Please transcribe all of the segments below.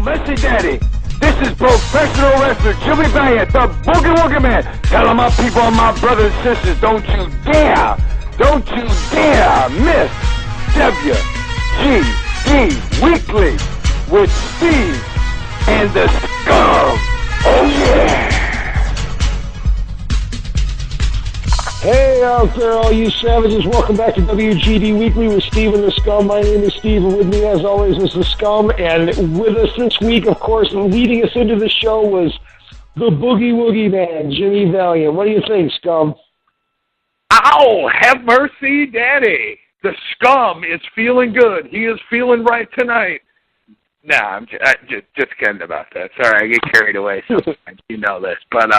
Messy Daddy. This is professional wrestler Jimmy Valiant, the Boogie Woogie Man. Telling my people and my brothers and sisters, don't you dare miss WGD Weekly with Steve and the Scum. Oh yeah! Hey out there, all you savages. Welcome back to WGD Weekly with Steve and the Scum. My name is Steve, and with me, as always, is the Scum. And with us this week, of course, leading us into the show was the Boogie Woogie Man, Jimmy Valiant. What do you think, Scum? Ow! Have mercy, Daddy. The Scum is feeling good. He is feeling right tonight. Nah, I'm just kidding about that. Sorry, I get carried away sometimes. You know this. But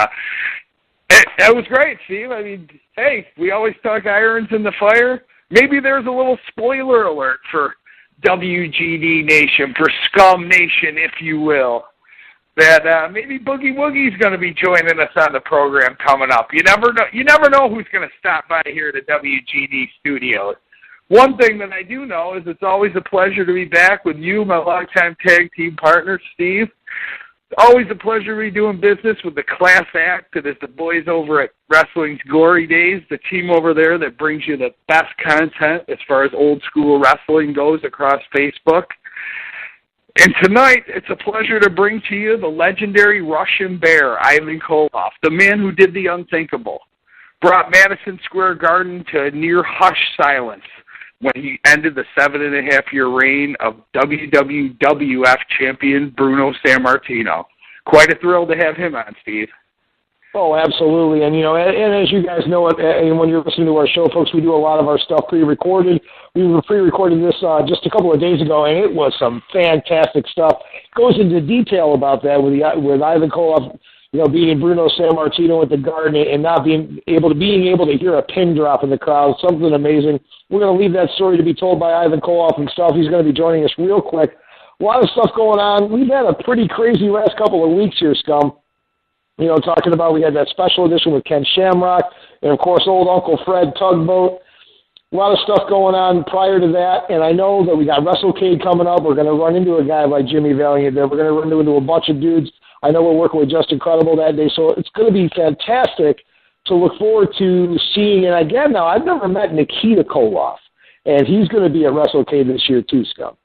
it was great, Steve. I mean, hey, we always talk irons in the fire. Maybe there's a little spoiler alert for WGD Nation, for Scum Nation, if you will, that maybe Boogie Woogie's going to be joining us on the program coming up. You never know who's going to stop by here at the WGD studios. One thing that I do know is it's always a pleasure to be back with you, my longtime tag team partner, Steve. It's always a pleasure to be doing business with the class act that is the boys over at Wrestling's Glory Days, the team over there that brings you the best content as far as old school wrestling goes across Facebook. And tonight, it's a pleasure to bring to you the legendary Russian Bear, Ivan Koloff, the man who did the unthinkable, brought Madison Square Garden to a near hush silence when he ended the 7.5-year reign of WWF champion Bruno Sammartino. Quite a thrill to have him on, Steve. Oh, absolutely. And, and as you guys know, and when you're listening to our show, folks, we do a lot of our stuff pre-recorded. We were pre-recording this just a couple of days ago, and it was some fantastic stuff. It goes into detail about that with Ivan Koloff, beating Bruno Sammartino at the Garden and not being able to hear a pin drop in the crowd, something amazing. We're going to leave that story to be told by Ivan Koloff himself. He's going to be joining us real quick. A lot of stuff going on. We've had a pretty crazy last couple of weeks here, Scum. Talking about we had that special edition with Ken Shamrock and, of course, old Uncle Fred Tugboat. A lot of stuff going on prior to that, and I know that we got WrestleCade coming up. We're going to run into a guy like Jimmy Valiant there. We're going to run into a bunch of dudes. I know we're working with Just Incredible that day, so it's going to be fantastic to look forward to seeing. And again, now, I've never met Nikita Koloff, and he's going to be at WrestleCade this year too, Scum.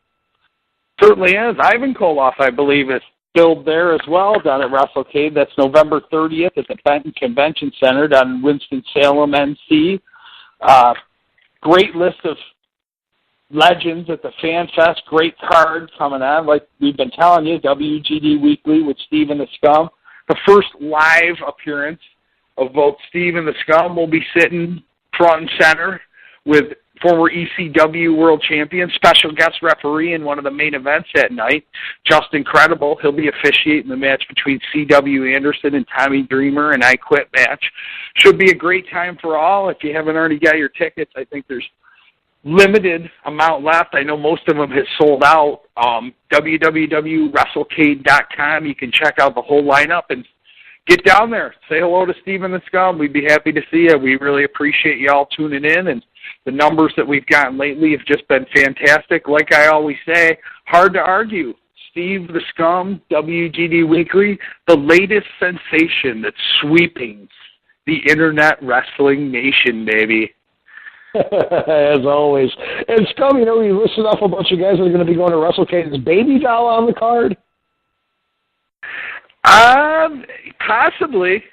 Certainly is. Ivan Koloff, I believe, is billed there as well down at WrestleCade. That's November 30th at the Benton Convention Center down in Winston-Salem, NC. Great list of legends at the Fan Fest. Great card coming on. Like we've been telling you, WGD Weekly with Steve and the Scum. The first live appearance of both Steve and the Scum will be sitting front and center with former ECW World Champion, special guest referee in one of the main events that night, Just Incredible. He'll be officiating the match between C.W. Anderson and Tommy Dreamer, an I Quit match. Should be a great time for all. If you haven't already got your tickets, I think there's limited amount left. I know most of them have sold out. www.wrestlecade.com. You can check out the whole lineup and get down there. Say hello to Steve and the Scum. We'd be happy to see you. We really appreciate you all tuning in, and the numbers that we've gotten lately have just been fantastic. Like I always say, hard to argue. Steve the Scum, WGD Weekly, the latest sensation that's sweeping the internet wrestling nation, baby. As always. And Scum, we listed off a bunch of guys that are going to be going to WrestleCade. Is Baby Doll on the card? Possibly.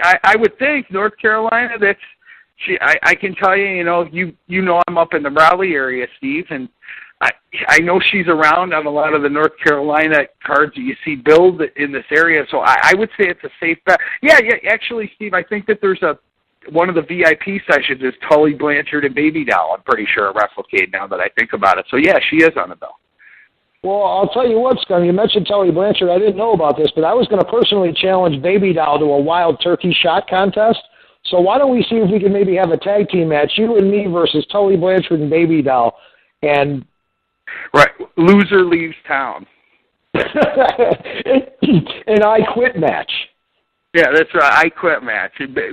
I would think North Carolina. I can tell you, I'm up in the Raleigh area, Steve, and I know she's around on a lot of the North Carolina cards that you see billed in this area. So I would say it's a safe bet. Yeah. Actually, Steve, I think that there's one of the VIP sessions is Tully Blanchard and Baby Doll. I'm pretty sure at WrestleCade now that I think about it. So yeah, she is on the bill. Well, I'll tell you what, Scum, you mentioned Tully Blanchard. I didn't know about this, but I was going to personally challenge Baby Doll to a wild turkey shot contest. So why don't we see if we can maybe have a tag team match, you and me versus Tully Blanchard and Baby Doll. And right, loser leaves town. An I Quit match. Yeah, that's right, I Quit match.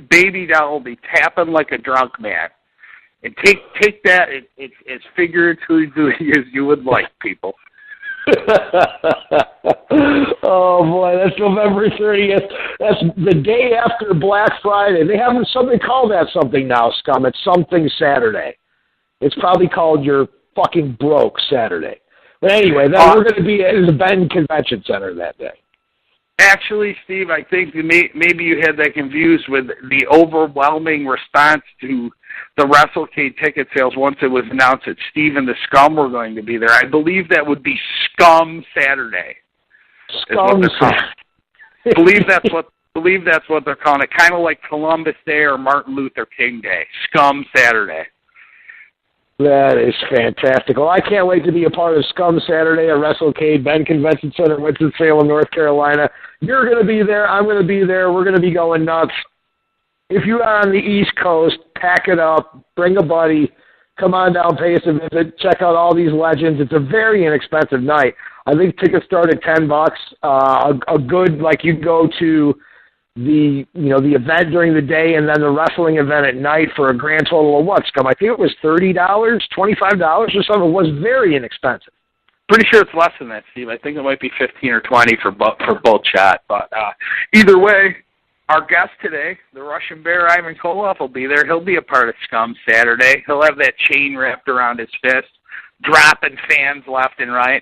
Baby Doll will be tapping like a drunk man. And take that as figuratively as you would like, people. Oh, boy, that's November 30th. That's the day after Black Friday. They have something called that something now, Scum. It's something Saturday. It's probably called your fucking broke Saturday. But anyway, we're going to be at the Bend Convention Center that day. Actually, Steve, I think maybe you had that confused with the overwhelming response to the WrestleCade ticket sales once it was announced that Steve and the Scum were going to be there. I believe that would be Scum Saturday. Scum Saturday. believe that's what they're calling it. Kind of like Columbus Day or Martin Luther King Day. Scum Saturday. That is fantastic. Well, I can't wait to be a part of Scum Saturday at WrestleCade, Bend Convention Center, Winston-Salem, North Carolina. You're going to be there. I'm going to be there. We're going to be going nuts. If you are on the East Coast, pack it up, bring a buddy, come on down, pay us a visit, check out all these legends. It's a very inexpensive night. I think tickets start at $10. A good, like, you go to the event during the day and then the wrestling event at night for a grand total of what, Scum? I think it was $30, $25 or something. It was very inexpensive. Pretty sure it's less than that, Steve. I think it might be $15 or $20 for both shots. But either way, our guest today, the Russian Bear, Ivan Koloff, will be there. He'll be a part of Scum Saturday. He'll have that chain wrapped around his fist, dropping fans left and right.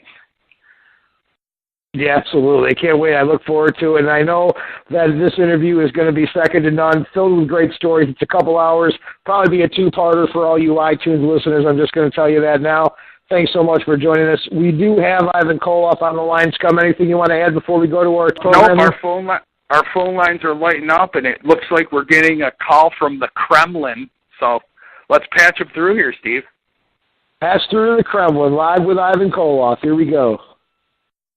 Yeah, absolutely. I can't wait. I look forward to it. And I know that this interview is going to be second to none, filled with great stories. It's a couple hours, probably be a two-parter for all you iTunes listeners. I'm just going to tell you that now. Thanks so much for joining us. We do have Ivan Koloff on the line. Scum, anything you want to add before we go to our program? Nope, our phone lines are lighting up, and it looks like we're getting a call from the Kremlin. So let's patch him through here, Steve. Pass through to the Kremlin, live with Ivan Koloff. Here we go.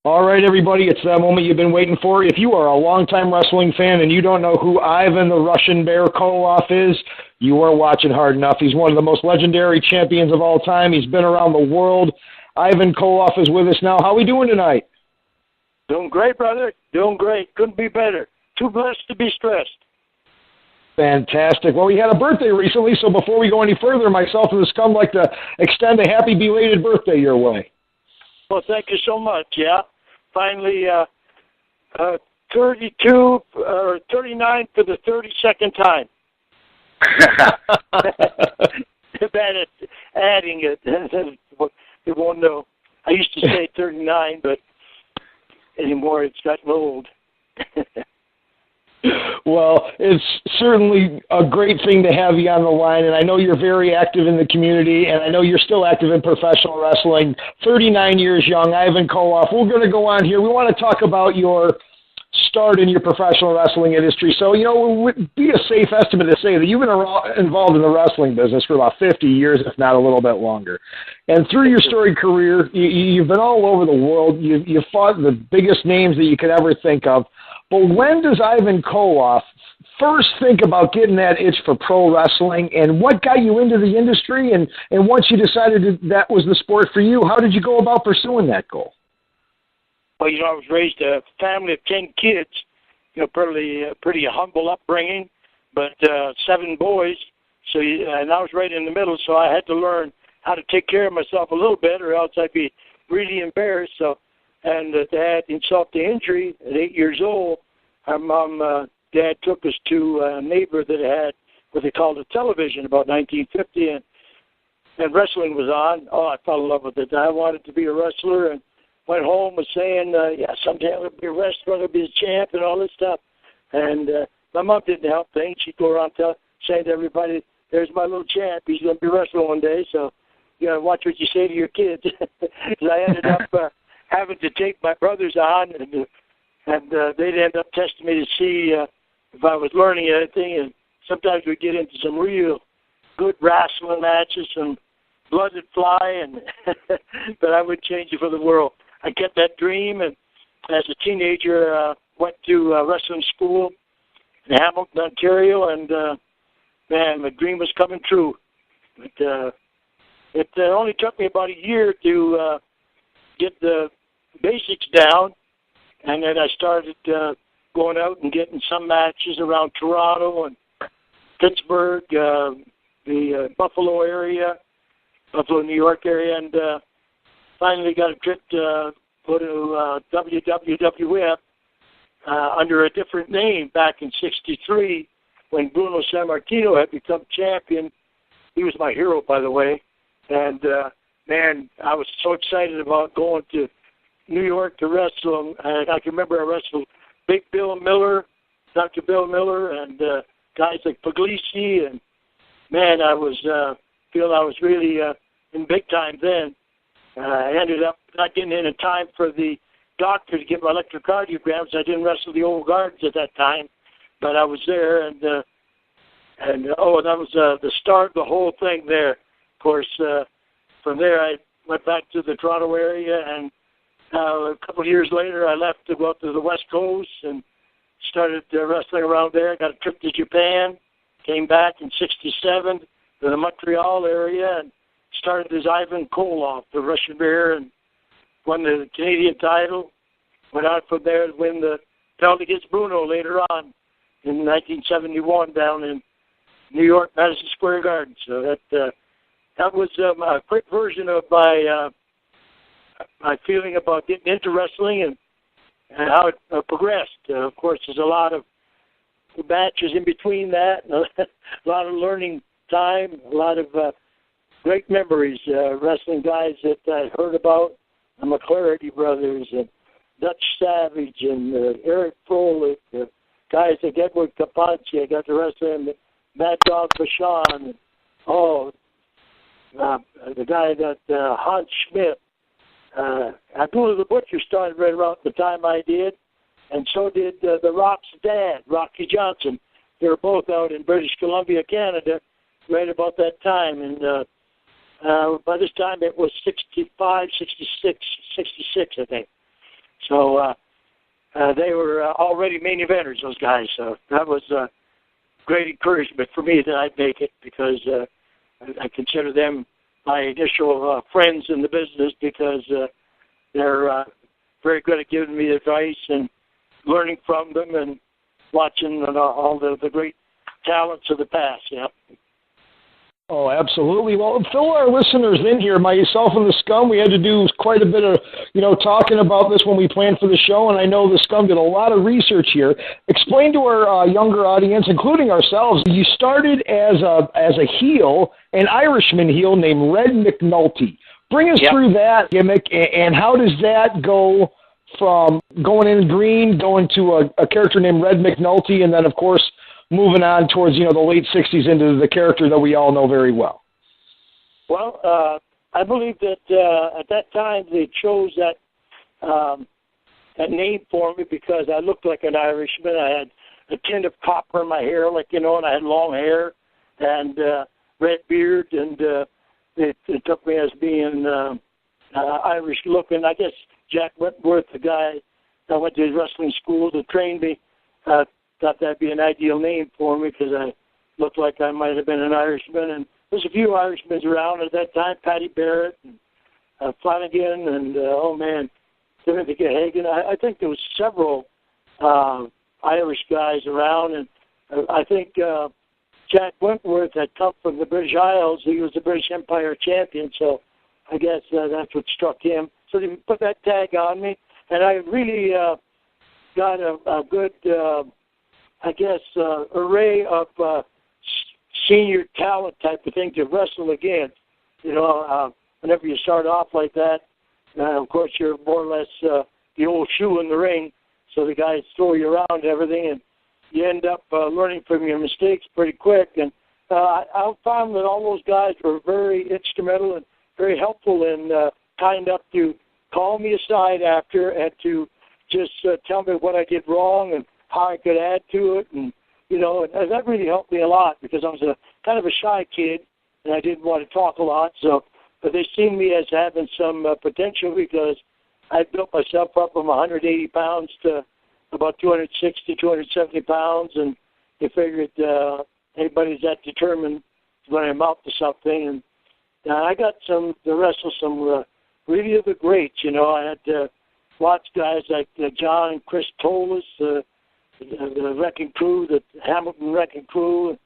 All right, everybody, it's that moment you've been waiting for. If you are a longtime wrestling fan and you don't know who Ivan the Russian Bear Koloff is, you are watching hard enough. He's one of the most legendary champions of all time. He's been around the world. Ivan Koloff is with us now. How are we doing tonight? Doing great, brother. Doing great. Couldn't be better. Too blessed to be stressed. Fantastic. Well, we had a birthday recently, so before we go any further, myself and the Scum like to extend a happy belated birthday your way. Well, thank you so much, yeah. Finally, 32 or 39 for the 32nd time. Bad at adding it. They won't know. I used to say 39, but anymore it's gotten old. Well, it's certainly a great thing to have you on the line, and I know you're very active in the community, and I know you're still active in professional wrestling. 39 years young, Ivan Koloff. We're going to go on here. We want to talk about your start in your professional wrestling industry. So, it would be a safe estimate to say that you've been involved in the wrestling business for about 50 years, if not a little bit longer. And through your storied career, you've been all over the world. You've fought the biggest names that you could ever think of. But when does Ivan Koloff first think about getting that itch for pro wrestling, and what got you into the industry? And once you decided that was the sport for you, how did you go about pursuing that goal? Well, I was raised a family of 10 kids, pretty humble upbringing, but 7 boys. And I was right in the middle, so I had to learn how to take care of myself a little bit, or else I'd be really embarrassed. And Dad, insult to injury, at 8 years old, our mom, Dad took us to a neighbor that had what they called a television about 1950, and wrestling was on. Oh, I fell in love with it. I wanted to be a wrestler, and went home was saying, someday I'll be a wrestler, I'll be a champ, and all this stuff. And my mom didn't help things. She'd go around saying to everybody, there's my little champ. He's going to be wrestling one day, so watch what you say to your kids. Because I ended up having to take my brothers on, and they'd end up testing me to see if I was learning anything. And sometimes we'd get into some real good wrestling matches, and blood would fly, but I wouldn't change it for the world. I kept that dream, and as a teenager, went to wrestling school in Hamilton, Ontario, and man, my dream was coming true. But it only took me about a year to get the basics down, and then I started going out and getting some matches around Toronto and Pittsburgh, the Buffalo area, Buffalo, New York area, and finally got a trip to go to WWF under a different name back in '63 when Bruno Sammartino had become champion. He was my hero, by the way. And, man, I was so excited about going to New York to wrestle. And I can remember I wrestled Big Bill Miller, Dr. Bill Miller, and guys like Puglisi. And, man, I was feeling I was really in big time then. I ended up not getting in time for the doctor to get my electrocardiograms. I didn't wrestle the old guards at that time, but I was there, and that was the start of the whole thing there. Of course, from there I went back to the Toronto area, and a couple of years later I left to go up to the West Coast and started wrestling around there. Got a trip to Japan, came back in '67 to the Montreal area, and started as Ivan Koloff, the Russian Bear, and won the Canadian title. Went on from there to win the belt against Bruno later on in 1971 down in New York, Madison Square Garden. So that was a quick version of my feeling about getting into wrestling and how it progressed. Of course, there's a lot of matches in between that, and a lot of learning time, a lot of great memories, wrestling guys that I heard about, the McClarity brothers and Dutch Savage and Eric Froelich, guys like Edward Caponci. I got to wrestle him, Mad Dog Bashan, the guy that Hans Schmidt. Abdullah the Butcher started right around the time I did, and so did the Rock's dad, Rocky Johnson. They were both out in British Columbia, Canada, right about that time. And by this time it was 65, 66, I think. So they were already main eventers, those guys. So that was great encouragement for me that I'd make it, because I consider them my initial friends in the business, because they're very good at giving me advice and learning from them and watching all the great talents of the past. Yeah. Oh, absolutely. Well, fill our listeners in here. Myself and the Scum, we had to do quite a bit of, talking about this when we planned for the show, and I know the Scum did a lot of research here. Explain to our younger audience, including ourselves, you started as a heel, an Irishman heel named Red McNulty. Bring us through that gimmick, and how does that go from going in green, going to a character named Red McNulty, and then, of course, moving on towards, the late 60s into the character that we all know very well? Well, I believe that at that time they chose that name for me because I looked like an Irishman. I had a tint of copper in my hair, and I had long hair and red beard, and they took me as being Irish looking. I guess Jack Wentworth, the guy that went to his wrestling school to train me, thought that'd be an ideal name for me because I looked like I might have been an Irishman. And there's a few Irishmen around at that time, Patty Barrett and Flanagan and, Timothy Hagen. I think there was several Irish guys around. And I think Jack Wentworth had come from the British Isles. He was the British Empire champion, so I guess that's what struck him. So they put that tag on me, and I really got a good... array of senior talent type of thing to wrestle against. Whenever you start off like that, of course you're more or less the old shoe in the ring, so the guys throw you around and everything, and you end up learning from your mistakes pretty quick. And I found that all those guys were very instrumental and very helpful and kind enough to call me aside after and to just tell me what I did wrong and how I could add to it, and and that really helped me a lot because I was a kind of a shy kid and I didn't want to talk a lot. So, but they seen me as having some potential because I built myself up from 180 pounds to about 260, 270 pounds, and they figured anybody's that determined is going to amount to something. And I got to wrestle some really of the greats. I had to watch guys like John and Chris Tolis, the Wrecking Crew, the Hamilton Wrecking Crew.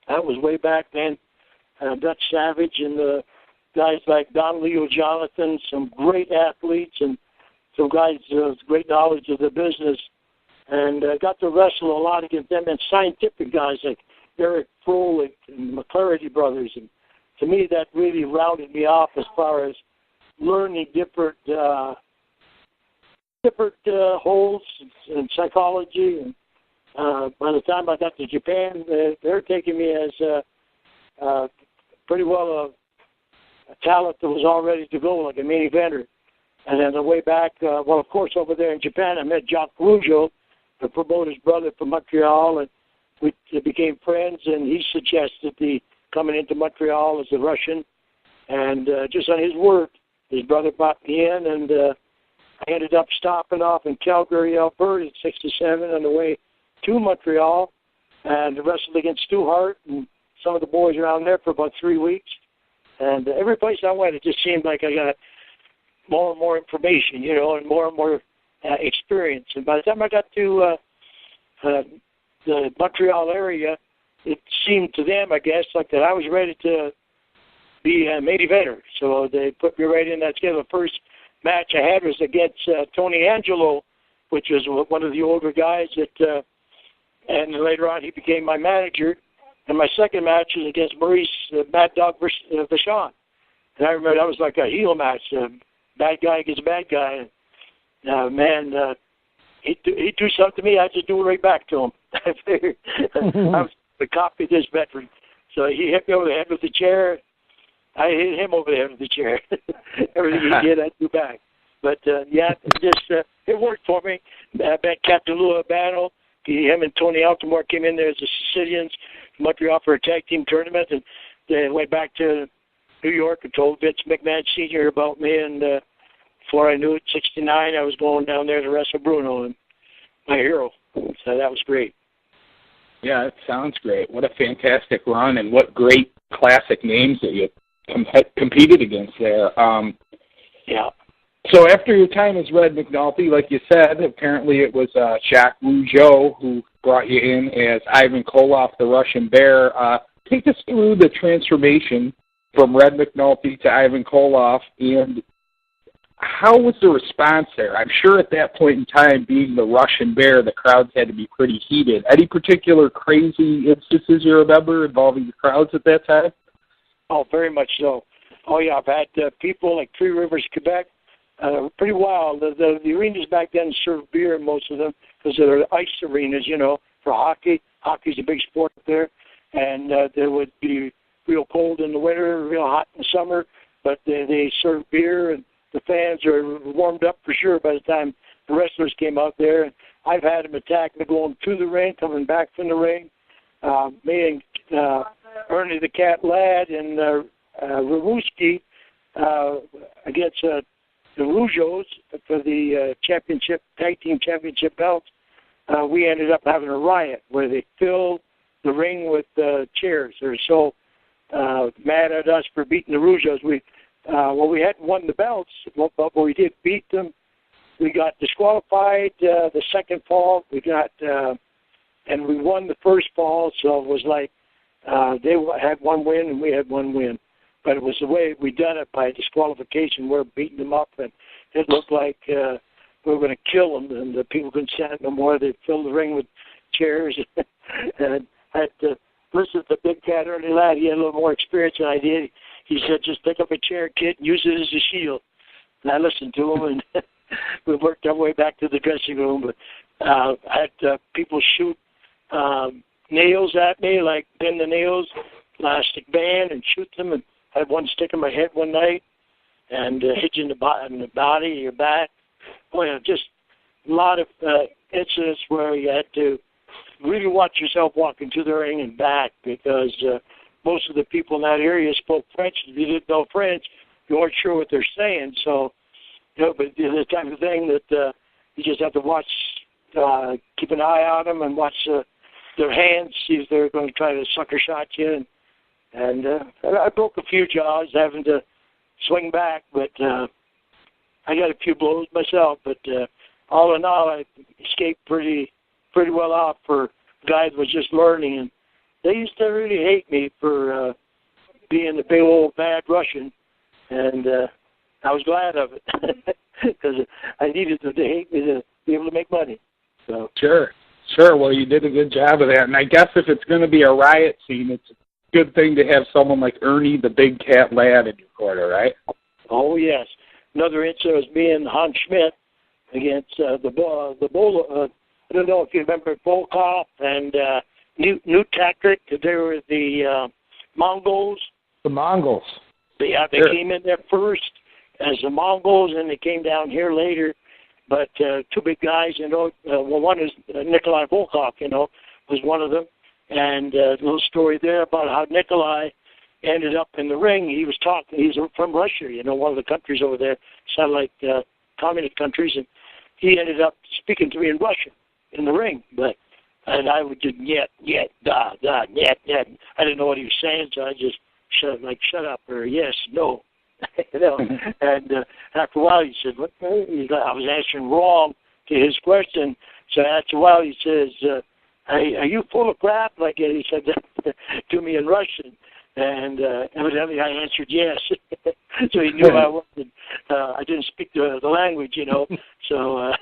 That was way back then. Dutch Savage and guys like Don Leo Jonathan, some great athletes and some guys with great knowledge of the business. and got to wrestle a lot against them and scientific guys like Eric Froelich and McClarty brothers. And to me, that really rounded me off as far as learning different holds in psychology. And by the time I got to Japan, they're taking me as pretty well a talent that was all ready to go, like a main eventer. And then the way back, of course, over there in Japan, I met Jacques Rougeau, the promoter's brother from Montreal, and we became friends, and he suggested coming into Montreal as a Russian. And just on his word, his brother brought me in, and I ended up stopping off in Calgary, Alberta in 67 on the way to Montreal, and wrestled against Stu Hart and some of the boys around there for about 3 weeks. And every place I went, it just seemed like I got more and more information, and more experience. And by the time I got to the Montreal area, it seemed to them, I guess, like that I was ready to be a main eventer. So they put me right in that schedule. The first match I had was against Tony Angelo, which was one of the older guys and later on he became my manager. And my second match was against Maurice Mad Dog Vachon. And I remember that was like a heel match, bad guy against bad guy. And he'd do something to me, I just do it right back to him. I figured I was the copy of this veteran. So he hit me over the head with the chair. I hit him over the head with the chair. Everything he did, I do back. But, it worked for me. I met Captain Lou Albano. Him and Tony Altamore came in there as the Sicilians from Montreal for a tag team tournament, and they went back to New York and told Vince McMahon Sr. about me, and before I knew it, 69, I was going down there to wrestle Bruno, and my hero. So that was great. Yeah, it sounds great. What a fantastic run, and what great classic names that you competed against there. Yeah. So after your time as Red McNulty, like you said, apparently it was Jacques Rougeau who brought you in as Ivan Koloff, the Russian Bear. Take us through the transformation from Red McNulty to Ivan Koloff, and how was the response there? I'm sure at that point in time, being the Russian Bear, the crowds had to be pretty heated. Any particular crazy instances you remember involving the crowds at that time? Oh, very much so. Oh, yeah, I've had people like Three Rivers, Quebec, pretty wild. The arenas back then served beer, most of them, because they're ice arenas, for hockey. Hockey's a big sport up there. And there would be real cold in the winter, real hot in the summer, but they serve beer, and the fans are warmed up for sure by the time the wrestlers came out there. And I've had them attack me going to the ring, coming back from the ring. Me and Ernie the Cat Ladd and Rawuski against the Rougeaus for the tag team championship belts. We ended up having a riot where they filled the ring with chairs. They're so mad at us for beating the Rougeaus. We hadn't won the belts, but we did beat them. We got disqualified the second fall. And we won the first fall, so it was like they had one win and we had one win. But it was the way we done it by disqualification. We're beating them up, and it looked like we were going to kill them, and the people couldn't stand it no more. They filled the ring with chairs. And I had to listen to Big Cat Ernie Ladd. He had a little more experience than I did. He said, just pick up a chair, kid, and use it as a shield. And I listened to him, and we worked our way back to the dressing room. But I had people shoot nails at me, like pin the nails, plastic band, and shoot them. And I had one stick in my head one night and hit you in the body, your back. Oh, yeah, just a lot of incidents where you had to really watch yourself walking to the ring and back, because most of the people in that area spoke French. If you didn't know French, you weren't sure what they're saying. So, but the type of thing that you just have to watch, keep an eye on them and watch their hands, see if they're going to try to sucker shot you. And I broke a few jaws having to swing back, but I got a few blows myself. But all in all, I escaped pretty well off for a guy that was just learning. And they used to really hate me for being the big old bad Russian, and I was glad of it because I needed them to hate me to be able to make money. So Sure. Well, you did a good job of that. And I guess if it's going to be a riot scene, it's a good thing to have someone like Ernie the Big Cat Ladd in your corner, right? Oh, yes. Another incident was me and Hans Schmidt against the Bull. I don't know if you remember Volkov and Newt Tactic. They were the Mongols. The Mongols. Yeah, they came in there first as the Mongols, and they came down here later. But two big guys, one is Nikolai Volkov, was one of them. And a little story there about how Nikolai ended up in the ring. He's from Russia, one of the countries over there, satellite communist countries, and he ended up speaking to me in Russian in the ring. And I would just, yet, da, yet. I didn't know what he was saying, so I just shut up, or yes, no. And after a while he said, "What?" I was answering wrong to his question. So after a while he says, "Are you full of crap?" Like he said that to me in Russian, and evidently I answered yes. So he knew I wasn't. I didn't speak the language, So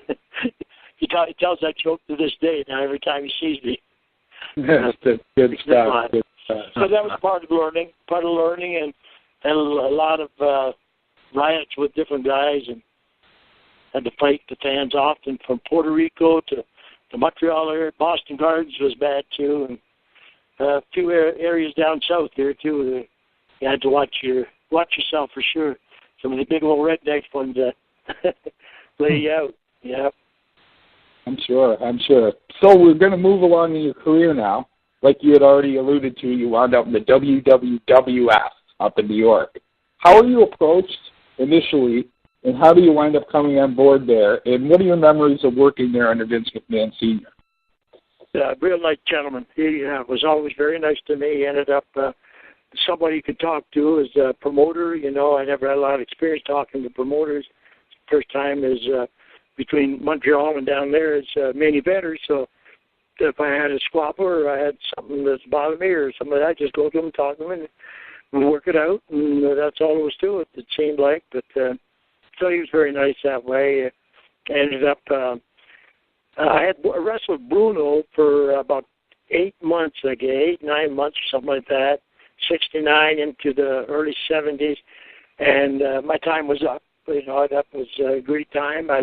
he tells that joke to this day. Now every time he sees me. That's good stuff. So that was part of learning, and a lot of riots with different guys, and had to fight the fans often from Puerto Rico to the Montreal area. Boston Gardens was bad too, and a few areas down south there too. You had to watch yourself for sure. Some of the big old rednecks ones lay you out. Yeah. I'm sure. So we're going to move along in your career now. Like you had already alluded to, you wound up in the WWF up in New York. How were you approached initially, and how do you wind up coming on board there? And what are your memories of working there under Vince McMahon Sr.? Real nice gentleman. He was always very nice to me. He ended up somebody you could talk to as a promoter. I never had a lot of experience talking to promoters. First time is between Montreal and down there is main eventers. So if I had a squabble or I had something that's bothered me or something, I just go to them, talk to them, and we'll work it out. And that's all there was to it, it seemed like. But so he was very nice that way. Ended up, I had wrestled Bruno for about 8 months, 9 months, something like that, 69 into the early 70s. And my time was up. That was a great time. I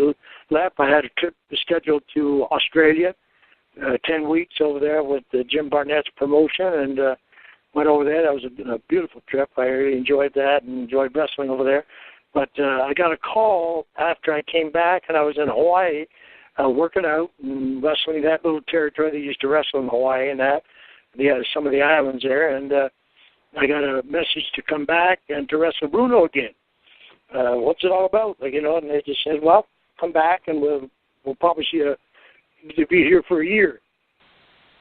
left. I had a trip scheduled to Australia, 10 weeks over there with Jim Barnett's promotion, and went over there. That was a beautiful trip. I really enjoyed that and enjoyed wrestling over there. But I got a call after I came back, and I was in Hawaii working out and wrestling that little territory. They used to wrestle in Hawaii and that. They had some of the islands there, and I got a message to come back and to wrestle Bruno again. What's it all about? And they just said, well, come back and we'll probably see to be here for a year.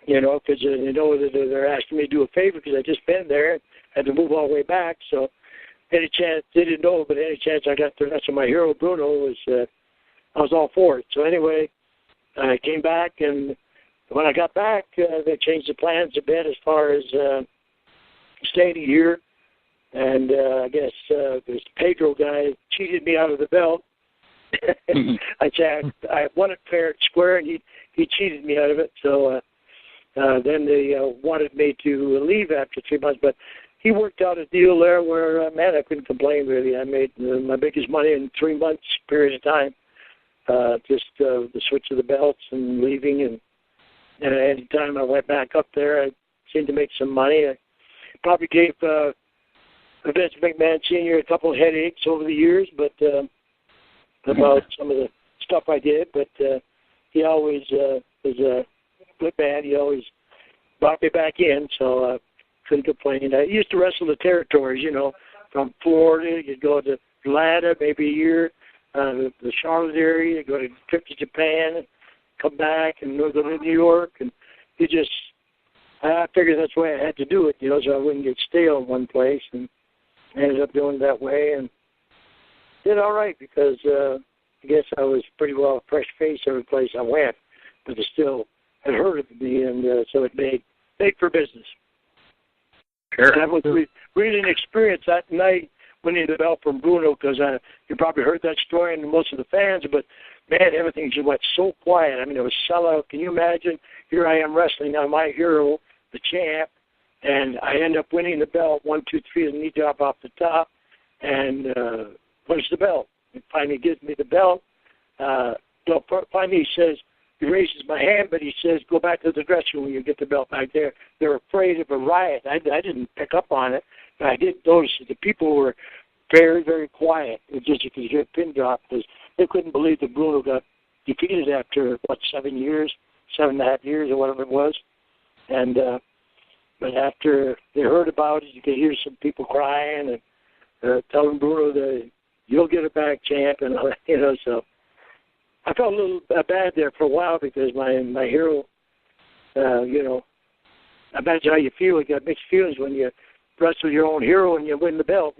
Because that they're asking me to do a favor because I just been there and had to move all the way back. So any chance, they didn't know, but any chance I got to wrestle my hero Bruno I was all for it. So anyway, I came back, and when I got back, they changed the plans a bit as far as staying a year. And I guess this Pedro guy cheated me out of the belt. I won it fair and square, and he cheated me out of it. So then they wanted me to leave after 3 months. But he worked out a deal there where, I couldn't complain really. I made my biggest money in 3 months period of time. Just the switch of the belts and leaving. And any time I went back up there, I seemed to make some money. I probably gave Vince McMahon Sr. a couple of headaches over the years, but about some of the stuff I did. But he always was a good man. He always brought me back in, so I couldn't complain. I used to wrestle the territories, from Florida. You'd go to Atlanta maybe a year, the Charlotte area. You'd go to trip to Japan, come back, and go to New York. And I figured that's the way I had to do it, so I wouldn't get stale in one place. And ended up doing it that way and did all right because I guess I was pretty well a fresh face every place I went, but it still had heard of me, and so it made for business. Sure. And that was really an experience that night winning the belt from Bruno, because you probably heard that story and most of the fans, but man, everything just went so quiet. I mean, it was sellout. Can you imagine? Here I am wrestling now, my hero, the champ, and I end up winning the belt, 1, 2, 3, the knee drop off the top, and punch the belt. And finally gives me the belt. Finally he says, he raises my hand, but he says, go back to the dressing room when you get the belt back there. They're afraid of a riot. I didn't pick up on it, but I did notice that the people were very, very quiet. It was just, you could hear a pin drop, because they couldn't believe that Bruno got defeated after, 7 years, 7.5 years, or whatever it was. And but after they heard about it, you could hear some people crying and telling Bruno that you'll get it back, champ, and so I felt a little bad there for a while, because my hero, imagine how you feel. You got mixed feelings when you wrestle your own hero and you win the belt,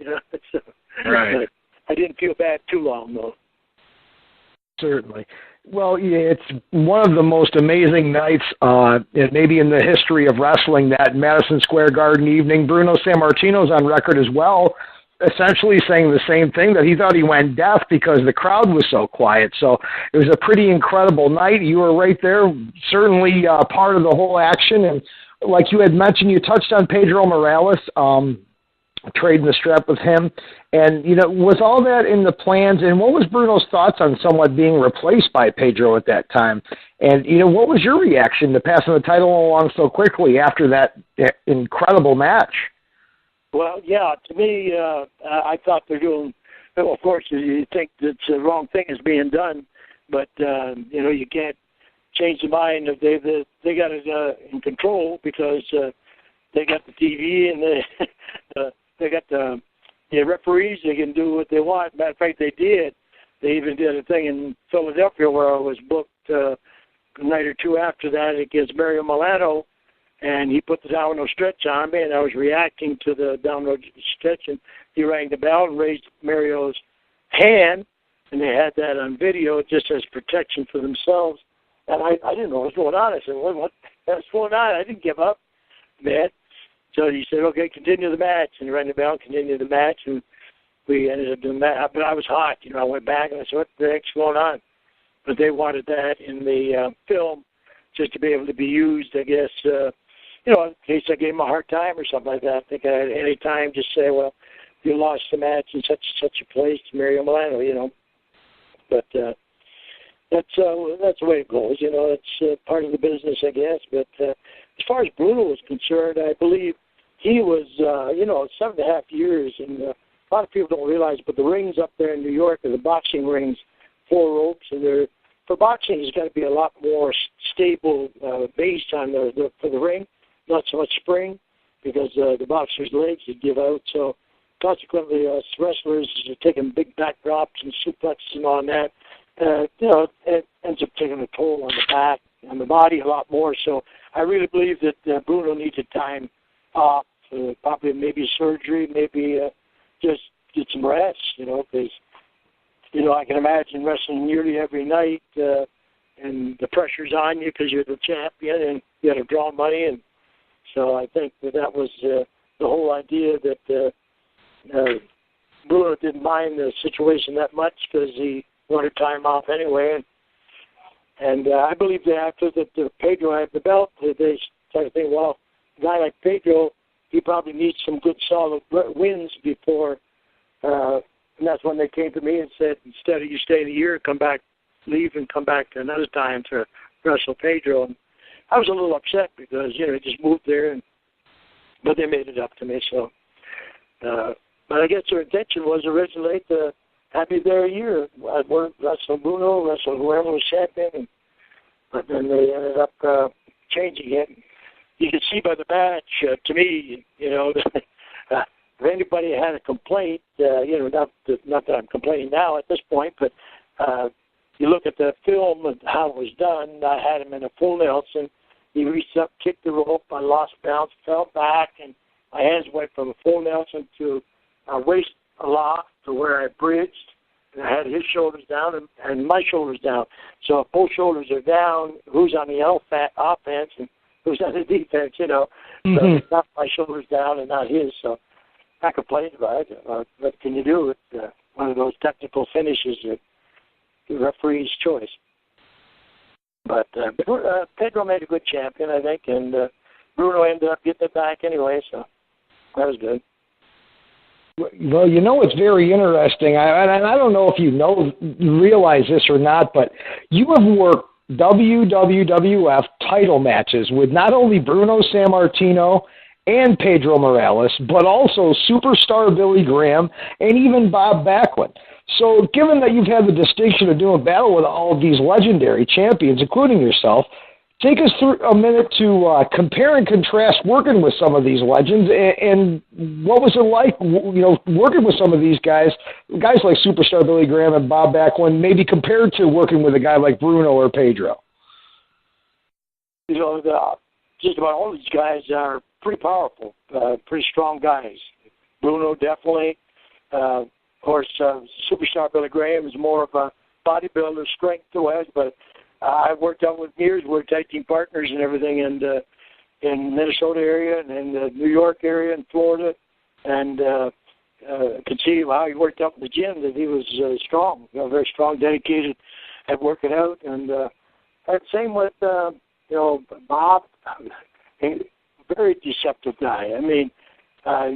So, Right. I didn't feel bad too long, though. Certainly. Well, yeah, it's one of the most amazing nights, maybe in the history of wrestling, that Madison Square Garden evening. Bruno Sammartino's on record as well, essentially saying the same thing, that he thought he went deaf because the crowd was so quiet. So it was a pretty incredible night. You were right there, certainly part of the whole action. And like you had mentioned, you touched on Pedro Morales, trading the strap with him. And, was all that in the plans? And what was Bruno's thoughts on somewhat being replaced by Pedro at that time? And, what was your reaction to passing the title along so quickly after that incredible match? Well, yeah, to me, I thought they're doing, of course, you think that the wrong thing is being done, but, you can't change the mind. If they got it in control, because they got the TV and they got the referees. They can do what they want. Matter of fact, they did. They even did a thing in Philadelphia where I was booked a night or two after that against Mario Milano, and he put the domino stretch on me, and I was reacting to the domino stretch, and he rang the bell and raised Mario's hand, and they had that on video just as protection for themselves. And I didn't know what was going on. I said, what's going on? I didn't give up, man. So he said, okay, continue the match. And he rang the bell and continued the match, and we ended up doing that. But I was hot. I went back, and I said, what the heck's going on? But they wanted that in the film just to be able to be used, I guess, in case I gave him a hard time or something like that. I think at any time just say, well, you lost the match in such a place to Mario Milano, But that's the way it goes. It's part of the business, I guess. But as far as Bruno was concerned, I believe he was, 7.5 years, and a lot of people don't realize, but the rings up there in New York are the boxing rings, 4 ropes, and for boxing, there's got to be a lot more stable base on for the ring, not so much spring, because the boxer's legs would give out. So consequently, us wrestlers are taking big back drops and suplexes and all that. It ends up taking a toll on the back and the body a lot more. So I really believe that Bruno needed time off, probably maybe surgery, maybe just get some rest, because, I can imagine wrestling nearly every night, and the pressure's on you because you're the champion and you got to draw money. And so I think that was the whole idea that Bruno didn't mind the situation that much because he wanted time off anyway. And I believe that after Pedro had the belt, they started thinking, well, a guy like Pedro, he probably needs some good solid wins before, and that's when they came to me and said, instead of you staying a year, leave and come back another time to wrestle Pedro. And I was a little upset because, he just moved there, but they made it up to me. So, but I guess their intention was originally to have me there a year. I'd wrestle Bruno, wrestle whoever was champion, but then they ended up changing it. You can see by the match, to me, if anybody had a complaint, not that I'm complaining now at this point, but you look at the film and how it was done. I had him in a full Nelson. He reached up, kicked the rope. I lost balance, fell back, and my hands went from a full Nelson to a waist aloft to where I bridged. And I had his shoulders down and my shoulders down. So if both shoulders are down, who's on the offense and who's on the defense, So it's not my shoulders down and not his. So not complaining about it. What can you do? It's one of those technical finishes that the referee's choice. But Pedro made a good champion, I think, and Bruno ended up getting it back anyway, so that was good. Well, you know, it's very interesting. I don't know if you realize this or not, but you have worked WWF title matches with not only Bruno Sammartino and Pedro Morales, but also superstar Billy Graham and even Bob Backlund. So given that you've had the distinction of doing battle with all of these legendary champions, including yourself, take us through a minute to compare and contrast working with some of these legends, and what was it like, working with some of these guys like superstar Billy Graham and Bob Backlund, maybe compared to working with a guy like Bruno or Pedro? Just about all these guys are pretty powerful, pretty strong guys. Bruno definitely. Of course, superstar Billy Graham is more of a bodybuilder, strength-wise, but I worked out with years. We're tag team partners and everything, and in Minnesota area and in the New York area and Florida, and could see how he worked out in the gym that he was strong, very strong, dedicated at working out, and same with Bob, very deceptive guy. I mean,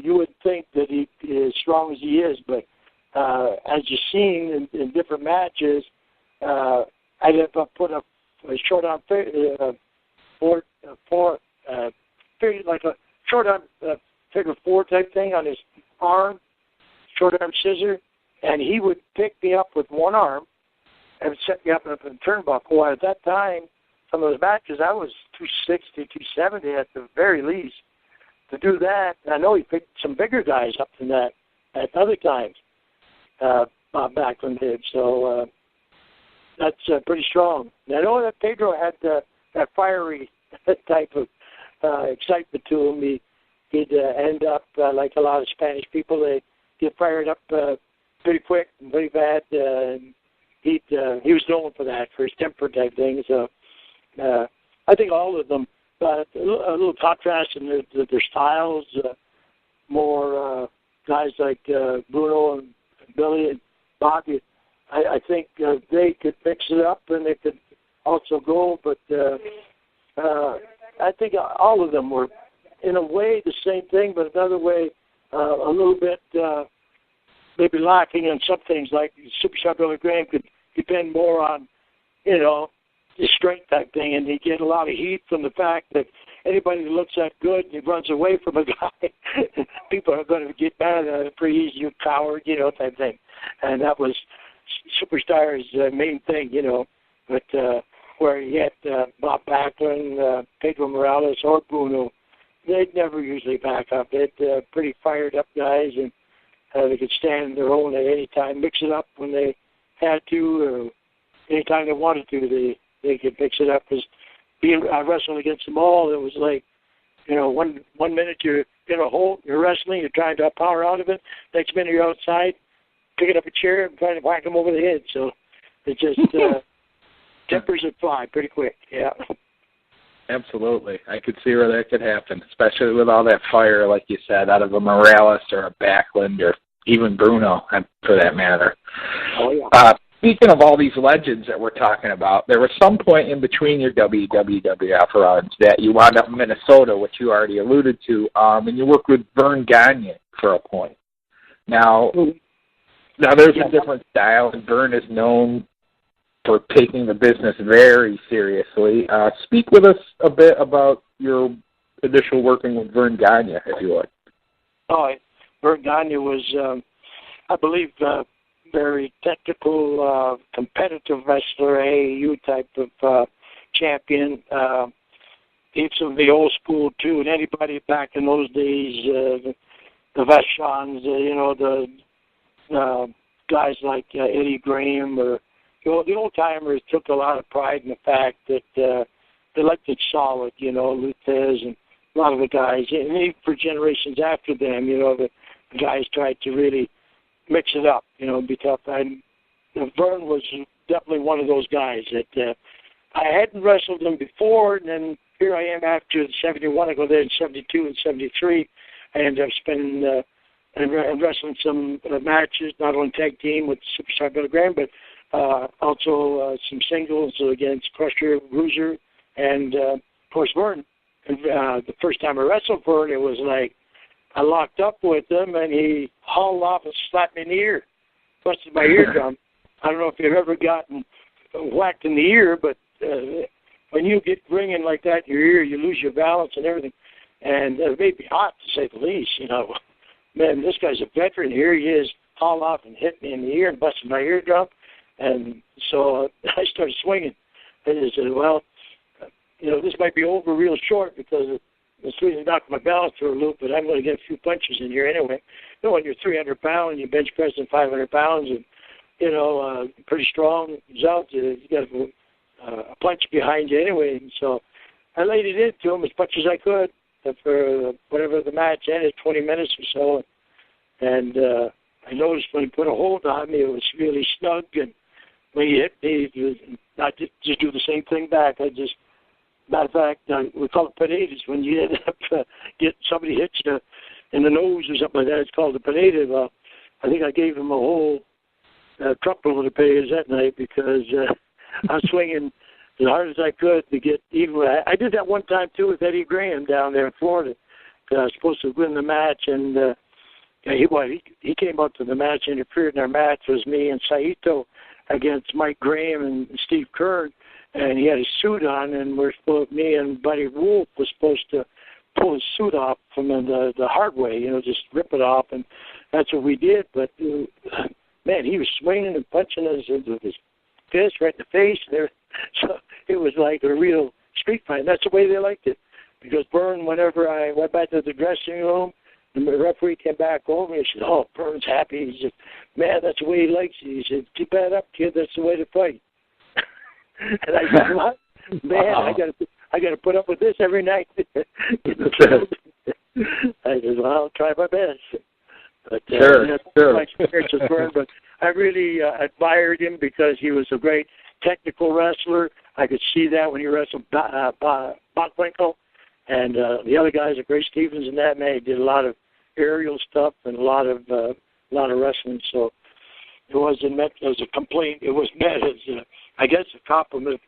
you would think that he is as strong as he is, but as you've seen in different matches, I'd have put a short arm like a short arm figure four type thing on his arm, short arm scissor, and he would pick me up with one arm and set me up in a turnbuckle. Well, at that time, some of those matches, I was 260, 270 at the very least. To do that, I know he picked some bigger guys up than that at other times. Bob Backlund did, so that's pretty strong. And I know that Pedro had that fiery type of excitement to him. He'd end up like a lot of Spanish people. They get fired up pretty quick and very bad. And he was known for that, for his temper type thing. So I think all of them, a little contrast in their styles. More guys like Bruno and Billy and Bobby. I think they could mix it up and they could also go, but I think all of them were, in a way, the same thing, but another way, a little bit maybe lacking in some things. Like Superstar Billy Graham could depend more on, his strength type thing, and he get a lot of heat from the fact that anybody who looks that good and runs away from a guy, people are going to get mad at it pretty easy, you coward, type thing. And that was Superstar's main thing, but where you had Bob Backlund, Pedro Morales, or Bruno, they'd never usually back up. They're pretty fired up guys, and they could stand their own at any time, mix it up when they had to, or any time they wanted to, they could mix it up. Because I wrestled against them all, it was like, one minute you're in a hole, you're wrestling, you're trying to power out of it. Next minute you're outside, picking up a chair and trying to whack them over the head. So it just tempers would fly pretty quick. Yeah. Absolutely. I could see where that could happen, especially with all that fire, like you said, out of a Morales or a Backlund or even Bruno, for that matter. Oh, yeah. Speaking of all these legends that we're talking about, there was some point in between your WWF runs that you wound up in Minnesota, which you already alluded to, and you worked with Vern Gagne for a point. Now there's a different style, and Vern is known for taking the business very seriously. Speak with us a bit about your initial working with Vern Gagne, if you would. Oh, Vern Gagne was, I believe, very technical, competitive wrestler, AAU type of champion. He's from the old school, too, and anybody back in those days, the Vachons, the guys like Eddie Graham, or the old-timers took a lot of pride in the fact that they liked it solid, Luthez and a lot of the guys, and even for generations after them, the guys tried to really mix it up, be tough. And Vern was definitely one of those guys that I hadn't wrestled him before, and then here I am after 71. I go there in 72 and 73. I ended up spending and wrestling some matches, not only tag team with Superstar Billy Graham, but also some singles against Crusher, Bruiser, and of course Vern. And the first time I wrestled Vern, it was like I locked up with him, and he hauled off and slapped me in the ear, busted my eardrum. I don't know if you've ever gotten whacked in the ear, but when you get ringing like that in your ear, you lose your balance and everything. And it made me hot, to say the least. You know, man, this guy's a veteran. Here he is, hauled off and hit me in the ear and busted my eardrum. And so I started swinging. And I said, well, you know, this might be over real short because it's really knocked my balance through a loop, but I'm going to get a few punches in here anyway. You know, when you're 300 pounds, you bench pressing 500 pounds, and, you know, pretty strong result, you got a punch behind you anyway. And so I laid it into him as much as I could for whatever the match ended, 20 minutes or so. And I noticed when he put a hold on me, it was really snug. And when he hit me, I just do the same thing back. Matter of fact, we call it potatoes. When you end up get somebody hits you in the nose or something like that, it's called a potato. Well, I think I gave him a whole truckload of potatoes that night because I was swinging as hard as I could to get even. I did that one time too with Eddie Graham down there in Florida. I was supposed to win the match, and he came up to the match, interfered in our match. It was me and Saito against Mike Graham and Steve Kern. And he had his suit on, and me and Buddy Wolf was supposed to pull his suit off from the hard way, you know, just rip it off, and that's what we did. But man, he was swinging and punching us with his fist right in the face, and so it was like a real street fight. And that's the way they liked it, because Vern, whenever I went back to the dressing room, the referee came back over and he said, "Oh, Vern's happy." He said, "Man, that's the way he likes it." He said, "Keep that up, kid. That's the way to fight." And I said, "What? Man, I got to put up with this every night." I said, "Well, I'll try my best." But sure. But I really admired him because he was a great technical wrestler. I could see that when he wrestled Bockwinkel, and the other guys, like Ray Stevens and that man, he did a lot of aerial stuff and a lot of wrestling. So it wasn't meant as a complaint. It was meant as I guess a compliment.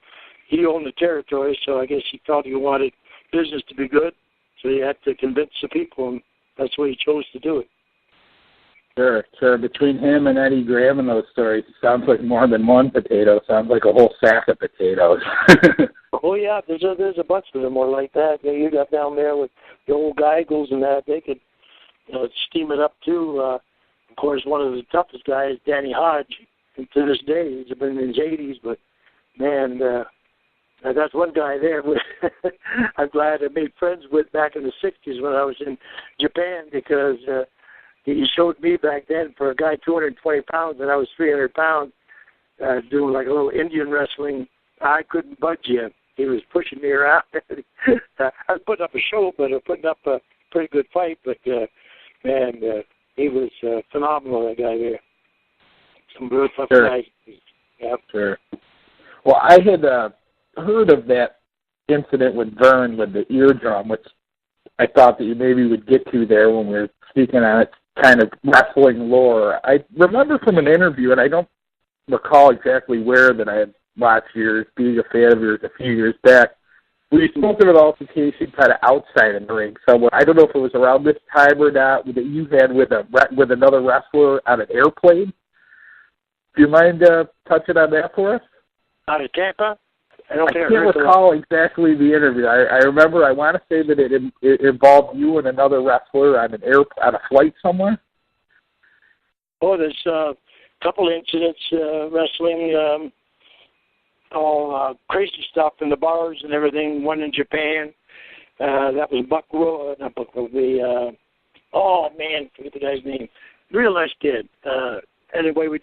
He owned the territory, so I guess he felt he wanted business to be good, so he had to convince the people, and that's the way he chose to do it. Sure. Between him and Eddie Graham and those stories, it sounds like more than one potato. It sounds like a whole sack of potatoes. Oh, yeah, there's a bunch of them more like that. You got down there with the old Geigels and that. They could steam it up, too. Of course, one of the toughest guys, Danny Hodge, and to this day, he's been in his 80s, but, man, that's one guy there I'm glad I made friends with back in the 60s when I was in Japan, because he showed me back then, for a guy 220 pounds and I was 300 pounds, doing like a little Indian wrestling, I couldn't budge him. He was pushing me around. I was putting up a show, but putting up a pretty good fight, but, man, he was phenomenal, that guy there. Some real tough guys. Yep. Sure. Well, I had heard of that incident with Vern with the eardrum, which I thought that you maybe would get to there when we were speaking on it, kind of wrestling lore. I remember from an interview, and I don't recall exactly where, that I had watched yours, being a fan of yours a few years back. We spoke of an altercation kind of outside of the ring somewhere. I don't know if it was around this time or not, that you had with another wrestler on an airplane. Do you mind touching on that for us? Out of Tampa? I can't recall exactly the interview. I remember, I want to say that it involved you and another wrestler on a flight somewhere. Oh, there's a couple incidents wrestling, all crazy stuff in the bars and everything. One in Japan. That was not Buck Rowe. Oh man, forget the guy's name. Real nice kid. Anyway, we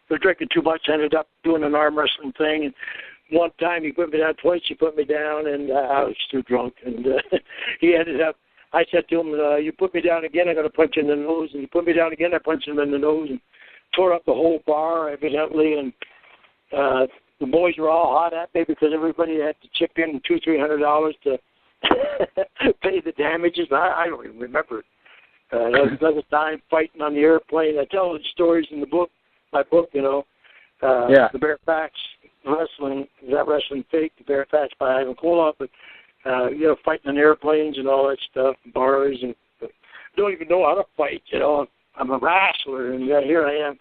were drinking too much. Ended up doing an arm wrestling thing, and one time he put me down, twice he put me down, and I was too drunk. And he ended up, I said to him, you put me down again, I'm going to punch you in the nose. And he put me down again, I punched him in the nose and tore up the whole bar, evidently. And the boys were all hot at me because everybody had to chip in $200-300 to pay the damages. I don't even remember That was another time fighting on the airplane. I tell the stories in the book, my book, The Bearfax Wrestling. Is that wrestling fake? The Bearfax by Ivan Koloff. But, fighting on airplanes and all that stuff, bars, and don't even know how to fight, I'm a wrestler, and here I am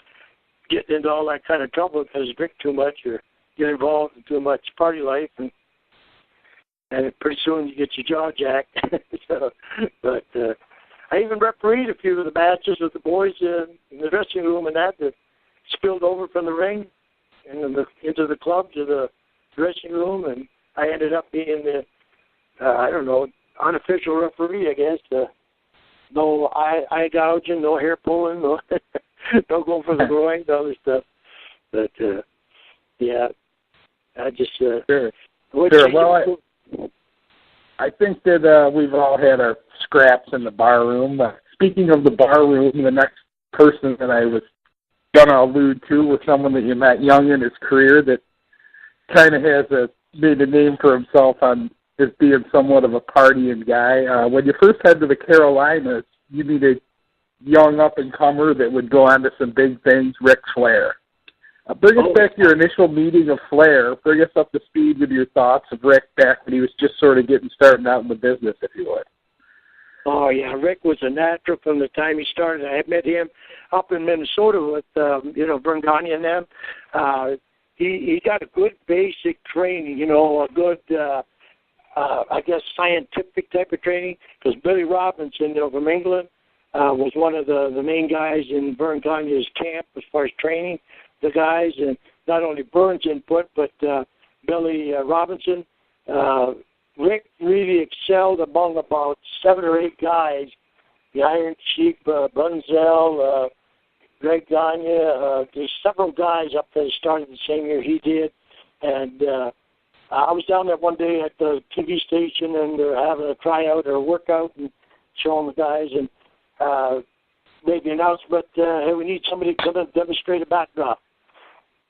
getting into all that kind of trouble because I drink too much or get involved in too much party life, and pretty soon you get your jaw jacked. I even refereed a few of the matches with the boys in the dressing room and that spilled over from the ring and into the club to the dressing room, and I ended up being the, unofficial referee, I guess. No eye gouging, no hair pulling, no going for the groin, no other stuff. But, I just... Sure. Well, I think that we've all had our scraps in the bar room. Speaking of the bar room, the next person that I was going to allude to was someone that you met young in his career that kind of made a name for himself on as being somewhat of a partying guy. When you first head to the Carolinas, you meet a young up-and-comer that would go on to some big things, Ric Flair. Bring us back to your initial meeting of Flair. Bring us up to speed with your thoughts of Ric back when he was just sort of getting started out in the business, if you would. Oh, yeah, Ric was a natural from the time he started. I had met him up in Minnesota with, Vern Gagne and them. He got a good basic training, a good... scientific type of training, because Billy Robinson, from England, was one of the main guys in Vern Gagne's camp as far as training the guys, and not only Vern's input, but Billy Robinson. Ric really excelled among about 7 or 8 guys, the Iron Sheik, Bunzel, Greg Gagne. There's several guys up there that started the same year he did, and I was down there one day at the TV station, and they're having a tryout or a workout and showing the guys, and made the announcement, hey, we need somebody to come and demonstrate a backdrop.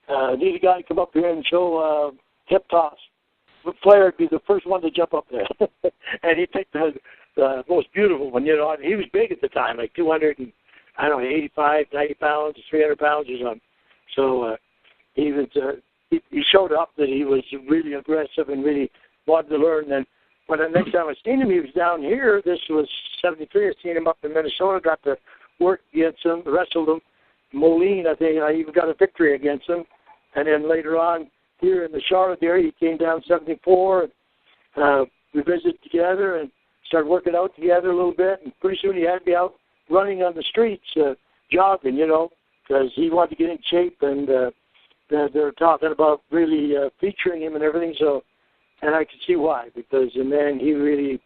Need a guy to come up here and show hip toss. Flair would be the first one to jump up there. And he picked the most beautiful one, He was big at the time, like 85, 90 pounds, 300 pounds or something. So he was... He showed up that he was really aggressive and really wanted to learn. And when the next time I seen him, he was down here. This was 73. I seen him up in Minnesota, got to work against him, wrestled him. Moline, I think, I even got a victory against him. And then later on, here in the Charlotte area, he came down 74. And, we visited together and started working out together a little bit. And pretty soon he had me out running on the streets, jogging, because he wanted to get in shape, and they're talking about really featuring him and everything. So, and I could see why, because the man, he really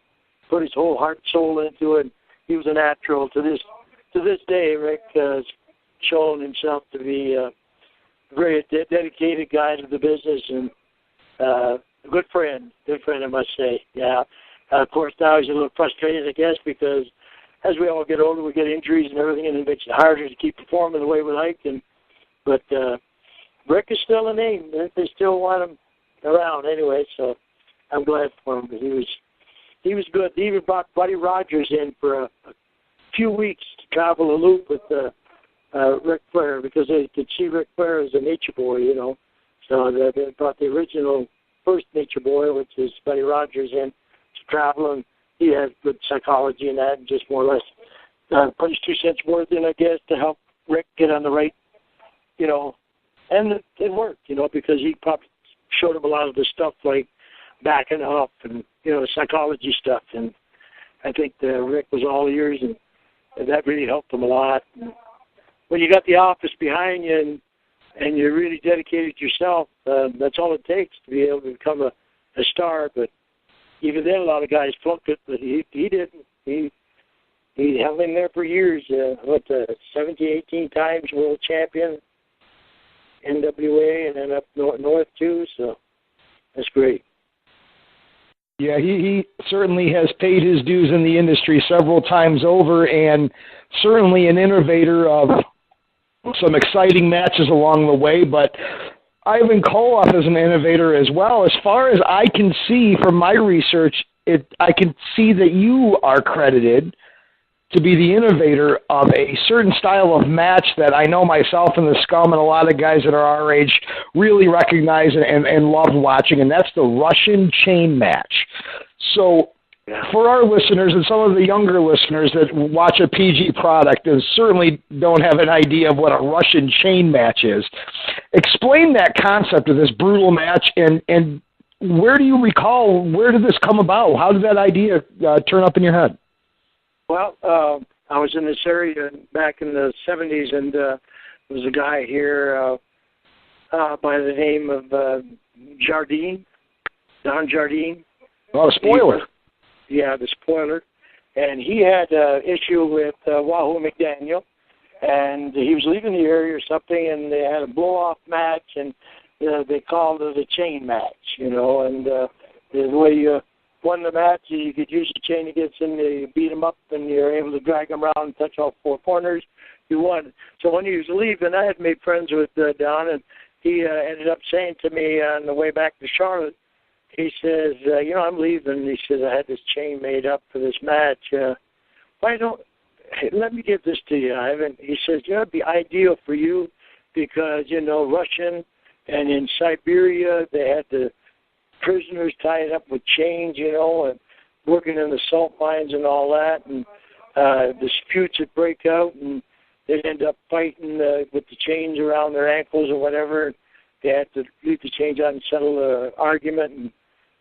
put his whole heart and soul into it. He was a natural. To this day, Ric has shown himself to be a very dedicated guy to the business, and a good friend, I must say. Yeah. Of course, now he's a little frustrated, I guess, because as we all get older, we get injuries and everything, and it makes it harder to keep performing the way we like. But Ric is still a name. They still want him around anyway, so I'm glad for him. He was good. They even brought Buddy Rogers in for a few weeks to travel a loop with Ric Flair, because they could see Ric Flair as a nature boy, So they brought the original first nature boy, which is Buddy Rogers, in to travel, and he had good psychology in that, and just more or less put his 2 cents worth in, I guess, to help Ric get on the right, and it worked, because he probably showed him a lot of the stuff like backing up and, psychology stuff. And I think Ric was all ears, and that really helped him a lot. And when you got the office behind you and you're really dedicated yourself, that's all it takes to be able to become a star. But even then, a lot of guys flunked it, but he didn't. He held in there for years. 17, 18 times world champion, NWA, and then up north too. So that's great. Yeah, he certainly has paid his dues in the industry several times over, and certainly an innovator of some exciting matches along the way. But Ivan Koloff is an innovator as well. As far as I can see from my research, I can see that you are credited to be the innovator of a certain style of match that I know myself and the Scum and a lot of guys that are our age really recognize and love watching, and that's the Russian chain match. So for our listeners and some of the younger listeners that watch a PG product and certainly don't have an idea of what a Russian chain match is, explain that concept of this brutal match, and where do you recall, where did this come about? How did that idea turn up in your head? Well, I was in this area back in the 70s, and there was a guy here by the name of Jardine, Don Jardine. Oh, a spoiler. The spoiler. And he had an issue with Wahoo McDaniel, and he was leaving the area or something, and they had a blow-off match, and they called it a chain match, and the way you won the match, you could use the chain against him, you beat him up, and you're able to drag him around and touch all four corners. You won. So when he was leaving, I had made friends with Don, and he ended up saying to me on the way back to Charlotte, he says, I'm leaving. He says, I had this chain made up for this match. Let me give this to you, Ivan. He says, it'd be ideal for you because, Russian, and in Siberia, they had the prisoners tied up with chains, and working in the salt mines and all that, and disputes would break out, and they'd end up fighting with the chains around their ankles or whatever. They had to leave the chains on and settle the argument,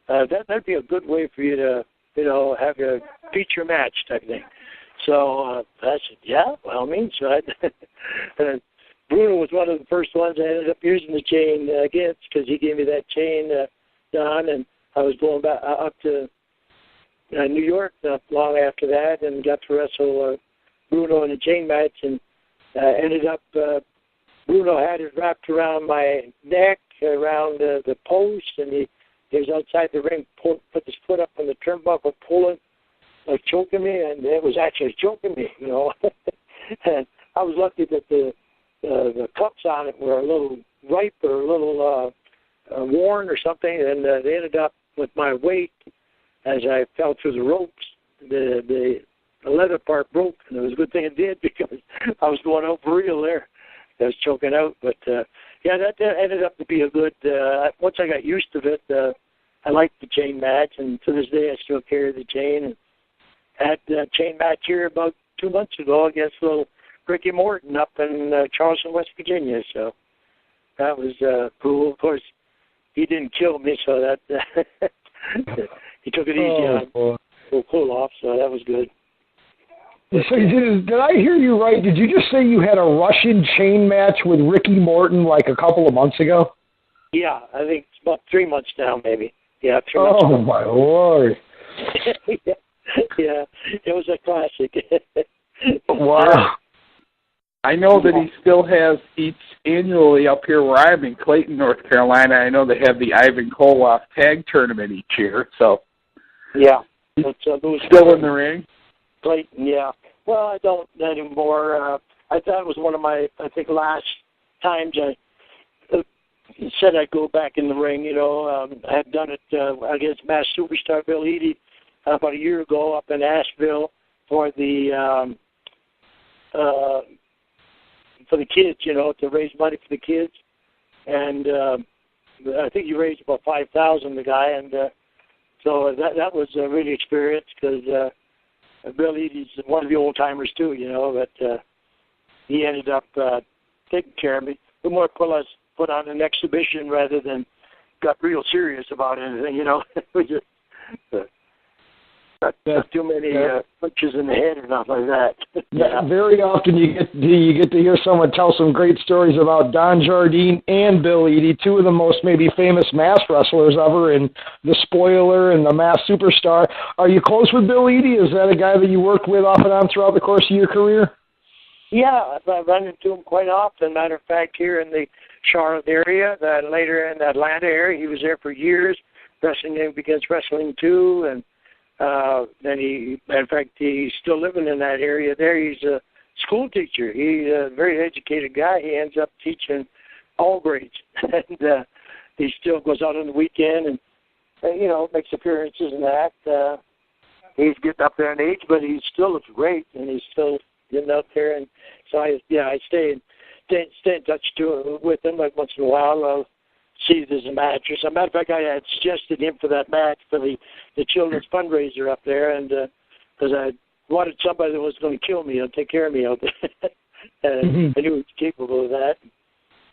and that'd be a good way for you to, have a feature match type thing. So I said, yeah, by all means. So Bruno was one of the first ones I ended up using the chain against because he gave me that chain, Don, and I was going back up to New York not long after that and got to wrestle Bruno in a chain match, and ended up Bruno had it wrapped around my neck, around the post, and he was outside the ring, put his foot up on the turnbuckle, pulling, like choking me, and it was actually choking me, And I was lucky that the cups on it were a little ripe or a little worn or something, and they ended up with my weight as I fell through the ropes. The leather part broke, and it was a good thing it did because I was going out for real there. I was choking out, but that ended up to be a good. Once I got used to it, I liked the chain match, and to this day I still carry the chain. And I had a chain match here about 2 months ago against little Ricky Morton up in Charleston, West Virginia. So that was cool. Of course, he didn't kill me, so that he took it easy on Koloff, so that was good. So did I hear you right? Did you just say you had a Russian chain match with Ricky Morton like a couple of months ago? Yeah, I think it's about 3 months now, maybe. Yeah, 3 months. Oh, my Lord. Yeah, it was a classic. Wow. I know that he still has each annually up here where I'm in Clayton, North Carolina. I know they have the Ivan Koloff tag tournament each year. So yeah, it's still in the ring. Clayton, yeah. Well, I don't anymore. I thought it was one of my, last times I said I'd go back in the ring. I had done it against Mass Superstar Bill Eadie about a year ago up in Asheville for the kids, to raise money for the kids. And I think he raised about $5,000, the guy, and so that was a really experience because Bill Eadie's one of the old timers too, but he ended up taking care of me. We more or less put on an exhibition rather than got real serious about anything, We just not too many punches in the head or nothing like that. Yeah. Very often you get to hear someone tell some great stories about Don Jardine and Bill Eadie, two of the most maybe famous mass wrestlers ever, and the Spoiler and the Mass Superstar. Are you close with Bill Eadie? Is that a guy that you worked with off and on throughout the course of your career? Yeah, I've run into him quite often. Matter of fact, here in the Charlotte area, later in the Atlanta area, he was there for years, wrestling against Wrestling 2, and then matter of fact, he's still living in that area there. He's a school teacher. He's a very educated guy. He ends up teaching all grades. And he still goes out on the weekend and makes appearances and that. he's getting up there in age, but he still looks great, and he's still getting out there. And so I stay in touch with him. Like once in a while, I'll see if there's a match. As a matter of fact, I had suggested him for that match for the children's fundraiser up there, and because I wanted somebody that was going to kill me and take care of me out there. And I knew he was capable of that,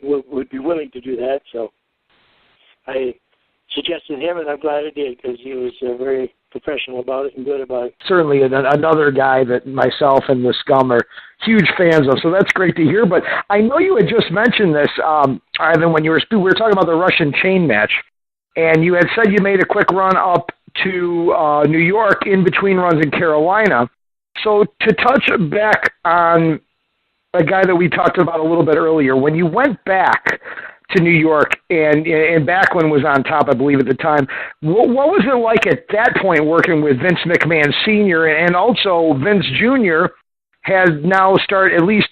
would be willing to do that. So I suggested him, and I'm glad I did, because he was very professional about it and good about it. Certainly another guy that myself and the Scum are huge fans of, so that's great to hear. But I know you had just mentioned this, Ivan, when we were talking about the Russian chain match, and you had said you made a quick run up to New York in between runs in Carolina. So to touch back on a guy that we talked about a little bit earlier, when you went back to New York, and Backlund was on top, I believe, at the time, what was it like at that point working with Vince McMahon Sr., and also Vince Jr. has now started at least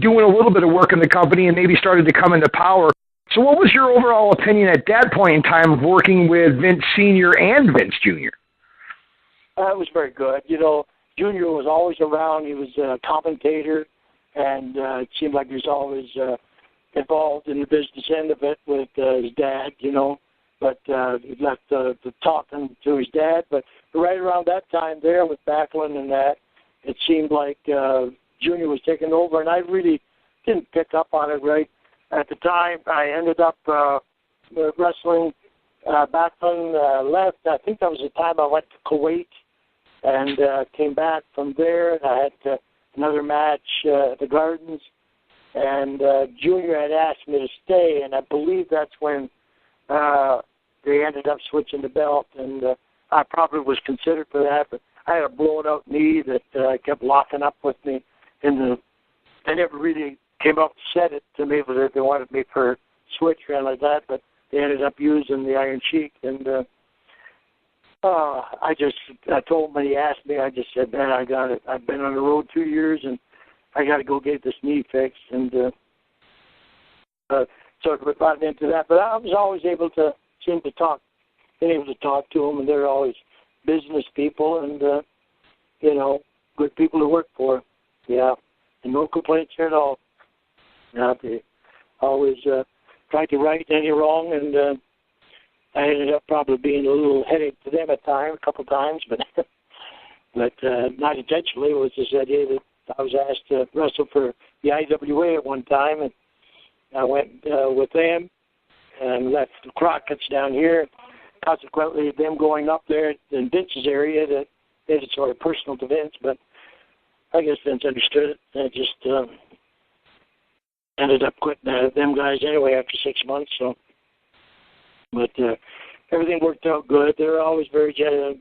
doing a little bit of work in the company and maybe started to come into power. So what was your overall opinion at that point in time of working with Vince Sr. and Vince Jr.? It was very good. You know, Jr. was always around. He was a commentator, and it seemed like he was always involved in the business end of it with his dad, you know, but he left the talking to his dad. But right around that time there with Backlund and that, it seemed like Junior was taking over, and I really didn't pick up on it right at the time. I ended up wrestling. Backlund left. I think that was the time I went to Kuwait and came back from there, and I had another match at the Gardens. And Junior had asked me to stay, and I believe that's when they ended up switching the belt. And I probably was considered for that, but I had a blown-out knee that kept locking up with me. They never really came up and said it to me, but they wanted me for a switch or anything like that, but they ended up using the Iron Sheik. And I told him when he asked me, I just said, man, I got it. I've been on the road 2 years, and I got to go get this knee fixed, and so we got into that. But I was always able to been able to talk to them, and they're always business people, and you know, good people to work for. Yeah, and no complaints here at all. Yeah, they always tried to right any wrong, and I ended up probably being a little headache to them at times, a couple of times, but not intentionally. It was just the idea that I was asked to wrestle for the IWA at one time, and I went with them and left the Crockett's down here. Consequently, them going up there in Vince's area, that made it sort of personal to Vince, but I guess Vince understood it. I just ended up quitting them guys anyway after 6 months. So, but everything worked out good. They were always very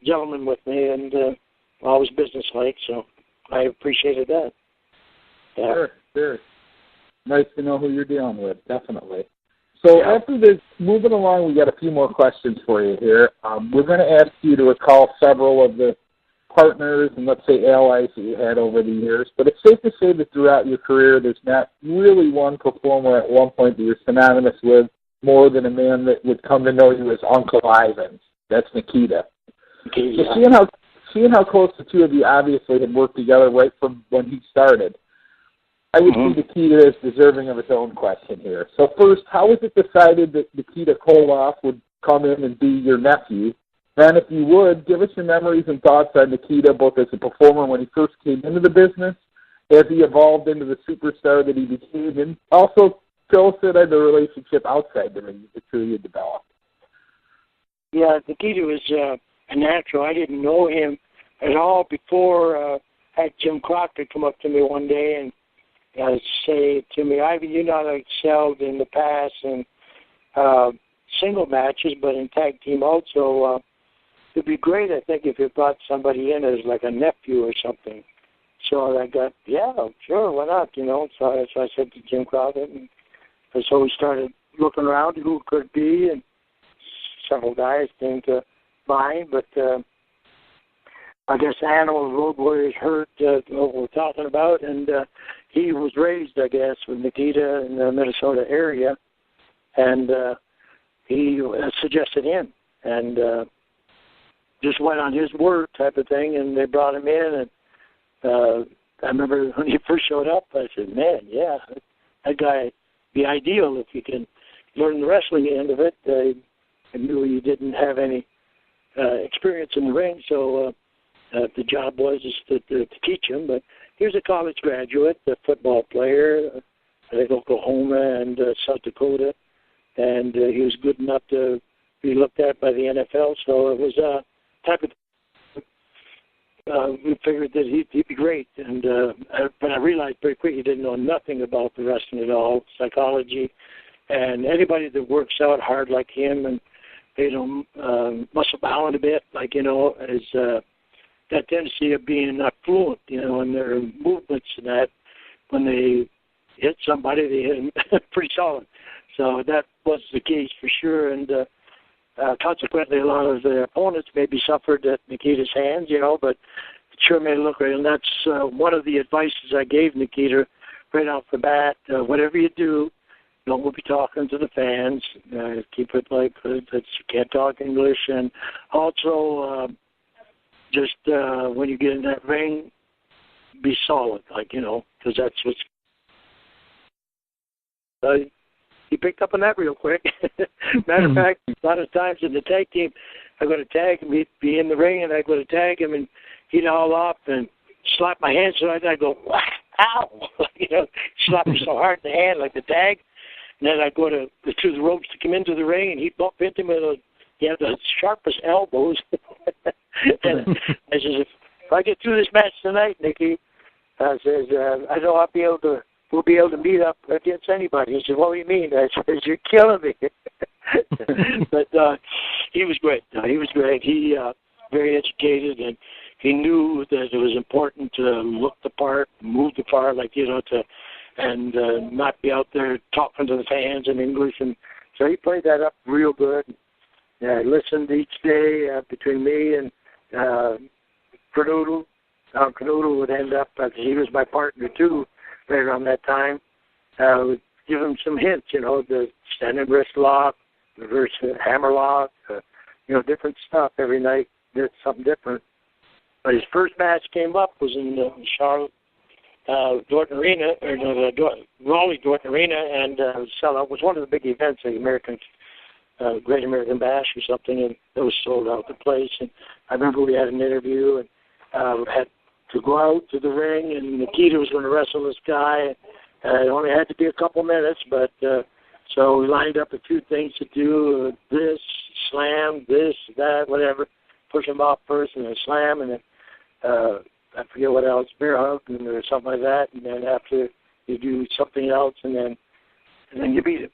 gentlemen with me, and always businesslike, so I appreciated that. Yeah. Sure. Nice to know who you're dealing with, definitely. So after this, moving along, we got a few more questions for you here. We're going to ask you to recall several of the partners and, let's say, allies that you had over the years, but it's safe to say that throughout your career, there's not really one performer at one point that you're synonymous with more than a man that would come to know you as Uncle Ivan. That's Nikita. Okay, so seeing how close the two of you obviously had worked together right from when he started, I would see Nikita as deserving of its own question here. So first, how was it decided that Nikita Koloff would come in and be your nephew? And if you would, give us your memories and thoughts on Nikita, both as a performer when he first came into the business, as he evolved into the superstar that he became, and also fill us in on the relationship outside the ring that truly had developed. Yeah, Nikita was a natural. I didn't know him at all before. I had Jim Crocker come up to me one day and say to me, Ivan, you not excelled in the past in single matches, but in tag team also. It'd be great, I think, if you brought somebody in as like a nephew or something. So I got, yeah, sure, why not, you know. So I said to Jim Crockett, and so we started looking around who it could be, and several guys came to mind, but I guess Animal Road Warriors heard what we're talking about, and he was raised, I guess, with Nikita in the Minnesota area, and he suggested him. And just went on his word type of thing, and they brought him in. And I remember when he first showed up, I said, man, yeah, that guy be ideal if you can learn the wrestling end of it. I knew he didn't have any experience in the ring, so the job was just to teach him. But he was a college graduate, a football player, I think Oklahoma and South Dakota, and he was good enough to be looked at by the NFL. So it was a type of we figured that he'd be great, and but I realized very quick he didn't know nothing about the wrestling at all, psychology, and anybody that works out hard like him and muscle bound a bit, like is that tendency of being not fluent, in their movements and that. When they hit somebody, they hit them pretty solid. So that was the case for sure, and consequently, a lot of the opponents maybe suffered at Nikita's hands, but it sure made it look great. And that's one of the advices I gave Nikita right off the bat. Whatever you do, don't be talking to the fans. Keep it like that you can't talk English. And also, just when you get in that ring, be solid, because that's what's... He picked up on that real quick. Matter of fact, a lot of times in the tag team, I go to tag him, he'd be in the ring, and I go to tag him, and he'd haul off and slap my hand, so I'd go, ow! Slap me so hard in the hand, like the tag. And then I'd go through the ropes to come into the ring, and he'd bump into me. He had the sharpest elbows. And I says, if I get through this match tonight, Nikki, I says, I know we'll be able to meet up against anybody. He said, what do you mean? I said, you're killing me. But he was great. He was great. He very educated, and he knew that it was important to look the part, move the part, and not be out there talking to the fans in English. And so he played that up real good. I listened each day between me and Canoodle. Canoodle would end up, he was my partner too, right around that time, would give him some hints, the standing wrist lock, reverse hammer lock, different stuff every night, did something different. But his first match came up was in Charlotte, Dorton Arena, Raleigh Dorton Arena, and sellout was one of the big events, the American Great American Bash or something, and it was sold out the place. And I remember we had an interview and had to go out to the ring, and Nikita was going to wrestle this guy. It only had to be a couple minutes, but so we lined up a few things to do, this, slam, this, that, whatever, push him off first, and then slam, and then I forget what else, bear hug, or something like that, and then after you do something else, and then you beat him.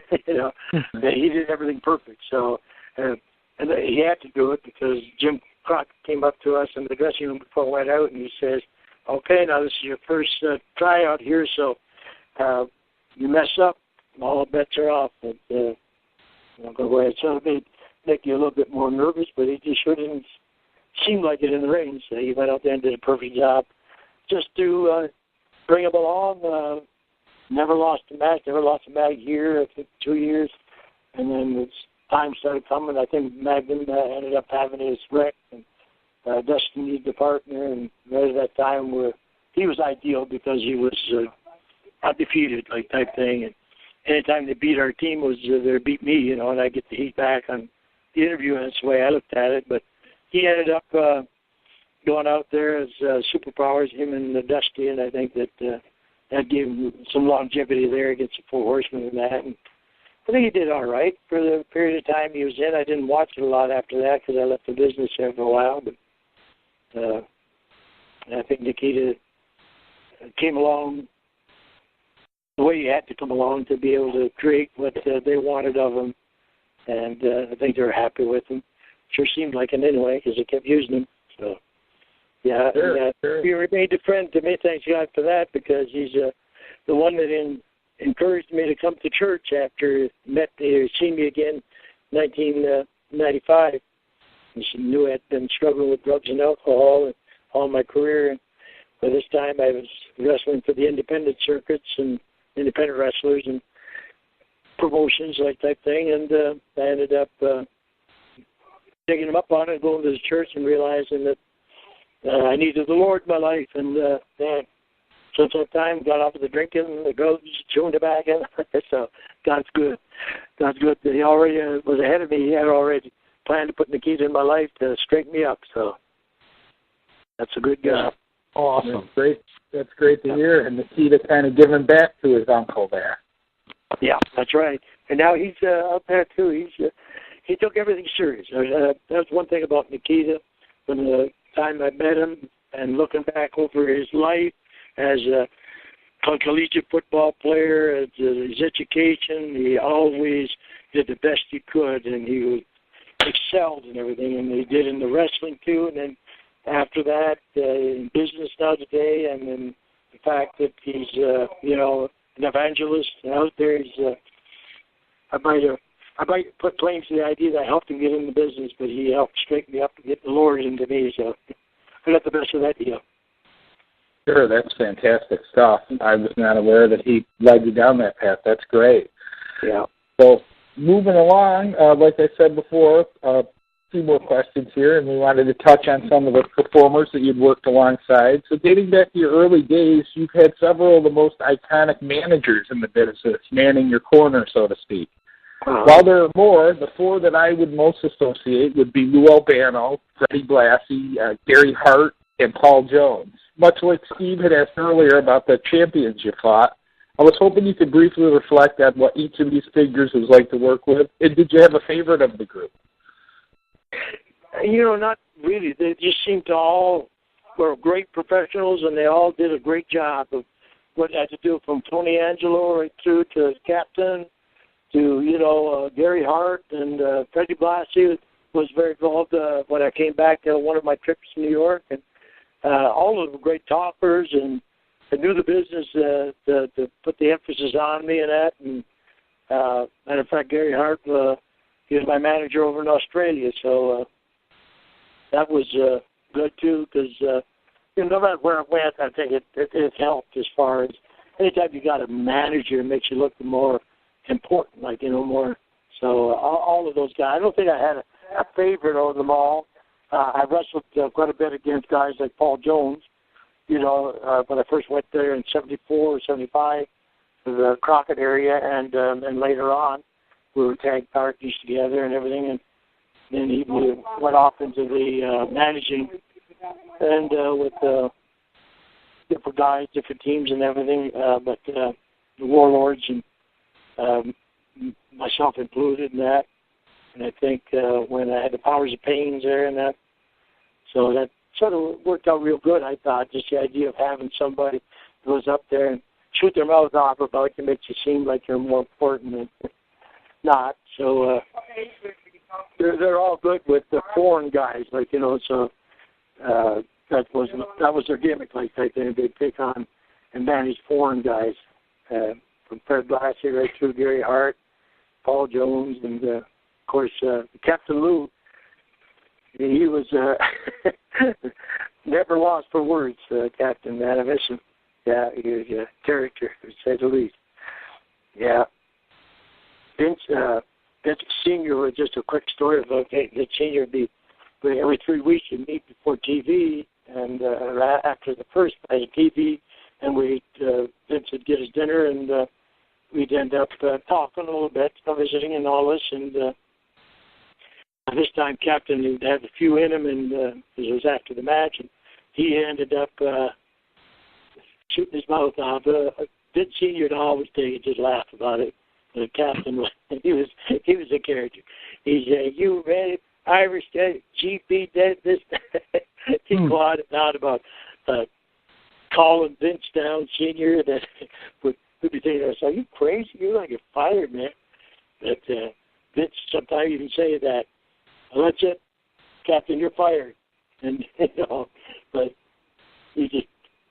He did everything perfect. So, and he had to do it because Jim Crockett came up to us in the dressing room before I went out, and he says, "Okay, now this is your first tryout here, so you mess up, all bets are off." But I'll go ahead. So it made Nick you a little bit more nervous, but he just sure didn't seem like it in the ring. So he went out there and did a perfect job, just to bring him along. Never lost a match year, I think 2 years. And then as time started coming, I think Magnum ended up having his wreck, and Dustin needed a partner. And right at that time, he was ideal because he was undefeated, type thing. And anytime they beat our team was they beat me, and I get the heat back on the interview, and that's the way I looked at it. But he ended up going out there as superpowers, him and Dusty, and I think that gave him some longevity there against the Four Horsemen and that. And I think he did all right for the period of time he was in. I didn't watch it a lot after that because I left the business there for a while. But I think Nikita came along the way he had to come along to be able to create what they wanted of him. And I think they were happy with him. Sure seemed like it anyway because they kept using him. So. Yeah, sure. We remained a friend to me. Thanks God for that, because he's the one that encouraged me to come to church after seeing me again in 1995. He knew I had been struggling with drugs and alcohol all my career. And by this time, I was wrestling for the independent circuits and independent wrestlers and promotions, type thing. And I ended up taking him up on it, going to the church and realizing that I needed the Lord in my life. And man, since that time, got off of the drinking and the girls chewing tobacco. So God's good. God's good. He already was ahead of me. He had already planned to put Nikita in my life to straighten me up. So that's a good guy. Awesome. That's great. That's great to hear. And Nikita kind of giving back to his uncle there. Yeah, that's right. And now he's up there too. He took everything serious. That's one thing about Nikita. From the time I met him and looking back over his life as a collegiate football player, his education, he always did the best he could, and he excelled in everything. And he did in the wrestling too. And then after that, in business now today, and then the fact that he's an evangelist out there. I might put claims to the idea that I helped him get into business, but he helped straighten me up and get the Lord into me. So I got the best of that deal. Sure, that's fantastic stuff. I was not aware that he led you down that path. That's great. Yeah. So moving along, like I said before, a few more questions here, and we wanted to touch on some of the performers that you'd worked alongside. So dating back to your early days, you've had several of the most iconic managers in the business, manning your corner, so to speak. While there are more, the four that I would most associate would be Lou Albano, Freddie Blassie, Gary Hart, and Paul Jones. Much like Steve had asked earlier about the champions you fought, I was hoping you could briefly reflect on what each of these figures was like to work with, and did you have a favorite of the group? Not really. They just seemed to all were great professionals, and they all did a great job of what I had to do, from Tony Angelo right through to captain, to, Gary Hart, and Freddie Blassie was very involved when I came back to one of my trips to New York. And all of them were great talkers, and I knew the business to put the emphasis on me and that. And matter of fact, Gary Hart, he was my manager over in Australia, so that was good too, because no matter where I went, I think it helped as far as anytime you got a manager, it makes you look more important, more. So all of those guys. I don't think I had a favorite over them all. I wrestled quite a bit against guys like Paul Jones, when I first went there in 74 or 75 to the Crockett area, and later on we were tag partners together and everything, and then he went off into the managing and with different guys, different teams and everything, but the Warlords and myself included in that. And I think when I had the Powers of Pains there and that, so that sort of worked out real good, I thought. Just the idea of having somebody who goes up there and shoot their mouth off about you makes you seem like you're more important than not. So they're all good with the foreign guys, so that was their gimmick, they'd take on and manage foreign guys, from Fred Blassie right through Gary Hart, Paul Jones, and of course Captain Lou. He was never lost for words, Captain, man. I miss him. Yeah, he was a character, to say the least. Yeah. Vince Sr. was just a quick story about Vince Sr. would be every 3 weeks you'd meet before TV, and after the first night of TV, and Vince would get his dinner, and we'd end up talking a little bit, visiting and all this, and this time Captain had a few in him, and it was after the match, and he ended up shooting his mouth off. Vince Sr. would always take it, just laugh about it. The Captain, he was a character. He said, "You ready, Irish GP did this." He clawed it out about calling Vince down, Senior. That would be thinking, "Are you crazy? You're gonna get fired, man." But Vince sometimes even say that, "Well, that's it, Captain, you're fired," and but he just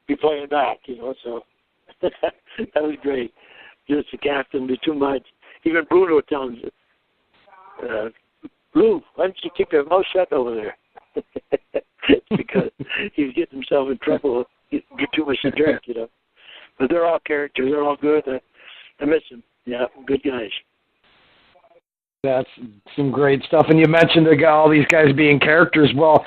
be playing back, So that was great. Just the Captain be too much. Even Bruno tells him, "Lou, why don't you keep your mouth shut over there?" Because he was getting himself in trouble. Get too much to drink, But they're all characters. They're all good. I miss them. Yeah, good guys. That's some great stuff. And you mentioned all these guys being characters. Well,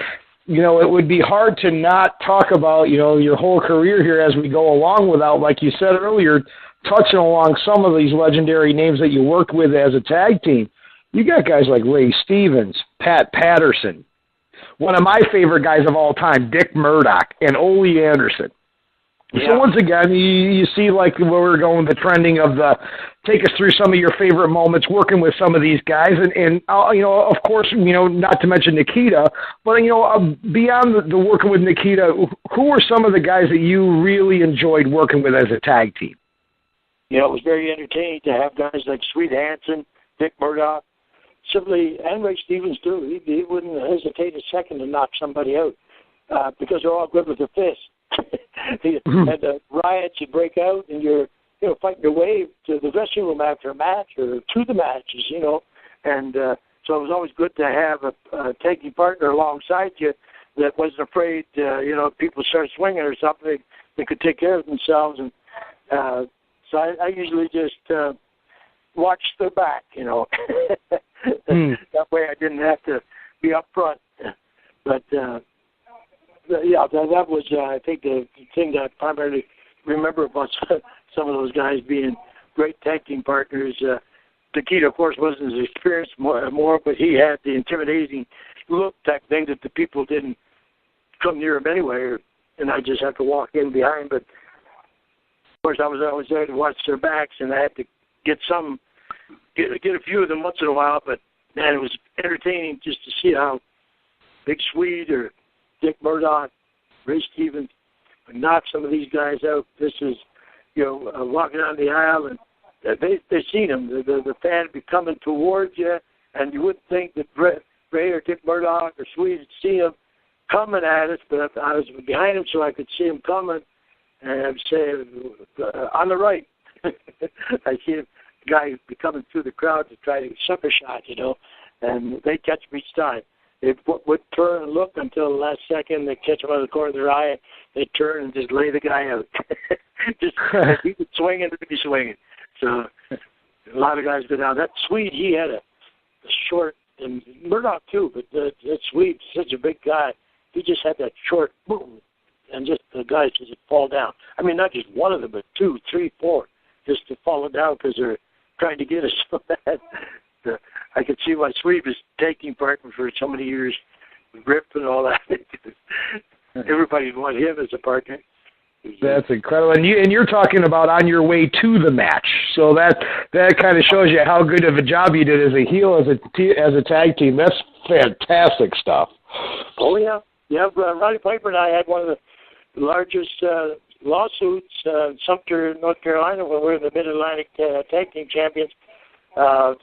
it would be hard to not talk about, your whole career here as we go along without, like you said earlier, touching along some of these legendary names that you worked with as a tag team. You got guys like Ray Stevens, Pat Patterson, one of my favorite guys of all time, Dick Murdoch, and Ole Anderson. Yeah. So once again, you see like where we're going, the trending of take us through some of your favorite moments working with some of these guys, and of course, not to mention Nikita, but beyond the working with Nikita, who were some of the guys that you really enjoyed working with as a tag team? It was very entertaining to have guys like Sweet Hansen, Dick Murdoch, simply, and Ray Stevens too. He wouldn't hesitate a second to knock somebody out because they're all good with their fists. And riots, you break out, and you're fighting your way to the dressing room after a match or to the matches, and so it was always good to have a taking partner alongside you that wasn't afraid. If people start swinging or something, they could take care of themselves, and so I usually just watch their back, That way I didn't have to be up front, but. Yeah, that was, I think, the thing that I primarily remember about some of those guys being great tag team partners. Nikita, of course, wasn't as experienced more, but he had the intimidating look type thing that the people didn't come near him anyway, and I just had to walk in behind. But, of course, I was always there to watch their backs, and I had to get a few of them once in a while. But, man, it was entertaining just to see how Big Swede or Dick Murdoch, Ray Stevens, knock some of these guys out. This is, walking down the aisle, and they've seen them. The fan would be coming towards you, and you wouldn't think that Ray or Dick Murdoch or Swede would see him coming at us, but I was behind him so I could see him coming, and I'd say, on the right. I see the guy be coming through the crowd to try to sucker shot, and they catch me each time. They would turn and look until the last second. They catch him out of the corner of their eye. They turn and just lay the guy out. Just if he could swing it, he'd be swinging. So a lot of guys go down. That Swede, he had a short, and Murdoch too, but that Swede, such a big guy, he just had that short boom, and just the guys just fall down. I mean, not just one of them, but 2, 3, 4, just to fall down because they're trying to get us so bad. I could see why Swede was taking partner for so many years, Rip and all that. Everybody wanted him as a partner. That's incredible, and you're talking about on your way to the match. So that kind of shows you how good of a job you did as a heel, as a tag team. That's fantastic stuff. Oh yeah. Roddy Piper and I had one of the largest lawsuits in Sumter, North Carolina, when we were the Mid-Atlantic Tag Team Champions.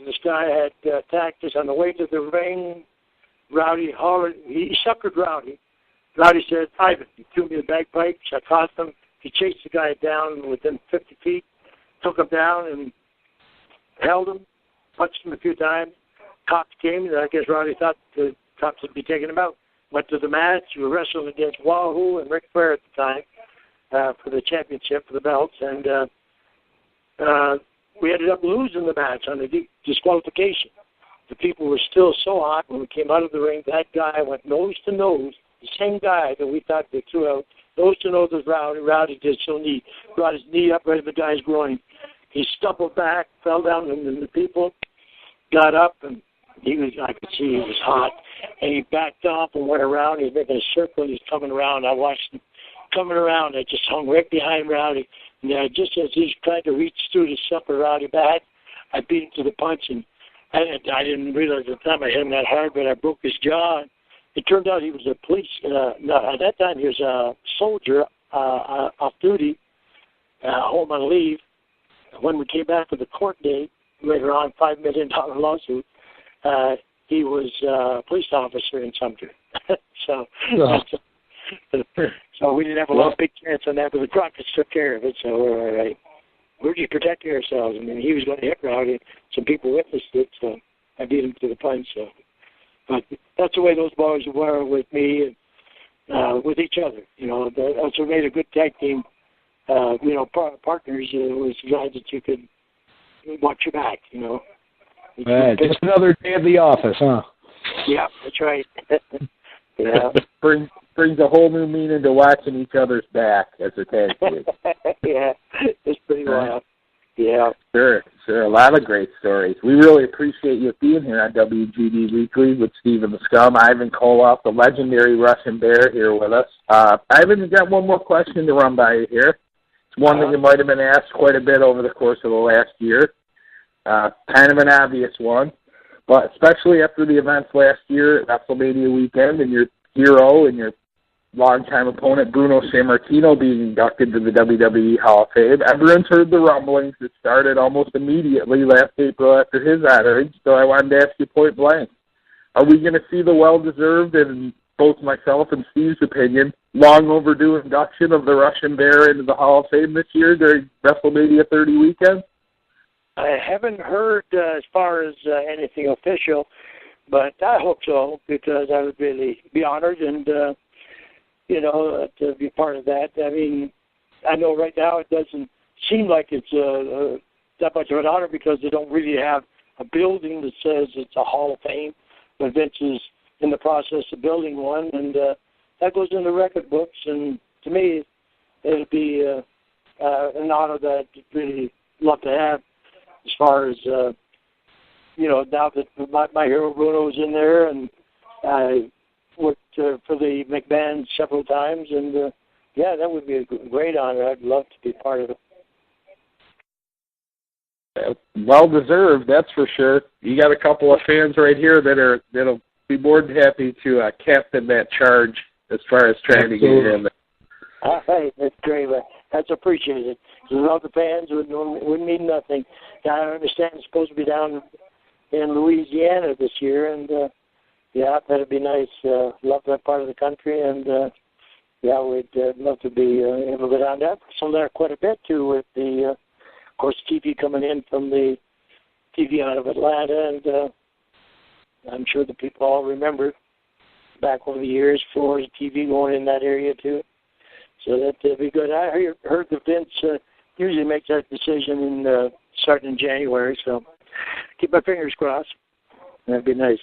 This guy had attacked us on the way to the ring. Rowdy hollered. He suckered Rowdy. Rowdy said, "Ivan," he threw me the bagpipes. I caught him. He chased the guy down within 50 feet, took him down and held him, punched him a few times. Cops came, and I guess Rowdy thought the cops would be taking him out. Went to the match. We were wrestling against Wahoo and Ric Flair at the time for the championship, for the belts, and we ended up losing the match on the disqualification. The people were still so hot when we came out of the ring. That guy went nose to nose, the same guy that we thought they threw out, nose to nose with Rowdy. Rowdy did so neat. Brought his knee up right at the guy's groin. He stumbled back, fell down, and the people got up, and I could see he was hot. And he backed off and went around. He was making a circle, and he's coming around. I watched him coming around. I just hung right behind Rowdy. And just as he's trying to reach through to sucker Rowdy back, I beat him to the punch, and I didn't realize at the time I hit him that hard, but I broke his jaw. It turned out he was a police. At that time, he was a soldier off duty, home on leave. When we came back for the court date, later on, $5 million lawsuit, he was a police officer in Sumter. So we didn't have a big chance on that, but the Crockett's took care of it, so we're all right. We're just protecting ourselves. I mean, he was going to hit Rowdy. Some people witnessed it, so I beat him to the punch. So, but that's the way those boys were with me and with each other. That's what made a good tag team. Partners was the guys that you could watch your back. Just another day at the office, huh? Yeah, that's right. Yeah. brings a whole new meaning to watching each other's back as a tag team. Yeah, it's pretty wild. Yeah. Sure. A lot of great stories. We really appreciate you being here on WGD Weekly with Stephen the Scum, Ivan Koloff, the legendary Russian Bear, here with us. Ivan, you got one more question to run by you here. It's one that you might have been asked quite a bit over the course of the last year. Kind of an obvious one, but especially after the events last year at WrestleMania weekend and your hero and your longtime opponent Bruno Sammartino being inducted to the WWE Hall of Fame. Everyone's heard the rumblings that started almost immediately last April after his honoring, so I wanted to ask you point blank. Are we going to see the well-deserved, and both myself and Steve's opinion, long overdue induction of the Russian Bear into the Hall of Fame this year during WrestleMania 30 weekend? I haven't heard as far as anything official, but I hope so, because I would really be honored and to be part of that. I mean, I know right now it doesn't seem like it's that much of an honor because they don't really have a building that says it's a Hall of Fame, but Vince is in the process of building one, and that goes in the record books, and to me, it would be an honor that I'd really love to have as far as, now that my hero Bruno is in there, and I worked for the McMahon several times, and that would be a great honor. I'd love to be part of it. Well deserved, that's for sure. You got a couple of fans right here that'll be more than happy to captain that charge as far as trying to get in. All right, that's great. That's appreciated. Without the fans, it wouldn't mean nothing. I understand it's supposed to be down in Louisiana this year, and that'd be nice. Love that part of the country, and we'd love to be able to go down there. So there quite a bit too, with the, of course, TV coming in from the TV out of Atlanta, and I'm sure the people all remember back over the years for the TV going in that area too. So that'd be good. I heard that Vince usually makes that decision starting in January, so keep my fingers crossed. That'd be nice.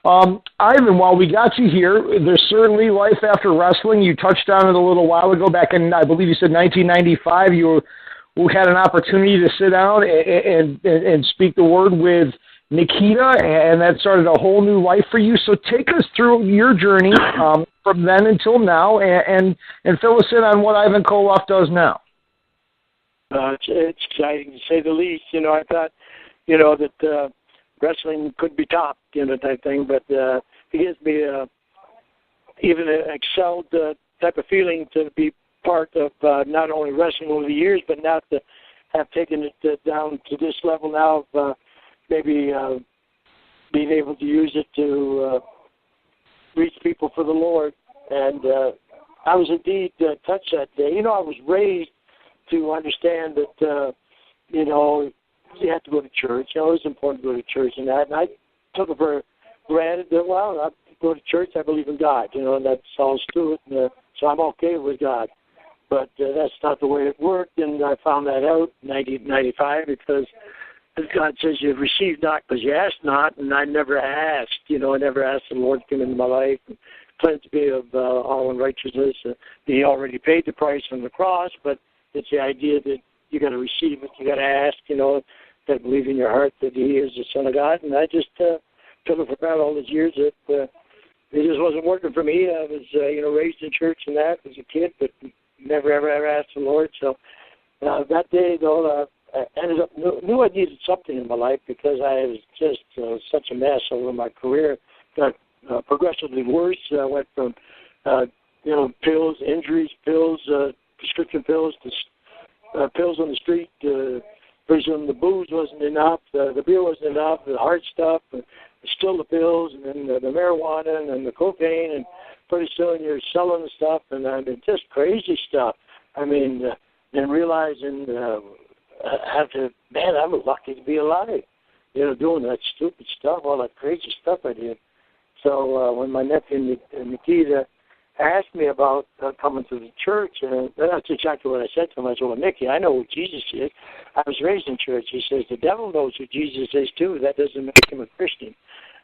Ivan, while we got you here, there's certainly life after wrestling. You touched on it a little while ago, back in, I believe you said 1995. You had an opportunity to sit down and speak the word with Nikita, and that started a whole new life for you. So take us through your journey from then until now, and fill us in on what Ivan Koloff does now. It's exciting to say the least. I thought, that wrestling could be topped, type thing, but it gives me even an excelled type of feeling to be part of not only wrestling over the years, but now to have taken it down to this level now of maybe being able to use it to reach people for the Lord. And I was indeed touched that day. I was raised to understand that, you have to go to church. It was important to go to church and that. And I took it for granted that, I go to church, I believe in God, and that's all to it. And, so I'm okay with God. But that's not the way it worked, and I found that out in 1995 because God says you receive not because you ask not, and I never asked. I never asked the Lord to come into my life and cleanse me of all unrighteousness. He already paid the price on the cross, but it's the idea that you got to receive it. You got to ask, that believe in your heart that He is the Son of God. And I just took it for granted all these years that it just wasn't working for me. I was, raised in church and that as a kid, but never ever asked the Lord. So that day, though, I ended up knew I needed something in my life because I was just such a mess over my career. Got progressively worse. I went from pills, injuries, pills, prescription pills to pills on the street. Pretty soon the booze wasn't enough, the beer wasn't enough, the hard stuff, still the pills, and then the marijuana and then the cocaine, and pretty soon you're selling the stuff, and just crazy stuff. And realizing I'm lucky to be alive, doing that stupid stuff, all that crazy stuff I did. So when my nephew Nikita asked me about coming to the church, and that's exactly what I said to him. I said, well, Mickey, I know who Jesus is. I was raised in church. He says, the devil knows who Jesus is, too. That doesn't make him a Christian.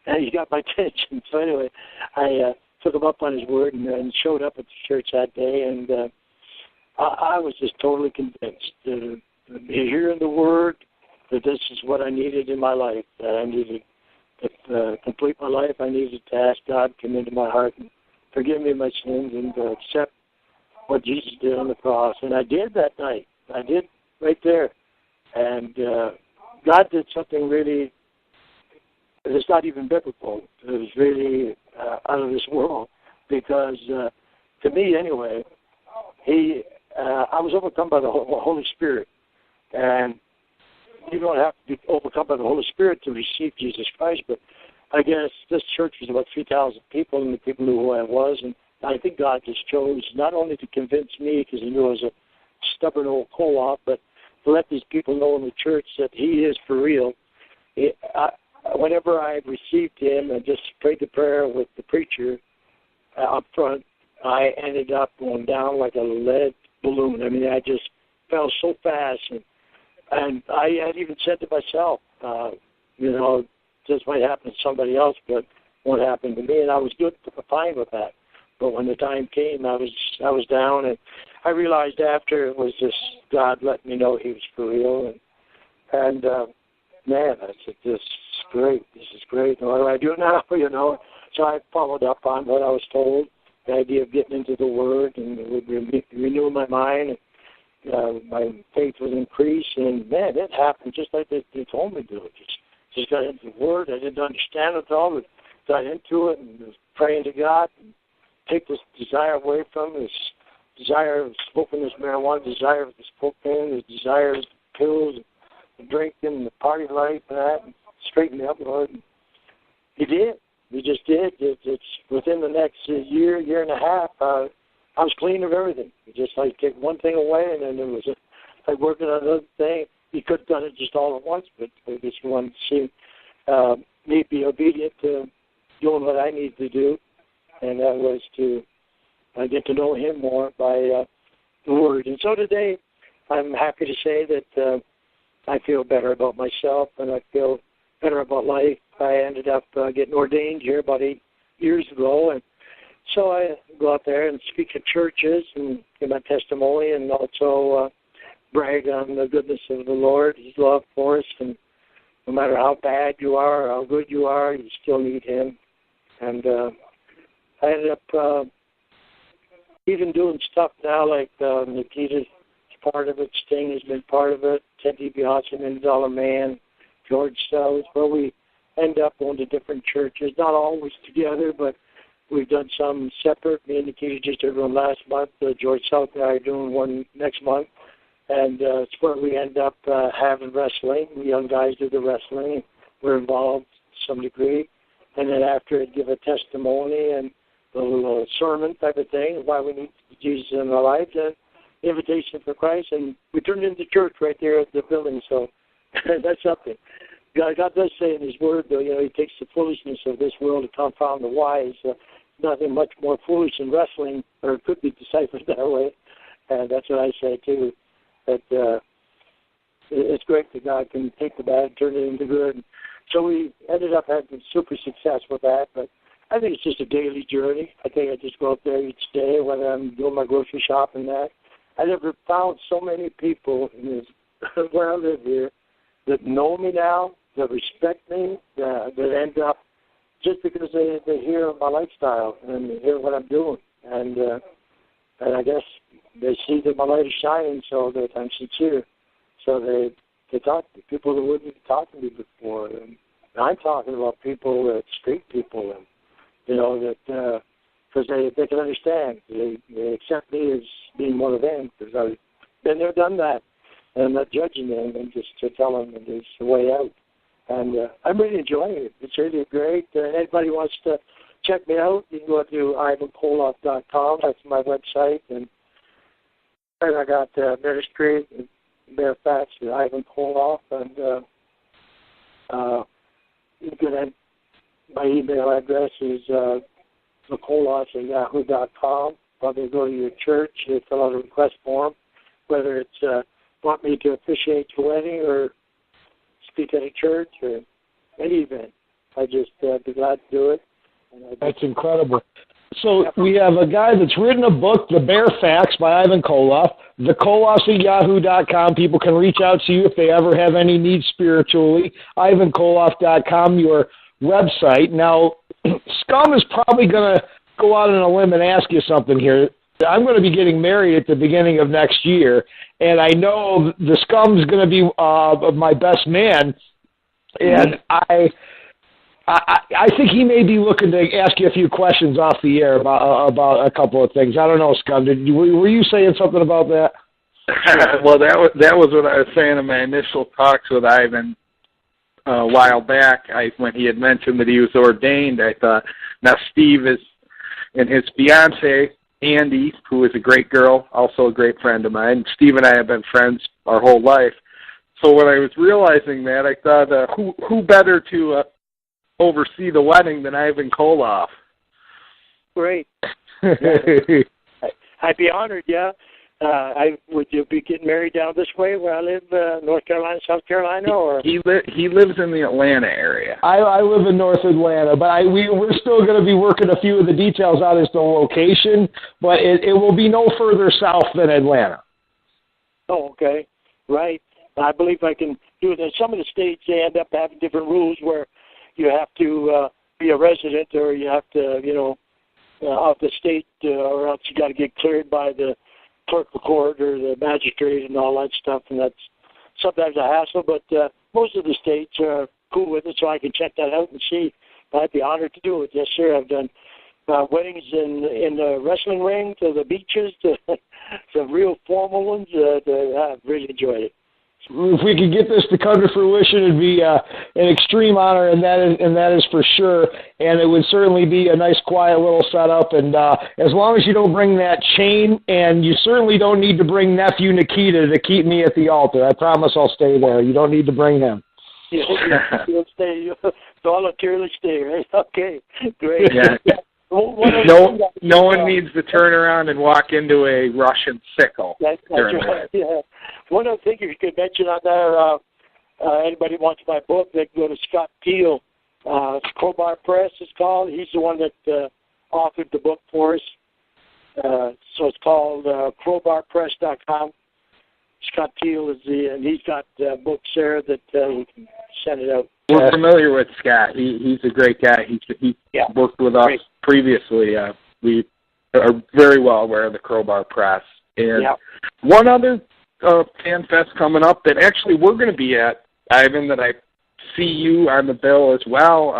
And he got my attention. So anyway, I took him up on his word and showed up at the church that day, and I was just totally convinced. Hearing the word, that this is what I needed in my life, that I needed to complete my life. I needed to ask God to come into my heart and forgive me my sins and accept what Jesus did on the cross. And I did that night. I did right there. And God did something really, it's not even biblical. It was really out of this world because, to me anyway, I was overcome by the Holy Spirit. And you don't have to be overcome by the Holy Spirit to receive Jesus Christ, but I guess this church was about 3,000 people, and the people knew who I was, and I think God just chose not only to convince me, because he knew I was a stubborn old Koloff, but to let these people know in the church that he is for real. Whenever I received him and just prayed the prayer with the preacher up front, I ended up going down like a lead balloon. I mean, I just fell so fast, and I had even said to myself, this might happen to somebody else, but what happened to me, and I was fine with that. But when the time came, I was down, and I realized after it was just God letting me know he was for real, and man, I said, this is great. And what do I do now? So I followed up on what I was told, the idea of getting into the Word, and it would renew my mind. My faith was increased, and man, it happened just like they told me to do it. Just got into the Word. I didn't understand it all, but got into it and was praying to God and take this desire away from this desire of smoking this marijuana, desire of this cocaine, the desire of the pills, the drinking, and the party life, and that, and straighten me up, Lord. And he did. He just did. It's within the next year and a half. I was clean of everything. Just like take one thing away, and then it was like working on another thing. He could have done it just all at once, but I just wanted to see me be obedient to doing what I need to do, and that was to get to know him more by the Word. And so today, I'm happy to say that I feel better about myself, and I feel better about life. I ended up getting ordained here about 8 years ago, and so I go out there and speak at churches and give my testimony, and also brag on the goodness of the Lord, his love for us, and no matter how bad you are or how good you are, you still need him. And I ended up even doing stuff now like Nikita's part of it, Sting has been part of it, Ted DiBiase, $1 Million Man, George Sells, where we end up going to different churches, not always together, but we've done some separate. Me and Nikita just did one last month. George Sells and I are doing one next month. And it's where we end up having wrestling. The young guys do the wrestling. We're involved to some degree. And then after it, give a testimony and a little sermon type of thing, why we need Jesus in our lives, and invitation for Christ. And we turned into church right there at the building. So that's something. God does say in his word, though, he takes the foolishness of this world to confound the wise. Nothing much more foolish than wrestling, or it could be deciphered that way. And that's what I say, too. That it's great that God can take the bad and turn it into good. So we ended up having super success with that, but I think it's just a daily journey. I think I just go out there each day, whether I'm doing my grocery shopping and that. I never found so many people in this, where I live here that know me now, that respect me, that end up just because they hear my lifestyle and they hear what I'm doing. And I guess they see that my light is shining, so that I'm sincere. So they talk to people that wouldn't talk to me before. And I'm talking about people, that street people, and that because they can understand. They accept me as being one of them because I've been there, done that. And I'm not judging them. I'm just to tell them that it's the way out. And I'm really enjoying it. It's really great. Anybody wants to check me out, you can go to ivankoloff.com. That's my website. And I got ministry in Fairfax with Ivan Koloff. And you can my email address is Koloff@yahoo.com. Probably go to your church, fill out a request form, whether it's want me to officiate your wedding or speak at a church or any event. I just be glad to do it. That's incredible. So we have a guy that's written a book, The Bare Facts by Ivan Koloff. The Koloffs@yahoo.com. People can reach out to you if they ever have any needs spiritually. IvanKoloff.com, your website. Now, Scum is probably going to go out on a limb and ask you something here. I'm going to be getting married at the beginning of next year, and I know the Scum's going to be my best man, and I think he may be looking to ask you a few questions off the air about a couple of things. I don't know, Scum. Were you saying something about that? Well, that was what I was saying in my initial talks with Ivan a while back. When he had mentioned that he was ordained, I thought, now Steve and his fiance Andy, who is a great girl, also a great friend of mine. Steve and I have been friends our whole life. So when I was realizing that, I thought, who better to oversee the wedding than Ivan Koloff? Great. I'd be honored, yeah. Would you be getting married down this way where I live, North Carolina, South Carolina, or? He lives in the Atlanta area. I live in North Atlanta, but we're still going to be working a few of the details out as to the location, but it will be no further south than Atlanta. Oh, okay. Right. I believe I can do it. In some of the states, they end up having different rules where you have to be a resident or you have to, out the state, or else you got to get cleared by the clerk of court or the magistrate and all that stuff, and that's sometimes a hassle, but most of the states are cool with it, so I can check that out and see. I'd be honored to do it. Yes, sir. I've done weddings in the wrestling ring, to the beaches, to some real formal ones. I've really enjoyed it. If we could get this to come to fruition, it'd be an extreme honor, and that is for sure. And it would certainly be a nice, quiet little setup. And as long as you don't bring that chain, and you certainly don't need to bring nephew Nikita to keep me at the altar. I promise I'll stay there. You don't need to bring him. You'll stay. Voluntarily stay, right? Okay, great. Yeah. No one needs to turn around and walk into a Russian sickle. That's right. Yeah. One other thing you could mention on there, anybody wants my book, they can go to Scott Teal. Crowbar Press is called. He's the one that authored the book for us. So it's called crowbarpress.com. Scott Teal and he's got books there that we can send it out. We're familiar with Scott. He's a great guy. He worked with us previously. We are very well aware of the Crowbar Press. And one other fan fest coming up that actually we're going to be at, Ivan, that I see you on the bill as well.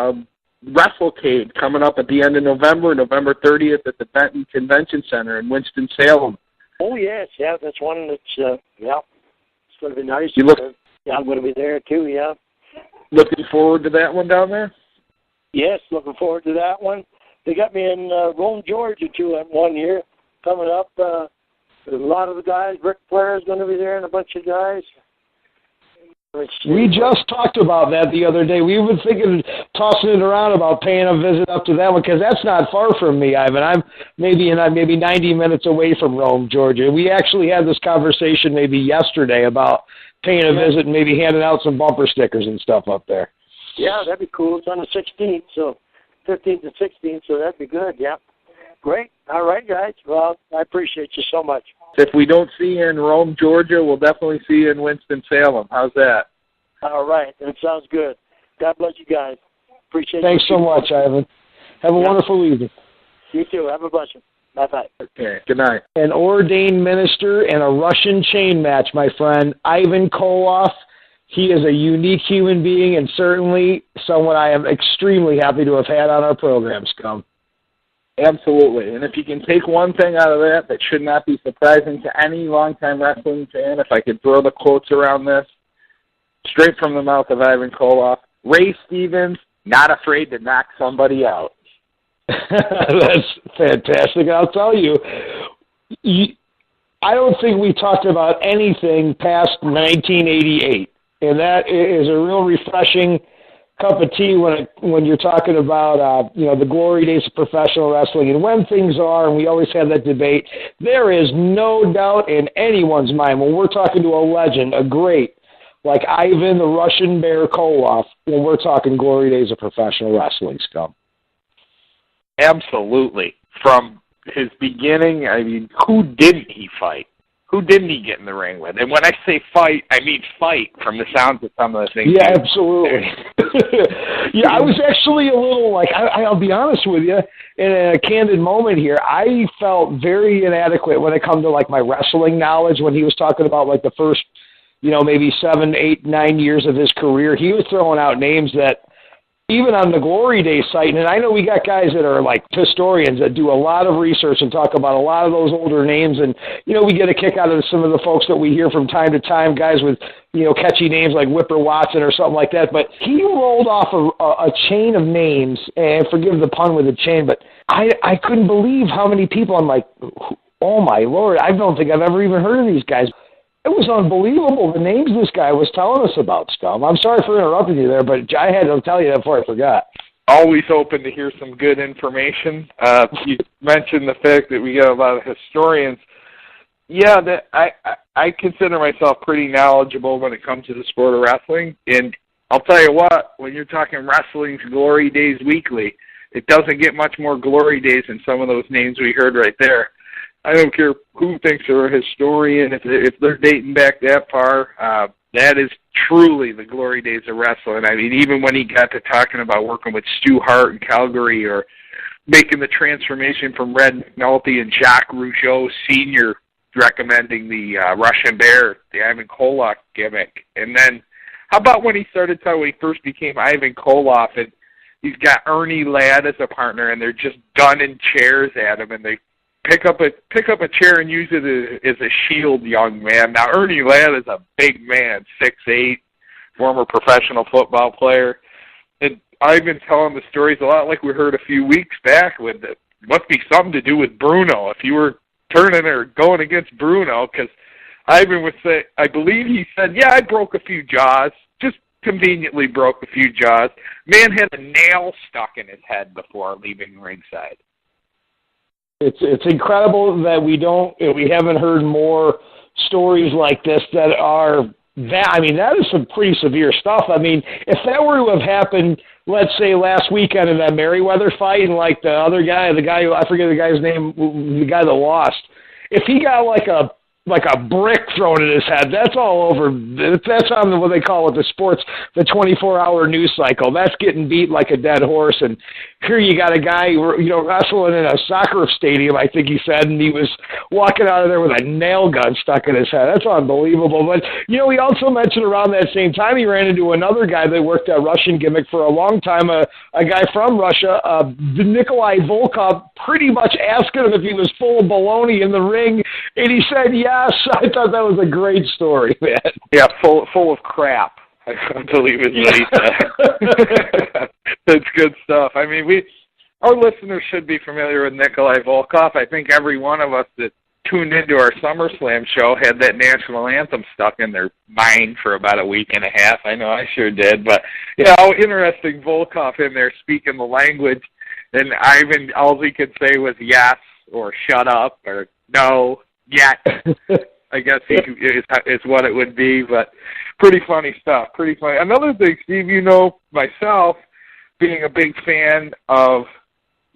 WrestleCade coming up at the end of November 30th at the Benton Convention Center in Winston-Salem. Oh, yes. Yeah, that's one that's, it's going to be nice. I'm going to be there, too, yeah. Looking forward to that one down there? Yes, looking forward to that one. They got me in Rome, Georgia, too, at 1 year coming up. A lot of the guys, Ric Flair is going to be there and a bunch of guys. We just talked about that the other day. We were thinking, tossing it around about paying a visit up to that one, because that's not far from me, Ivan. I'm maybe 90 minutes away from Rome, Georgia. We actually had this conversation maybe yesterday about paying a visit and maybe handing out some bumper stickers and stuff up there. Yeah, that'd be cool. It's on the 16th, so 15th and 16th, so that'd be good, yeah. Great. All right, guys. Well, I appreciate you so much. If we don't see you in Rome, Georgia, we'll definitely see you in Winston-Salem. How's that? All right. That sounds good. God bless you guys. Appreciate it. Thanks so much, Ivan. Have a wonderful evening. You too. Have a blessing. Bye-bye. Okay. Good night. An ordained minister and a Russian chain match, my friend, Ivan Koloff. He is a unique human being and certainly someone I am extremely happy to have had on our program, Scum. Absolutely. And if you can take one thing out of that should not be surprising to any longtime wrestling fan, if I could throw the quotes around this, straight from the mouth of Ivan Koloff, Ray Stevens, not afraid to knock somebody out. That's fantastic. I'll tell you, I don't think we talked about anything past 1988, and that is a real refreshing cup of tea when you're talking about the glory days of professional wrestling and when things are, and we always have that debate. There is no doubt in anyone's mind when we're talking to a legend, a great, like Ivan the Russian Bear Koloff, when we're talking glory days of professional wrestling, Scum. Absolutely. From his beginning, I mean, who didn't he fight? Who didn't he get in the ring with? And when I say fight, I mean fight from the sounds of some of the things. Yeah, absolutely. Yeah, I was actually a little like, I'll be honest with you, in a candid moment here, I felt very inadequate when it comes to like my wrestling knowledge when he was talking about like the first, maybe 7, 8, 9 years of his career. He was throwing out names that even on the Glory Days site, and I know we got guys that are like historians that do a lot of research and talk about a lot of those older names, and, we get a kick out of some of the folks that we hear from time to time, guys with, catchy names like Whipper Watson or something like that, but he rolled off a chain of names, and forgive the pun with the chain, but I couldn't believe how many people, I'm like, oh my Lord, I don't think I've ever even heard of these guys. It was unbelievable, the names this guy was telling us about, Scum. I'm sorry for interrupting you there, but I had to tell you that before I forgot. Always open to hear some good information. You mentioned the fact that we got a lot of historians. Yeah, I consider myself pretty knowledgeable when it comes to the sport of wrestling, and I'll tell you what, when you're talking wrestling's Glory Days Weekly, it doesn't get much more glory days than some of those names we heard right there. I don't care who thinks they're a historian, if they're dating back that far, that is truly the glory days of wrestling. I mean, even when he got to talking about working with Stu Hart in Calgary or making the transformation from Red McNulty and Jacques Rougeau Sr. recommending the Russian Bear, the Ivan Koloff gimmick. And then how about when he started talking, when he first became Ivan Koloff, and he's got Ernie Ladd as a partner, and they're just gunning chairs at him, and they pick up a chair and use it as a shield, young man. Now, Ernie Ladd is a big man, 6'8", former professional football player. And I've been telling the stories a lot like we heard a few weeks back with it. Must be something to do with Bruno, if you were turning or going against Bruno, because Ivan would say, I believe he said, yeah, I broke a few jaws, just conveniently broke a few jaws. Man had a nail stuck in his head before leaving ringside. It's incredible that we haven't heard more stories like this that are that. I mean, that is some pretty severe stuff. I mean, if that were to have happened, let's say last weekend in that Merriweather fight, and like the other guy, who, I forget the guy's name, the guy that lost, if he got like a brick thrown at his head, that's all over. That's on what they call it, the 24-hour news cycle. That's getting beat like a dead horse. And here you got a guy, wrestling in a soccer stadium, I think he said, and he was walking out of there with a nail gun stuck in his head. That's unbelievable. But, he also mentioned around that same time he ran into another guy that worked at Russian gimmick for a long time, a guy from Russia, Nikolai Volkov, pretty much asking him if he was full of baloney in the ring, and he said, yes. I thought that was a great story, man. Yeah, full of crap, I believe is what he said. That's good stuff. I mean, our listeners should be familiar with Nikolai Volkov. I think every one of us that tuned into our SummerSlam show had that national anthem stuck in their mind for about a week and a half. I know I sure did. But, interesting Volkov in there speaking the language. And Ivan, all he could say was yes or shut up or no. Yet, I guess is what it would be, but pretty funny stuff, pretty funny. Another thing, Steve, myself, being a big fan of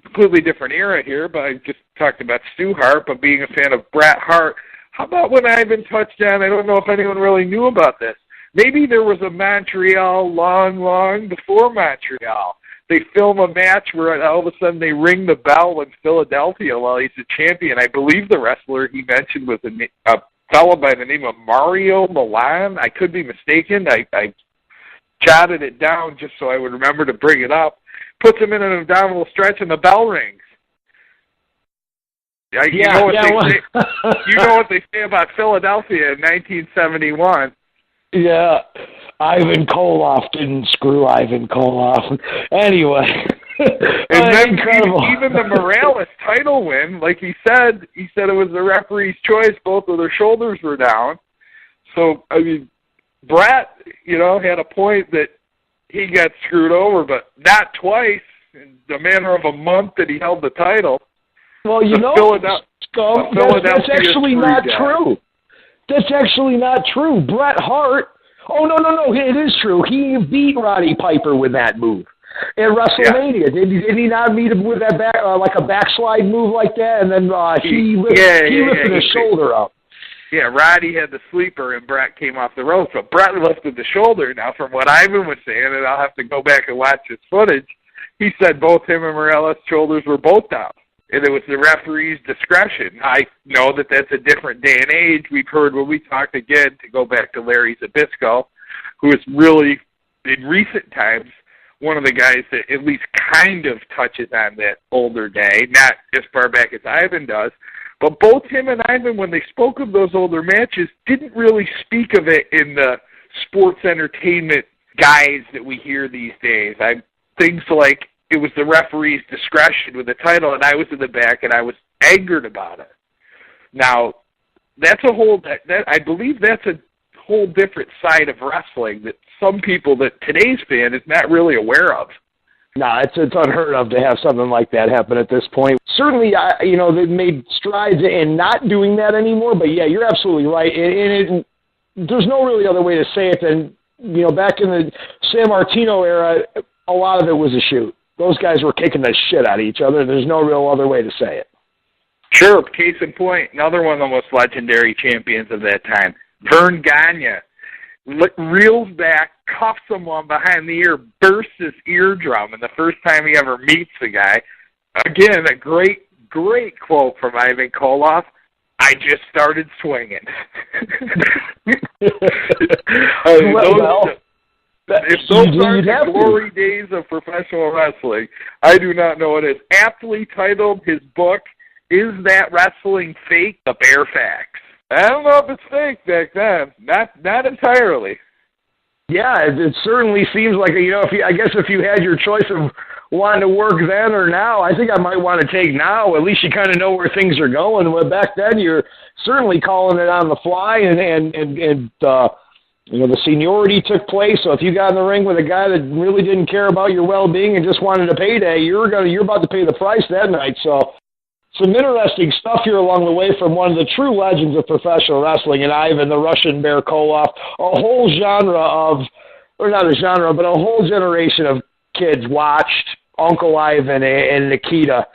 completely different era here, but I just talked about Stu Hart, but being a fan of Bret Hart, how about when Ivan touched on, I don't know if anyone really knew about this, maybe there was a Montreal long before Montreal. They film a match where all of a sudden they ring the bell in Philadelphia while he's a champion. I believe the wrestler he mentioned was a fellow by the name of Mario Milan. I could be mistaken. I jotted it down just so I would remember to bring it up. Puts him in an abdominal stretch and the bell rings. You know what they say about Philadelphia in 1971. Yeah, Ivan Koloff didn't screw Ivan Koloff. Anyway. And then even the Morales title win, like he said it was the referee's choice. Both of their shoulders were down. So, I mean, Bret, had a point that he got screwed over, but not twice in the manner of a month that he held the title. Well, you know, Scum, that's actually not true. That's actually not true. Bret Hart, no, it is true. He beat Roddy Piper with that move at WrestleMania. Yeah. Did he not meet him with that like a backslide move like that? And then he lifted his shoulder up. Yeah, Roddy had the sleeper and Bret came off the ropes, but Bret lifted the shoulder. Now, from what Ivan was saying, and I'll have to go back and watch his footage, he said both him and Morales' shoulders were both down. And it was the referee's discretion. I know that that's a different day and age. We've heard when we talked again, to go back to Larry Zbyszko, who is really, in recent times, one of the guys that at least kind of touches on that older day, not as far back as Ivan does. But both him and Ivan, when they spoke of those older matches, didn't really speak of it in the sports entertainment guise that we hear these days. Things like, it was the referee's discretion with the title, and I was in the back, and I was angered about it. Now, that's a whole, I believe that's a whole different side of wrestling that some people, that today's fan is not really aware of. No, it's unheard of to have something like that happen at this point. Certainly, they've made strides in not doing that anymore, but yeah, you're absolutely right. And there's no really other way to say it than, back in the San Martino era, a lot of it was a shoot. Those guys were kicking the shit out of each other. There's no real other way to say it. Sure. Case in point, another one of the most legendary champions of that time, Vern Gagne, reels back, cuffs someone behind the ear, bursts his eardrum, and the first time he ever meets the guy. Again, a great, great quote from Ivan Koloff. I just started swinging. If those aren't the glory days of professional wrestling, I do not know what is. Aptly titled, his book, Is That Wrestling Fake? The Bare Facts. I don't know if it's fake back then. Not entirely. Yeah, it certainly seems like, if you had your choice of wanting to work then or now, I think I might want to take now. At least you kind of know where things are going. But back then, you're certainly calling it on the fly, and the seniority took place. So if you got in the ring with a guy that really didn't care about your well-being and just wanted a payday, you're about to pay the price that night. So some interesting stuff here along the way from one of the true legends of professional wrestling, and Ivan, the Russian Bear Koloff. A whole generation of kids watched Uncle Ivan and Nikita,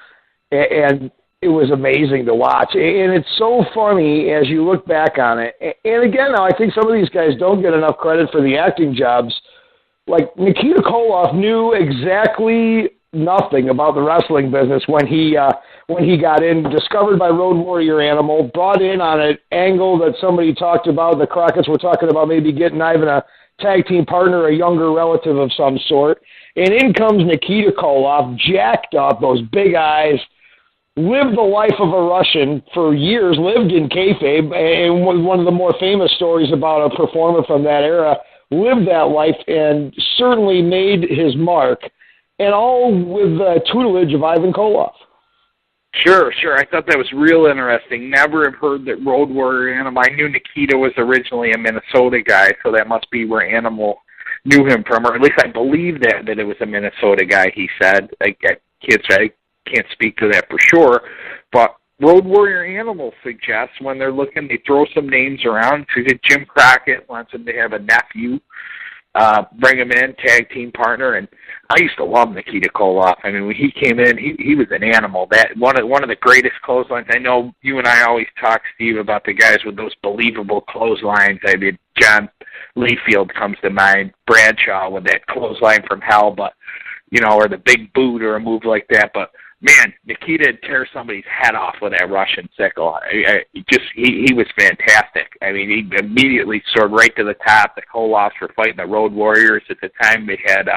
and it was amazing to watch. And it's so funny as you look back on it. And again, now I think some of these guys don't get enough credit for the acting jobs. Like Nikita Koloff knew exactly nothing about the wrestling business when he got in, discovered by Road Warrior Animal, brought in on an angle that somebody talked about. The Crockett's were talking about maybe getting Ivan a tag team partner, a younger relative of some sort. And in comes Nikita Koloff, jacked up, those big eyes, lived the life of a Russian for years, lived in kayfabe, and one of the more famous stories about a performer from that era, lived that life and certainly made his mark, and all with the tutelage of Ivan Koloff. Sure. I thought that was real interesting. Never have heard that Road Warrior Animal. I knew Nikita was originally a Minnesota guy, so that must be where Animal knew him from, or at least I believe that it was a Minnesota guy, he said. I can't speak to that for sure, but Road Warrior Animal suggests when they're looking, they throw some names around. Jim Crockett wants him to have a nephew, bring him in, tag team partner, and I used to love Nikita Koloff. I mean, when he came in, he was an animal. That one of the greatest clotheslines. I know you and I always talk, Steve, about the guys with those believable clotheslines. I mean, John Layfield comes to mind, Bradshaw with that clothesline from hell, but or the big boot or a move like that, but man, Nikita would tear somebody's head off with that Russian sickle. He was fantastic. I mean, he immediately soared right to the top. The Koloffs were fighting the Road Warriors. At the time, they had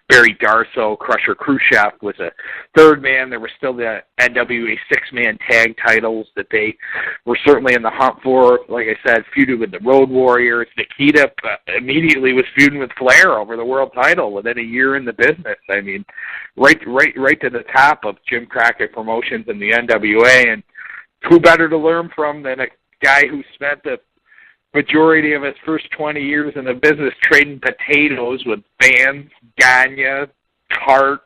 Barry Darsow. Crusher Khrushchev was a third man. There were still the NWA six-man tag titles that they were certainly in the hunt for. Like I said, feuded with the Road Warriors. Nikita immediately was feuding with Flair over the world title within a year in the business. I mean, right to the top of Jim Crockett Promotions and the NWA, and who better to learn from than a guy who spent the majority of his first 20 years in the business trading potatoes with fans, Gagne, Hart,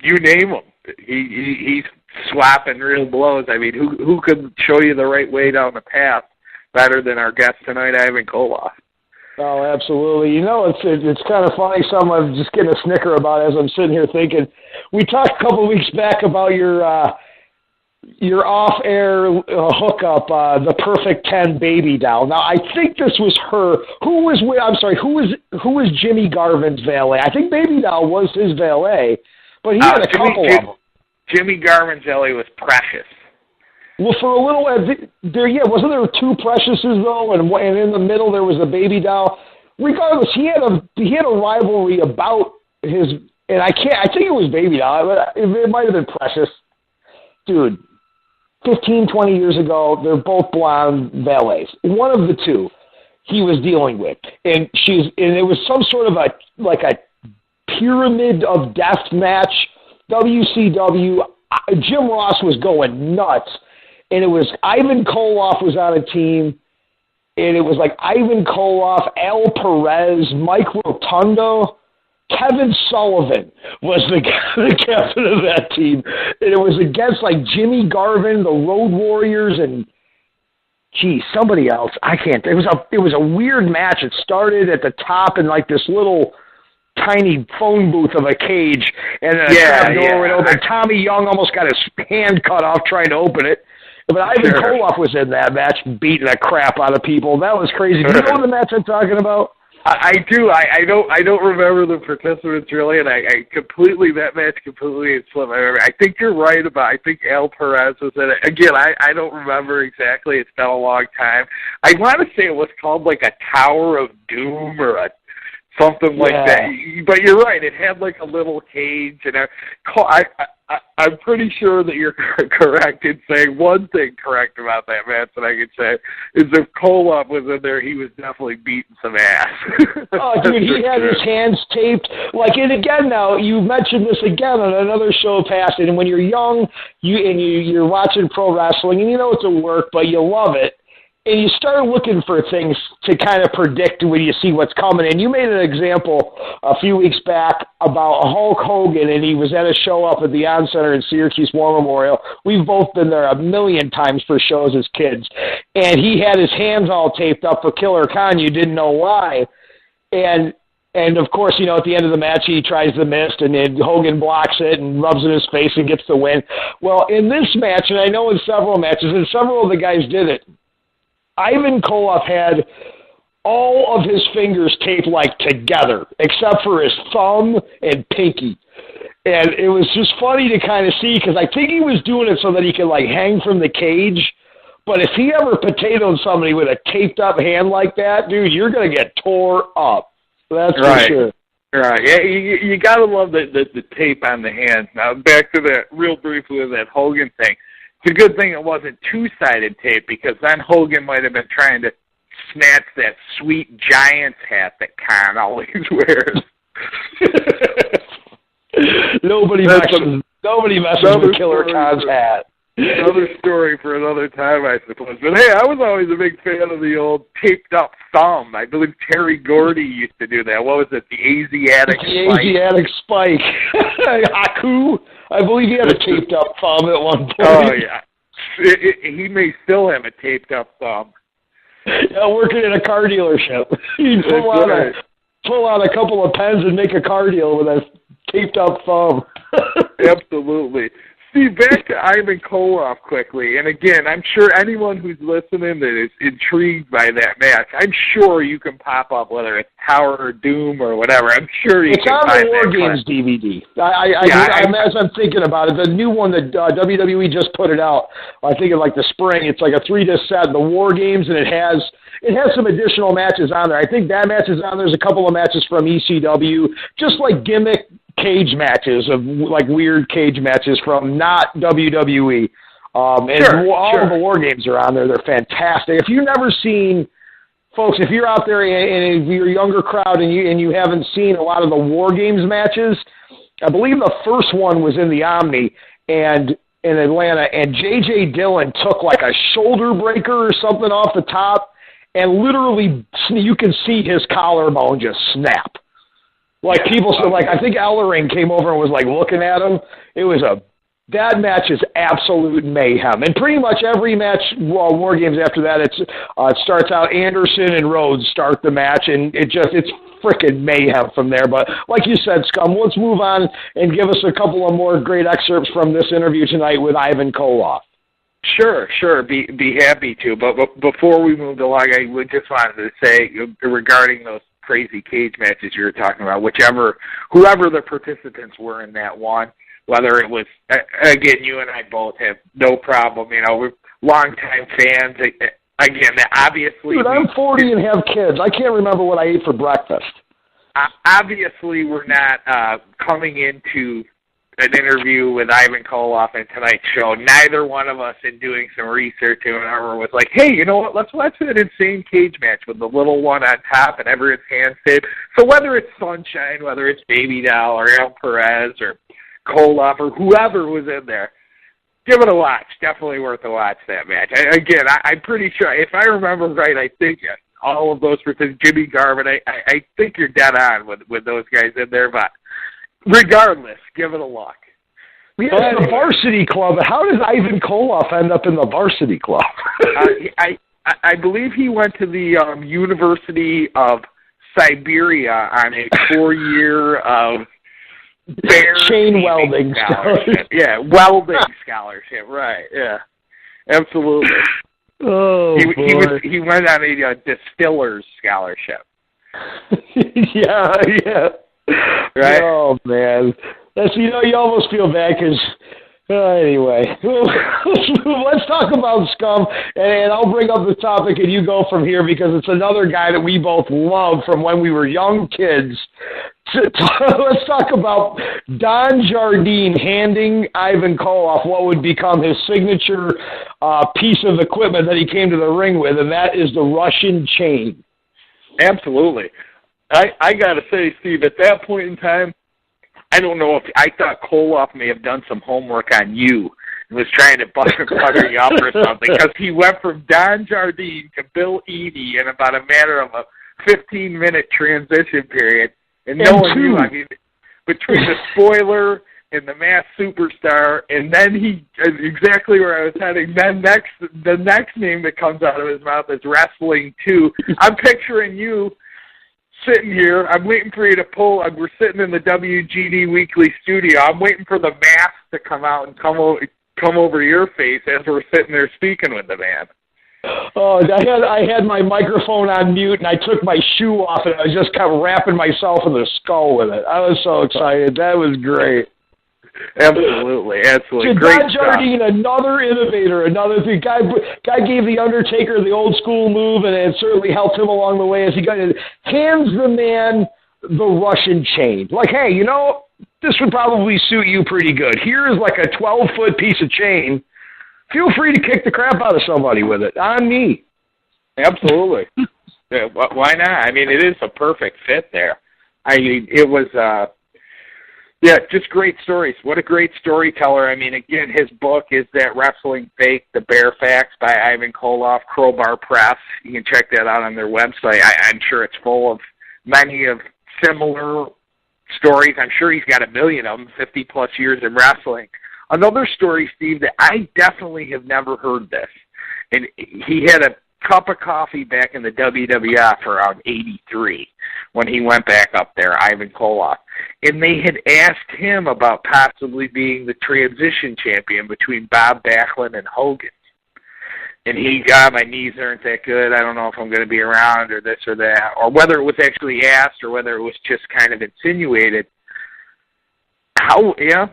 you name him. He's swapping real blows. I mean, who could show you the right way down the path better than our guest tonight, Ivan Koloff? Oh, absolutely. You know, it's kind of funny. Something I'm just getting a snicker about as I'm sitting here thinking. We talked a couple of weeks back about your off-air hookup, the Perfect 10 baby doll. Now, I think this was her. Who was Jimmy Garvin's valet? I think Baby Doll was his valet, but he had a couple of them. Jimmy Garvin's valet was Precious. Well, for a little, wasn't there two Preciouses though, and in the middle there was a Baby Doll. Regardless, he had a rivalry about his, and I think it was Baby Doll, but it might have been Precious. Dude, 15, 20 years ago, they're both blonde valets. One of the two he was dealing with, and it was some sort of a pyramid of death match, WCW. Jim Ross was going nuts. And it was Ivan Koloff was on a team, and it was like Ivan Koloff, Al Perez, Mike Rotundo, Kevin Sullivan was the captain of that team. And it was against like Jimmy Garvin, the Road Warriors, and somebody else. I can't. It was a weird match. It started at the top in like this little tiny phone booth of a cage, and then a trap door went open. Tommy Young almost got his hand cut off trying to open it. But Ivan Koloff was in that match, beating the crap out of people. That was crazy. Do you know the match I'm talking about? I do. I don't remember the participants really, and that match completely slipped my memory. I think you're right about. I think Al Perez was in it. Again, I don't remember exactly. It's been a long time. I want to say it was called like a Tower of Doom or something like that. But you're right. It had like a little cage, and I'm pretty sure that you're correct in saying one thing correct about that match that I could say is if Koloff was in there, he was definitely beating some ass. Oh, dude, he had his hands taped. And again now, you mentioned this again on another show past, and when you're young, you're watching pro wrestling, and you know it's a work, but you love it. And you start looking for things to kind of predict when you see what's coming. And you made an example a few weeks back about Hulk Hogan, and he was at a show up at the On Center in Syracuse War Memorial. We've both been there a million times for shows as kids. And he had his hands all taped up for Killer Khan. You didn't know why. And of course, at the end of the match, he tries the mist, and then Hogan blocks it and rubs it in his face and gets the win. Well, in this match, and I know in several matches, and several of the guys did it, Ivan Koloff had all of his fingers taped like together, except for his thumb and pinky. And it was just funny to kind of see, because I think he was doing it so that he could like hang from the cage. But if he ever potatoed somebody with a taped up hand like that, dude, you're going to get tore up. That's for sure. Right. Yeah, you got to love the tape on the hands. Now, back to that real briefly with that Hogan thing. It's a good thing it wasn't two-sided tape, because then Hogan might have been trying to snatch that sweet Giants hat that Khan always wears. Nobody messes with Killer Khan's hat. Another story for another time, I suppose. But hey, I was always a big fan of the old taped-up thumb. I believe Terry Gordy used to do that. What was it? The Asiatic Spike. Asiatic Spike. Haku. I believe he had a taped-up thumb at one point. Oh, yeah. He may still have a taped-up thumb. Yeah, working in a car dealership. He'd pull out a couple of pens and make a car deal with a taped-up thumb. Absolutely. Steve, back to Ivan Koloff quickly. And again, I'm sure anyone who's listening that is intrigued by that match, I'm sure you can pop up, whether it's Tower of Doom or whatever. I'm sure you can find that. It's on the War Games DVD. As I'm thinking about it, the new one that WWE just put it out, I think in like the spring, it's like a 3-disc set, the War Games, and it has some additional matches on there. I think that match is on there. There's a couple of matches from ECW, just like gimmick cage matches, of like weird cage matches from not WWE. All of the War Games are on there. They're fantastic. If you've never seen, folks, if you're out there and if you're a younger crowd and you haven't seen a lot of the War Games matches, I believe the first one was in the Omni and in Atlanta, and J.J. Dillon took like a shoulder breaker or something off the top and literally you can see his collarbone just snap. Like people said, like I think Ellering came over and was like looking at him. That match is absolute mayhem, and pretty much every match, War Games after that, it starts out Anderson and Rhodes start the match, and it's freaking mayhem from there. But like you said, Scum, let's move on and give us a couple of more great excerpts from this interview tonight with Ivan Koloff. Sure. Be happy to. But before we moved along, I would just wanted to say regarding those crazy cage matches you were talking about, whoever the participants were in that one, whether it was, again, you and I both have no problem. We're longtime fans. Again, obviously... Dude, I'm 40 and have kids. I can't remember what I ate for breakfast. Obviously, we're not coming into an interview with Ivan Koloff in tonight's show. Neither one of us, in doing some research or whatever, was like, hey, you know what, let's watch that insane cage match with the little one on top and everyone's hands saved. So whether it's Sunshine, whether it's Baby Doll or El Perez or Koloff or whoever was in there, give it a watch. Definitely worth a watch, that match. I'm pretty sure, if I remember right, I think all of those were Jimmy Garvin. I think you're dead on with those guys in there, but regardless, give it a look. We have the Varsity Club. How does Ivan Koloff end up in the Varsity Club? I believe he went to the University of Siberia on a 4-year chain welding scholarship. Yeah, welding scholarship, right, yeah. Absolutely. Oh, boy. He went on a distiller's scholarship. Yeah. Right? Oh, man. You almost feel bad because, anyway. Let's talk about Scum, and I'll bring up the topic, and you go from here because it's another guy that we both love from when we were young kids. Let's talk about Don Jardine handing Ivan Koloff what would become his signature piece of equipment that he came to the ring with, and that is the Russian chain. Absolutely. I got to say, Steve, at that point in time, I don't know if I thought Koloff may have done some homework on you and was trying to butter you up or something, because he went from Don Jardine to Bill Eadie in about a matter of a 15-minute transition period. And no one knew. I mean, between the spoiler and the Masked Superstar, and then exactly where I was heading. Then the next name that comes out of his mouth is Wrestling 2. I'm picturing you sitting here. I'm waiting for you to pull. We're sitting in the WGD Weekly studio. I'm waiting for the mask to come out and come over your face as we're sitting there speaking with the man. Oh, I had my microphone on mute, and I took my shoe off, and I was just kind of wrapping myself in the skull with it. I was so excited. That was great. Absolutely. Great Don Jardine, another innovator, another thing. Guy gave The Undertaker the old school move, and it certainly helped him along the way as he hands the man the Russian chain. Like, hey, this would probably suit you pretty good. Here is like a 12-foot piece of chain. Feel free to kick the crap out of somebody with it. On me. Absolutely. Yeah, why not? I mean, it is a perfect fit there. I mean, it was, just great stories. What a great storyteller. I mean, again, his book is that Wrestling Fake, The Bare Facts by Ivan Koloff, Crowbar Press. You can check that out on their website. I'm sure it's full of many of similar stories. I'm sure he's got a million of them, 50-plus years in wrestling. Another story, Steve, that I definitely have never heard this, and he had a cup of coffee back in the WWF around 83 when he went back up there, Ivan Koloff, and they had asked him about possibly being the transition champion between Bob Backlund and Hogan. And he got, my knees aren't that good, I don't know if I'm going to be around or this or that, or whether it was actually asked or whether it was just kind of insinuated. How, in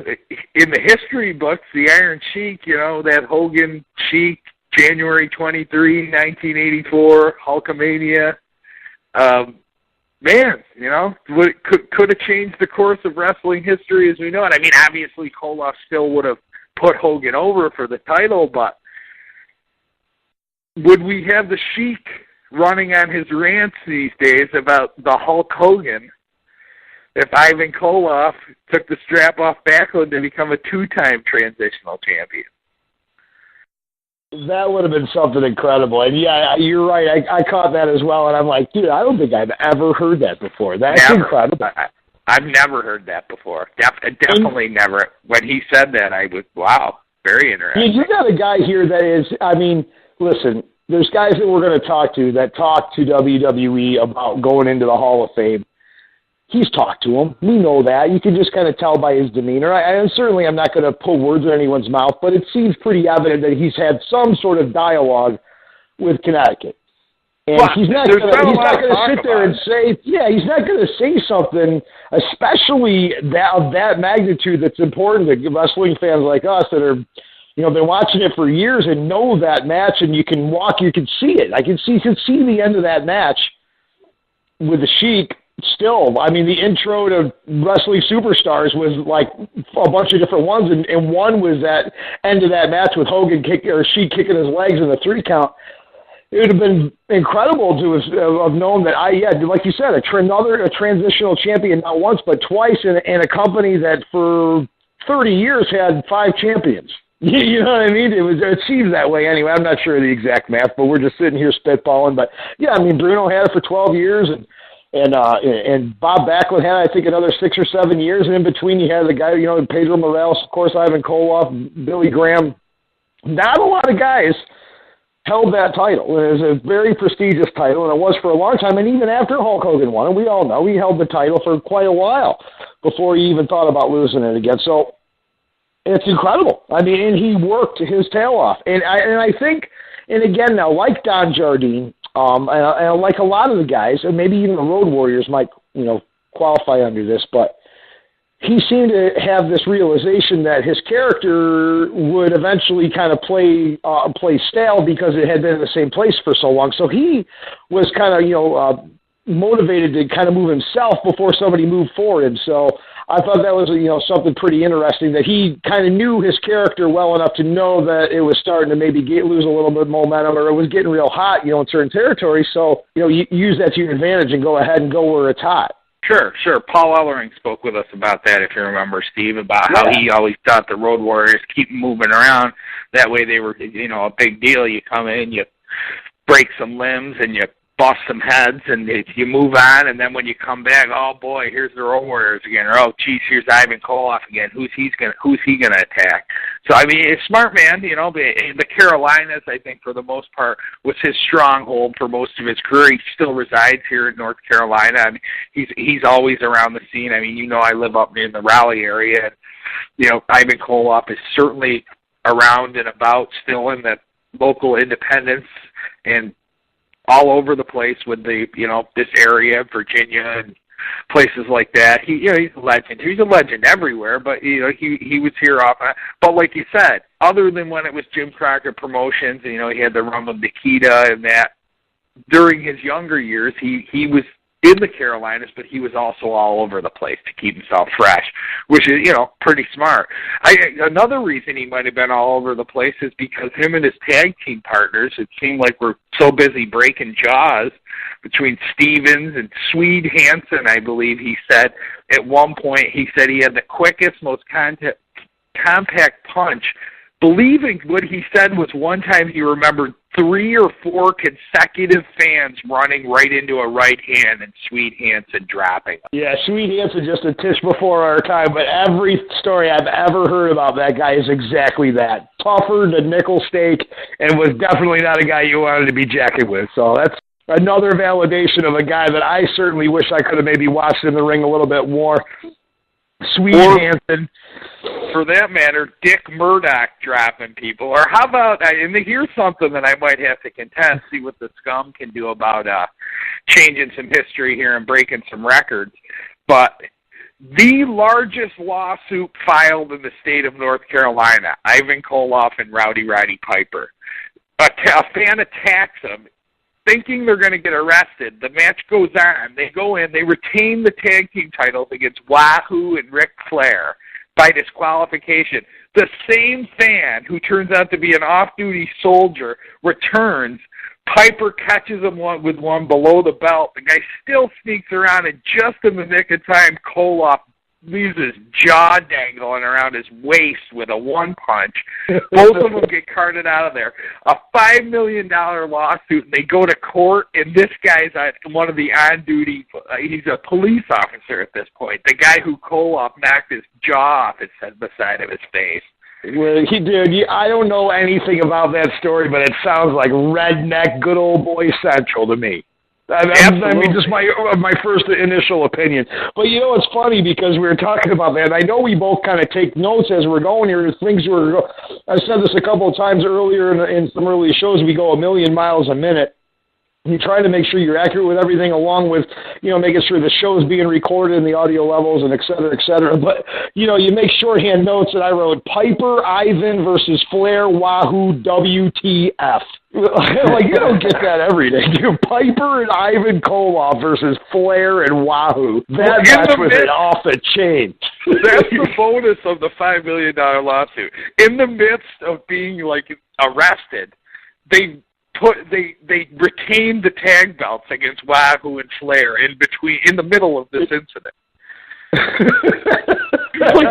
the history books, the Iron Sheik, that Hogan Sheik, January 23, 1984, Hulkamania, could have changed the course of wrestling history as we know it. I mean, obviously, Koloff still would have put Hogan over for the title, but would we have the Sheik running on his rants these days about the Hulk Hogan if Ivan Koloff took the strap off Backlund to become a 2-time transitional champion? That would have been something incredible. And, yeah, you're right. I caught that as well, and I'm like, dude, I don't think I've ever heard that before. That's incredible. I've never heard that before. Definitely never. When he said that, I was, wow, very interesting. You got a guy here that is, I mean, listen, there's guys that we're going to talk to that talk to WWE about going into the Hall of Fame. He's talked to him. We know that. You can just kind of tell by his demeanor. And certainly I'm not going to put words in anyone's mouth, but it seems pretty evident that he's had some sort of dialogue with Connecticut. And he's not going to sit there and say, he's not going to say something, especially of that magnitude that's important to wrestling fans like us that are, been watching it for years and know that match, and you can see it. You can see the end of that match with the Sheik. Still, I mean, the intro to Wrestling Superstars was like a bunch of different ones, and one was that end of that match with Hogan Sheik kicking his legs in the 3 count. It would have been incredible to have known that like you said, a transitional champion not once but twice in a company that for 30 years had 5 champions. You know what I mean? It seems that way anyway. I'm not sure of the exact math, but we're just sitting here spitballing. But yeah, I mean, Bruno had it for 12 years, and Bob Backlund had, I think, another 6 or 7 years, and in between you had the guy, Pedro Morales, of course, Ivan Koloff, Billy Graham. Not a lot of guys held that title. It was a very prestigious title, and it was for a long time, and even after Hulk Hogan won it, we all know he held the title for quite a while before he even thought about losing it again. So it's incredible. I mean, and he worked his tail off. And I think, and again now, like Don Jardine, and like a lot of the guys, and maybe even the Road Warriors might, qualify under this, but he seemed to have this realization that his character would eventually kind of play stale because it had been in the same place for so long. So he was kind of, motivated to kind of move himself before somebody moved for him. So I thought that was, something pretty interesting, that he kind of knew his character well enough to know that it was starting to maybe lose a little bit of momentum, or it was getting real hot, in certain territories. So, you use that to your advantage and go ahead and go where it's hot. Sure. Paul Ellering spoke with us about that, if you remember, Steve, about how he always thought the Road Warriors keep moving around. That way they were, a big deal. You come in, you break some limbs, and you bust some heads, and you move on, and then when you come back, oh boy, here's the Road Warriors again, or oh geez, here's Ivan Koloff again. Who's he gonna attack? So I mean, it's smart, man. The Carolinas, I think for the most part, was his stronghold for most of his career. He still resides here in North Carolina. I mean, he's always around the scene. I mean, I live up in the Raleigh area, and Ivan Koloff is certainly around and about, still in the local independence and all over the place with the, this area, Virginia and places like that. He's a legend. He's a legend everywhere, but, he was here often. But like you said, other than when it was Jim Crockett Promotions, and, he had the run with Nikita and that, during his younger years, he was in the Carolinas, but he was also all over the place to keep himself fresh, which is, pretty smart. Another reason he might have been all over the place is because him and his tag team partners, it seemed like we're so busy breaking jaws between Stevens and Swede Hansen, I believe he said. At one point, he said he had the quickest, most compact punch. Believing what he said was one time he remembered 3 or 4 consecutive fans running right into a right hand and Swede Hansen dropping. Yeah, Swede Hansen just a tish before our time, but every story I've ever heard about that guy is exactly that. Tougher than nickel steak, and was definitely not a guy you wanted to be jacking with. So that's another validation of a guy that I certainly wish I could have maybe watched in the ring a little bit more. Swede Hansen. For that matter, Dick Murdoch dropping people. Or how about, and here's something that I might have to contest, see what the Scum can do about changing some history here and breaking some records. But the largest lawsuit filed in the state of North Carolina, Ivan Koloff and Rowdy Roddy Piper. A fan attacks him, thinking they're going to get arrested. The match goes on. They go in. They retain the tag team titles against Wahoo and Ric Flair by disqualification. The same fan, who turns out to be an off-duty soldier, returns. Piper catches him with one below the belt. The guy still sneaks around, and just in the nick of time, Koloff leaves his jaw dangling around his waist with a one punch. Both of them get carted out of there. A $5 million lawsuit, and they go to court, and this guy's one of the on-duty, he's a police officer at this point, the guy who Koloff knocked his jaw off the side of his face. Well, he did. I don't know anything about that story, but it sounds like redneck, good old boy central to me. I mean, just my first initial opinion. But you know, it's funny because we were talking about that. I know we both kind of take notes as we're going here. I said this a couple of times earlier in some early shows. We go 1,000,000 miles a minute. You try to make sure you're accurate with everything, along with, making sure the show is being recorded and the audio levels and et cetera, et cetera. But, you make shorthand notes, and I wrote Piper, Ivan versus Flair, Wahoo, WTF. Like, you don't get that every day, dude. Piper and Ivan Koloff versus Flair and Wahoo. That match was off the chain. That's the bonus of the $5 million lawsuit. In the midst of being, arrested, they retained the tag belts against Wahoo and Flair in the middle of this incident.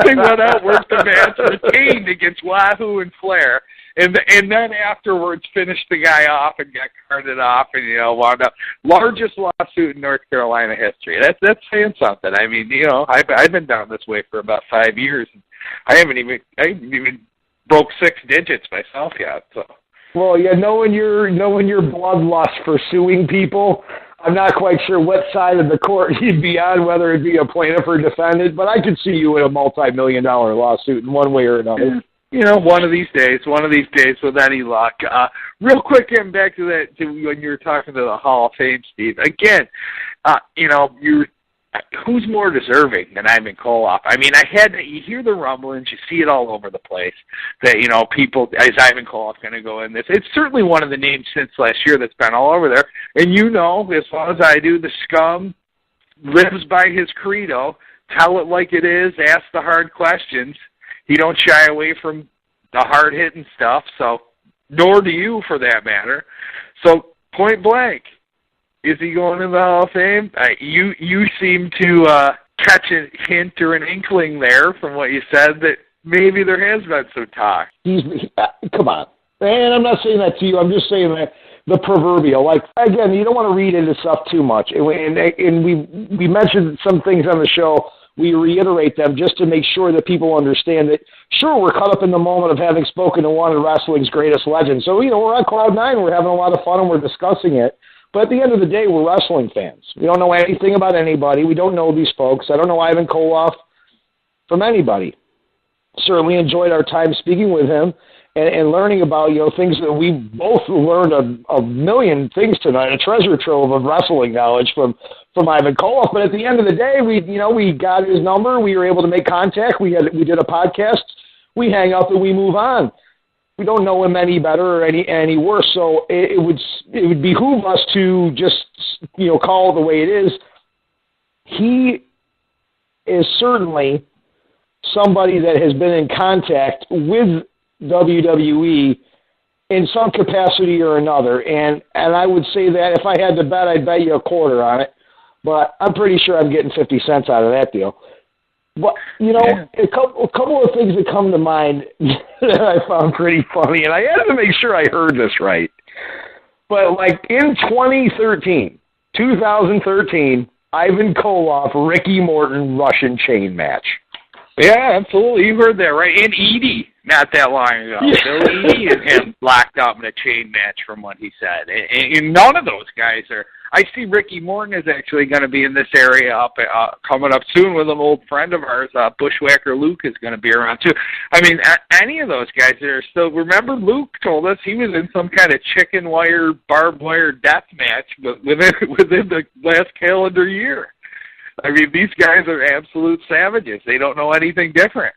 They went out, worked the match, retained against Wahoo and Flair, and then afterwards finished the guy off and got carted off, and wound up largest lawsuit in North Carolina history. That's saying something. I mean, I've been down this way for about 5 years, and I haven't even broke 6 digits myself yet. So. Well, yeah, knowing your bloodlust for suing people, I'm not quite sure what side of the court you'd be on, whether it be a plaintiff or defendant, but I could see you in a multi-million-dollar lawsuit in one way or another. One of these days with any luck. Real quick, getting back to that, when you were talking to the Hall of Fame, Steve, again, who's more deserving than Ivan Koloff? I mean, you hear the rumblings, you see it all over the place, that, people, is Ivan Koloff going to go in this? It's certainly one of the names since last year that's been all over there. And as well as I do, the Scum lives by his credo, tell it like it is, ask the hard questions. He don't shy away from the hard-hitting stuff, so, nor do you, for that matter. So, point blank, is he going in the Hall of Fame? You seem to catch a hint or an inkling there from what you said that maybe there has been some talk. Come on. And I'm not saying that to you. I'm just saying that the proverbial. Again, you don't want to read into stuff too much. And we mentioned some things on the show. We reiterate them just to make sure that people understand that, sure, we're caught up in the moment of having spoken to one of wrestling's greatest legends. So, we're on Cloud 9. We're having a lot of fun, and we're discussing it. But at the end of the day, we're wrestling fans. We don't know anything about anybody. We don't know these folks. I don't know Ivan Koloff from anybody. Certainly enjoyed our time speaking with him and learning about, things that we both learned a million things tonight, a treasure trove of wrestling knowledge from Ivan Koloff. But at the end of the day, we got his number. We were able to make contact. We did a podcast. We hang up and we move on. We don't know him any better or any worse, so it would behoove us to just call it the way it is. He is certainly somebody that has been in contact with WWE in some capacity or another, and I would say that if I had to bet, I'd bet you a quarter on it, but I'm pretty sure I'm getting 50 cents out of that deal. But, a couple of things that come to mind that I found pretty funny, and I had to make sure I heard this right. But, in 2013, Ivan Koloff, Ricky Morton, Russian chain match. Yeah, absolutely. You heard that, right? And Edie, not that long ago. Bill Edie and him locked up in a chain match from what he said. And none of those guys are... I see Ricky Morton is actually going to be in this area coming up soon with an old friend of ours. Bushwhacker Luke is going to be around too. I mean, any of those guys that are still... Remember Luke told us he was in some kind of chicken wire, barbed wire death match within the last calendar year. I mean, these guys are absolute savages. They don't know anything different.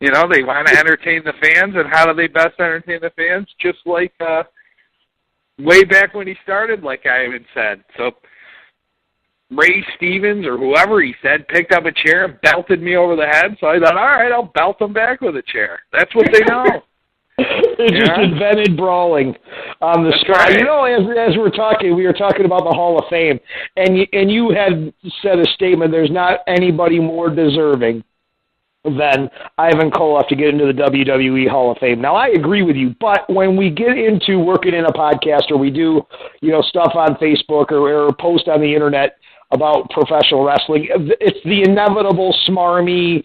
They want to entertain the fans, and how do they best entertain the fans? Just like... way back when he started, like I even said. So Ray Stevens or whoever he said picked up a chair and belted me over the head. So I thought, all right, I'll belt him back with a chair. That's what they know. just invented brawling on the spot. Right. You know, as we're talking, we were talking about the Hall of Fame, and you had said a statement. There's not anybody more deserving than Ivan Koloff to get into the WWE Hall of Fame. Now, I agree with you, but when we get into working in a podcast or we do, stuff on Facebook or post on the internet about professional wrestling, it's the inevitable smarmy,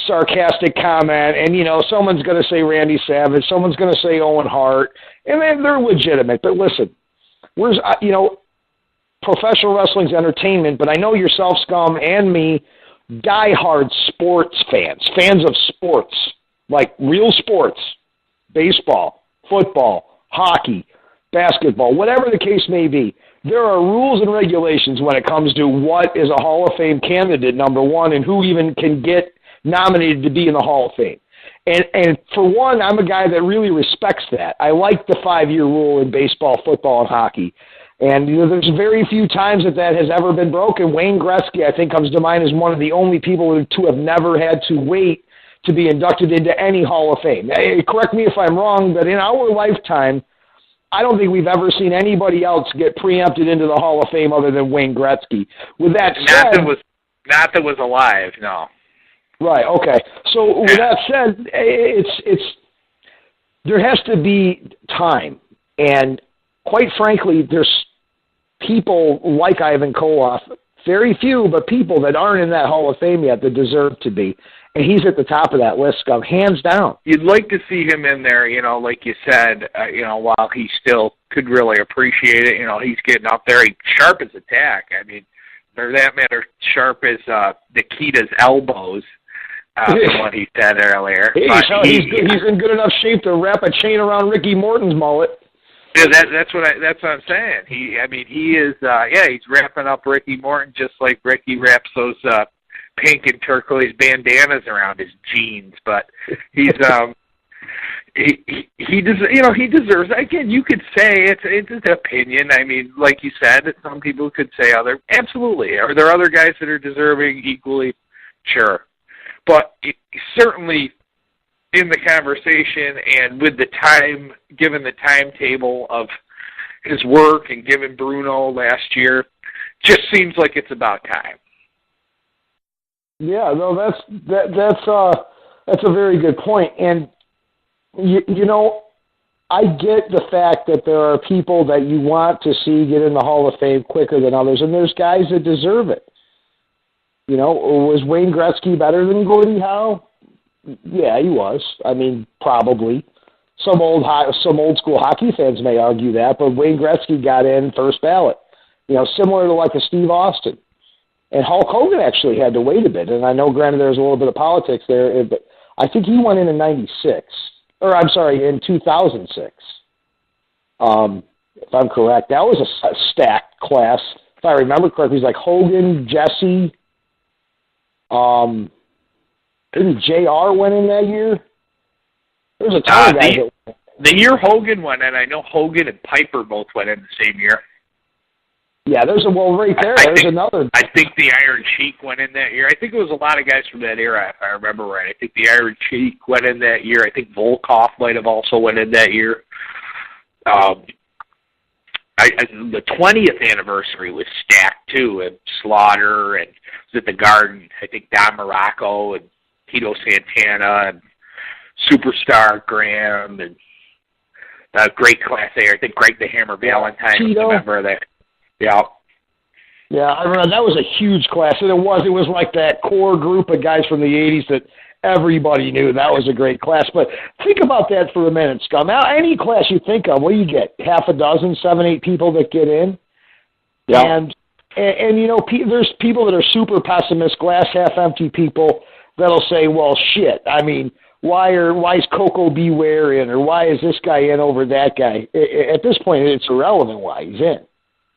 sarcastic comment, and, someone's going to say Randy Savage, someone's going to say Owen Hart, and they're legitimate. But listen, professional wrestling's entertainment, but I know yourself, Scum, and me, diehard sports fans of sports, like real sports, baseball, football, hockey, basketball, whatever the case may be. There are rules and regulations when it comes to what is a Hall of Fame candidate, number one, and who even can get nominated to be in the Hall of Fame. And for one, I'm a guy that really respects that. I like the 5-year rule in baseball, football, and hockey. And there's very few times that has ever been broken. Wayne Gretzky, I think, comes to mind as one of the only people to have never had to wait to be inducted into any Hall of Fame. Correct me if I'm wrong, but in our lifetime, I don't think we've ever seen anybody else get preempted into the Hall of Fame other than Wayne Gretzky. With that said, not that was alive, no. Right. Okay. So with that said, it's there has to be time, and quite frankly, there's people like Ivan Koloff, very few, but people that aren't in that Hall of Fame yet that deserve to be. And he's at the top of that list, Scum, hands down. You'd like to see him in there, like you said, while he still could really appreciate it. He's getting up there. He's sharp as a tack. I mean, for that matter, sharp as Nikita's elbows, from what he said earlier. He's in good enough shape to wrap a chain around Ricky Morton's mullet. Yeah, that's what I'm saying. He is he's wrapping up Ricky Morton just like Ricky wraps those pink and turquoise bandanas around his jeans. But he's he deserves. Again, you could say it's an opinion. I mean, like you said, some people could say other. Absolutely, are there other guys that are deserving equally? Sure, but certainly, in the conversation and with the time, given the timetable of his work and given Bruno last year, just seems like it's about time. Yeah, no, that's a very good point. And I get the fact that there are people that you want to see get in the Hall of Fame quicker than others, and there's guys that deserve it. Was Wayne Gretzky better than Gordie Howe? Yeah, he was. I mean, probably. Some old school hockey fans may argue that, but Wayne Gretzky got in first ballot. Similar to like a Steve Austin. And Hulk Hogan actually had to wait a bit. And I know, granted, there was a little bit of politics there, but I think he went in 96. Or, I'm sorry, in 2006. If I'm correct. That was a stacked class. If I remember correctly, it was like Hogan, Jesse, maybe JR went in that year. There was a ton of guys. The year Hogan went in, I know Hogan and Piper both went in the same year. Yeah, there's another. I think the Iron Sheik went in that year. I think it was a lot of guys from that era, if I remember right. I think the Iron Sheik went in that year. I think Volkov might have also went in that year. The 20th anniversary was stacked, too, and Slaughter, and was at the Garden. I think Don Morocco and Tito Santana and Superstar Graham and great class there. I think Greg the Hammer Valentine was a member of that. Yeah. Yeah, I remember that was a huge class, and it was like that core group of guys from the 80s that everybody knew. That was a great class. But think about that for a minute, Scum. Now, any class you think of, what do you get? Half a dozen, 7, 8 people that get in? Yeah. And there's people that are super pessimist, glass half empty people that'll say, well, shit, I mean, why is Coco Beware in, or why is this guy in over that guy? At this point, it's irrelevant why he's in.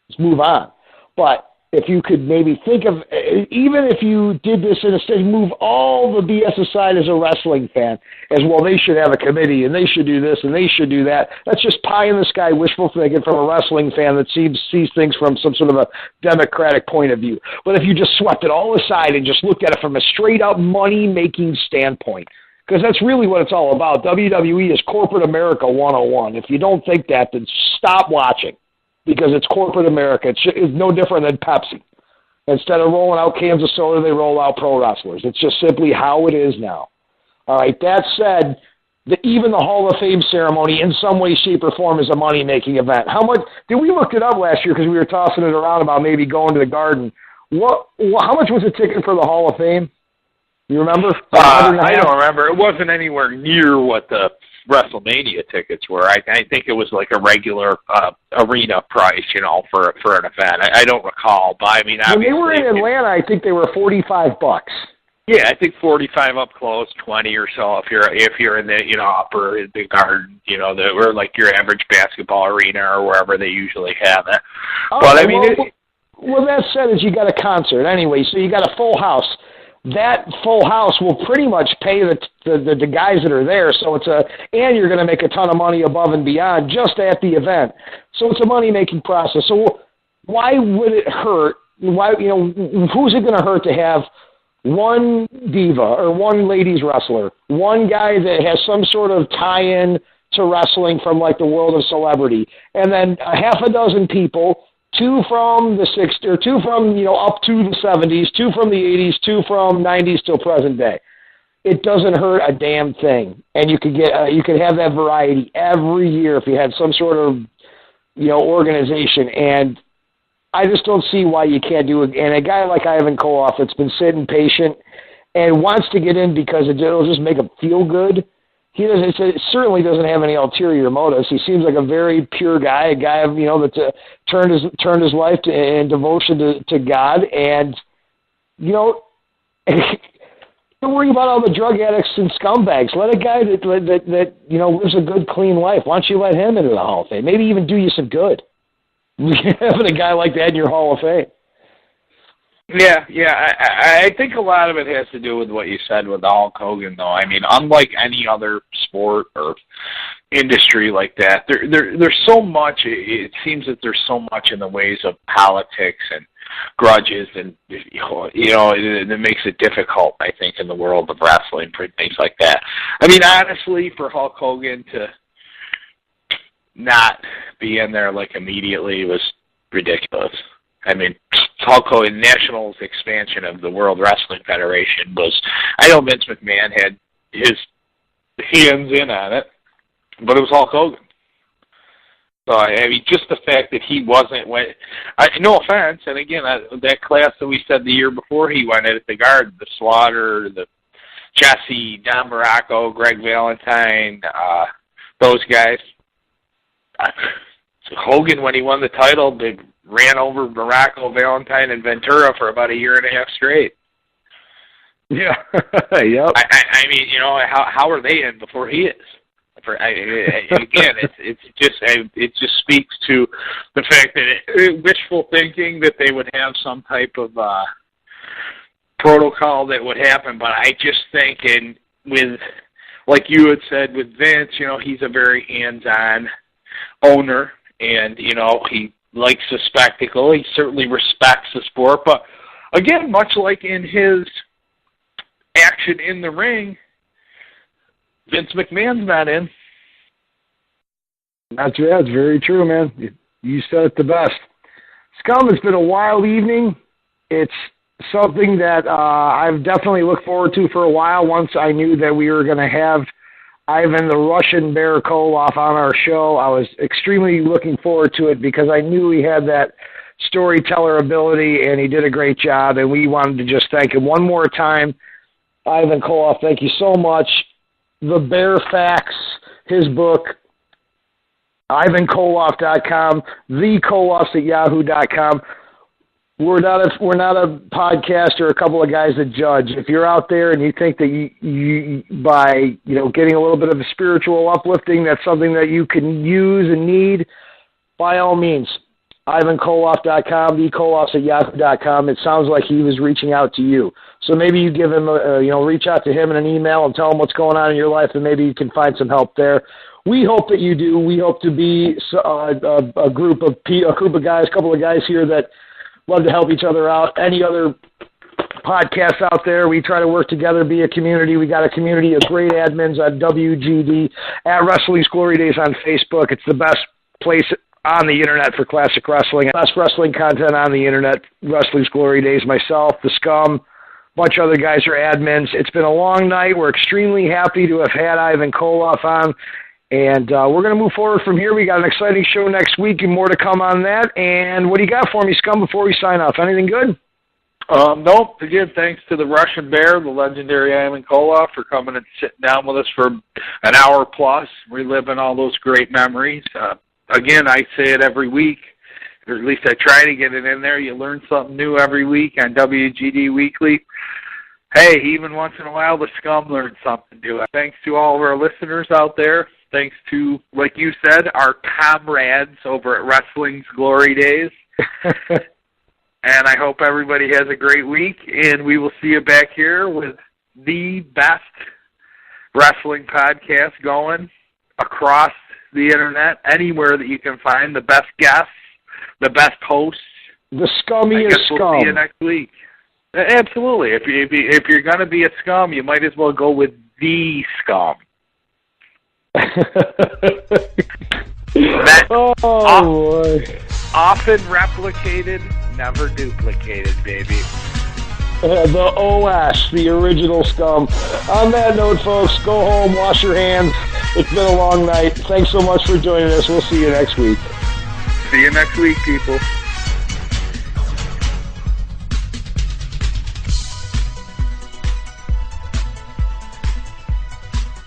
Let's move on. But if you could maybe think of, even if you did this in a state, move all the BS aside as a wrestling fan, as well, they should have a committee, and they should do this, and they should do that. That's just pie-in-the-sky wishful thinking from a wrestling fan that sees things from some sort of a democratic point of view. But if you just swept it all aside and just looked at it from a straight-up money-making standpoint, because that's really what it's all about. WWE is corporate America 101. If you don't think that, then stop watching, because it's corporate America. It's no different than Pepsi. Instead of rolling out cans of soda, they roll out pro wrestlers. It's just simply how it is now. All right, that said, even the Hall of Fame ceremony in some way, shape, or form is a money-making event. How much – we looked it up last year because we were tossing it around about maybe going to the Garden. How much was a ticket for the Hall of Fame? You remember? I don't remember. It wasn't anywhere near what the WrestleMania tickets were. I think it was like a regular arena price, for an event. I don't recall, but I mean, when they were in Atlanta, I think they were $45. Yeah, I think 45 up close, 20 or so if you're in the upper the Garden, or like your average basketball arena or wherever they usually have it. Oh, but I mean, well, that said, is you got a concert anyway, so you got a full house. That full house will pretty much pay the guys that are there. So and you're going to make a ton of money above and beyond just at the event. So it's a money making process. So why would it hurt? Why who's it going to hurt to have one diva or one ladies wrestler, one guy that has some sort of tie-in to wrestling from like the world of celebrity, and then a half a dozen people, two from the 60s, or two from up to the 70s, two from the 80s, two from 90s till present day. It doesn't hurt a damn thing, and you could have that variety every year if you had some sort of organization. And I just don't see why you can't do it. And a guy like Ivan Koloff that's been sitting patient and wants to get in because it'll just make him feel good. It certainly doesn't have any ulterior motives. He seems like a very pure guy, a guy that's turned his life in devotion to God. And don't worry about all the drug addicts and scumbags. Let a guy that lives a good, clean life. Why don't you let him into the Hall of Fame? Maybe even do you some good. Having a guy like that in your Hall of Fame. Yeah. I think a lot of it has to do with what you said with Hulk Hogan, though. I mean, unlike any other sport or industry like that, there's so much. It seems that there's so much in the ways of politics and grudges, and it makes it difficult, I think, in the world of wrestling for things like that. I mean, honestly, for Hulk Hogan to not be in there like immediately was ridiculous. I mean, Hulk Hogan, National's expansion of the World Wrestling Federation was, I know Vince McMahon had his hands in on it, but it was Hulk Hogan. So, I mean, just the fact that he wasn't, no offense, and again, that class that we said the year before he went at the Garden, the Slaughter, the Jesse, Don Baracco, Greg Valentine, those guys. Hogan, when he won the title, they ran over Baracco, Valentine, and Ventura for about a year and a half straight. Yeah, yep. I mean, how are they in before he is? Again, it just speaks to the fact that wishful thinking that they would have some type of protocol that would happen. But I just think, with like you had said with Vince, he's a very hands-on owner, and he likes the spectacle. He certainly respects the sport, but again, much like in his action in the ring, Vince McMahon's not in. That's very true, man. You said it the best. Scum, it's been a wild evening. It's something that I've definitely looked forward to for a while. Once I knew that we were going to have Ivan the Russian Bear Koloff on our show, I was extremely looking forward to it because I knew he had that storyteller ability and he did a great job, and we wanted to just thank him one more time. Ivan Koloff, thank you so much. The Bear Facts, his book, IvanKoloff.com, thekoloffs@yahoo.com. We're not a podcast or a couple of guys that judge. If you're out there and you think that you by getting a little bit of a spiritual uplifting, that's something that you can use and need, by all means, IvanKoloff.com, thekoloffs@yahoo.com. It sounds like he was reaching out to you, so maybe you give him reach out to him in an email and tell him what's going on in your life, and maybe you can find some help there. We hope that you do. We hope to be a group of guys, a couple of guys here that love to help each other out. Any other podcasts out there. We try to work together, be a community. We got a community of great admins on WGD, at Wrestling's Glory Days on Facebook. It's the best place on the internet for classic wrestling. Best wrestling content on the internet, Wrestling's Glory Days. Myself, the Scum, a bunch of other guys are admins. It's been a long night. We're extremely happy to have had Ivan Koloff on. And we're going to move forward from here. We got an exciting show next week and more to come on that. And what do you got for me, Scum, before we sign off? Anything good? Nope. Again, thanks to the Russian Bear, the legendary Ivan Koloff, for coming and sitting down with us for an hour plus, reliving all those great memories. Again, I say it every week, or at least I try to get it in there. You learn something new every week on WGD Weekly. Hey, even once in a while, the Scum learns something new. Thanks to all of our listeners out there. Thanks to, like you said, our comrades over at Wrestling's Glory Days. And I hope everybody has a great week, and we will see you back here with the best wrestling podcast going across the internet, anywhere that you can find the best guests, the best hosts. The scummiest Scum. We'll see you next week. Absolutely. If you're going to be a Scum, you might as well go with the Scum. Boy. Often replicated, never duplicated, baby. The OS, the original Scum. On that note, folks, go home, wash your hands. It's been a long night. Thanks so much for joining us. We'll see you next week. See you next week, people.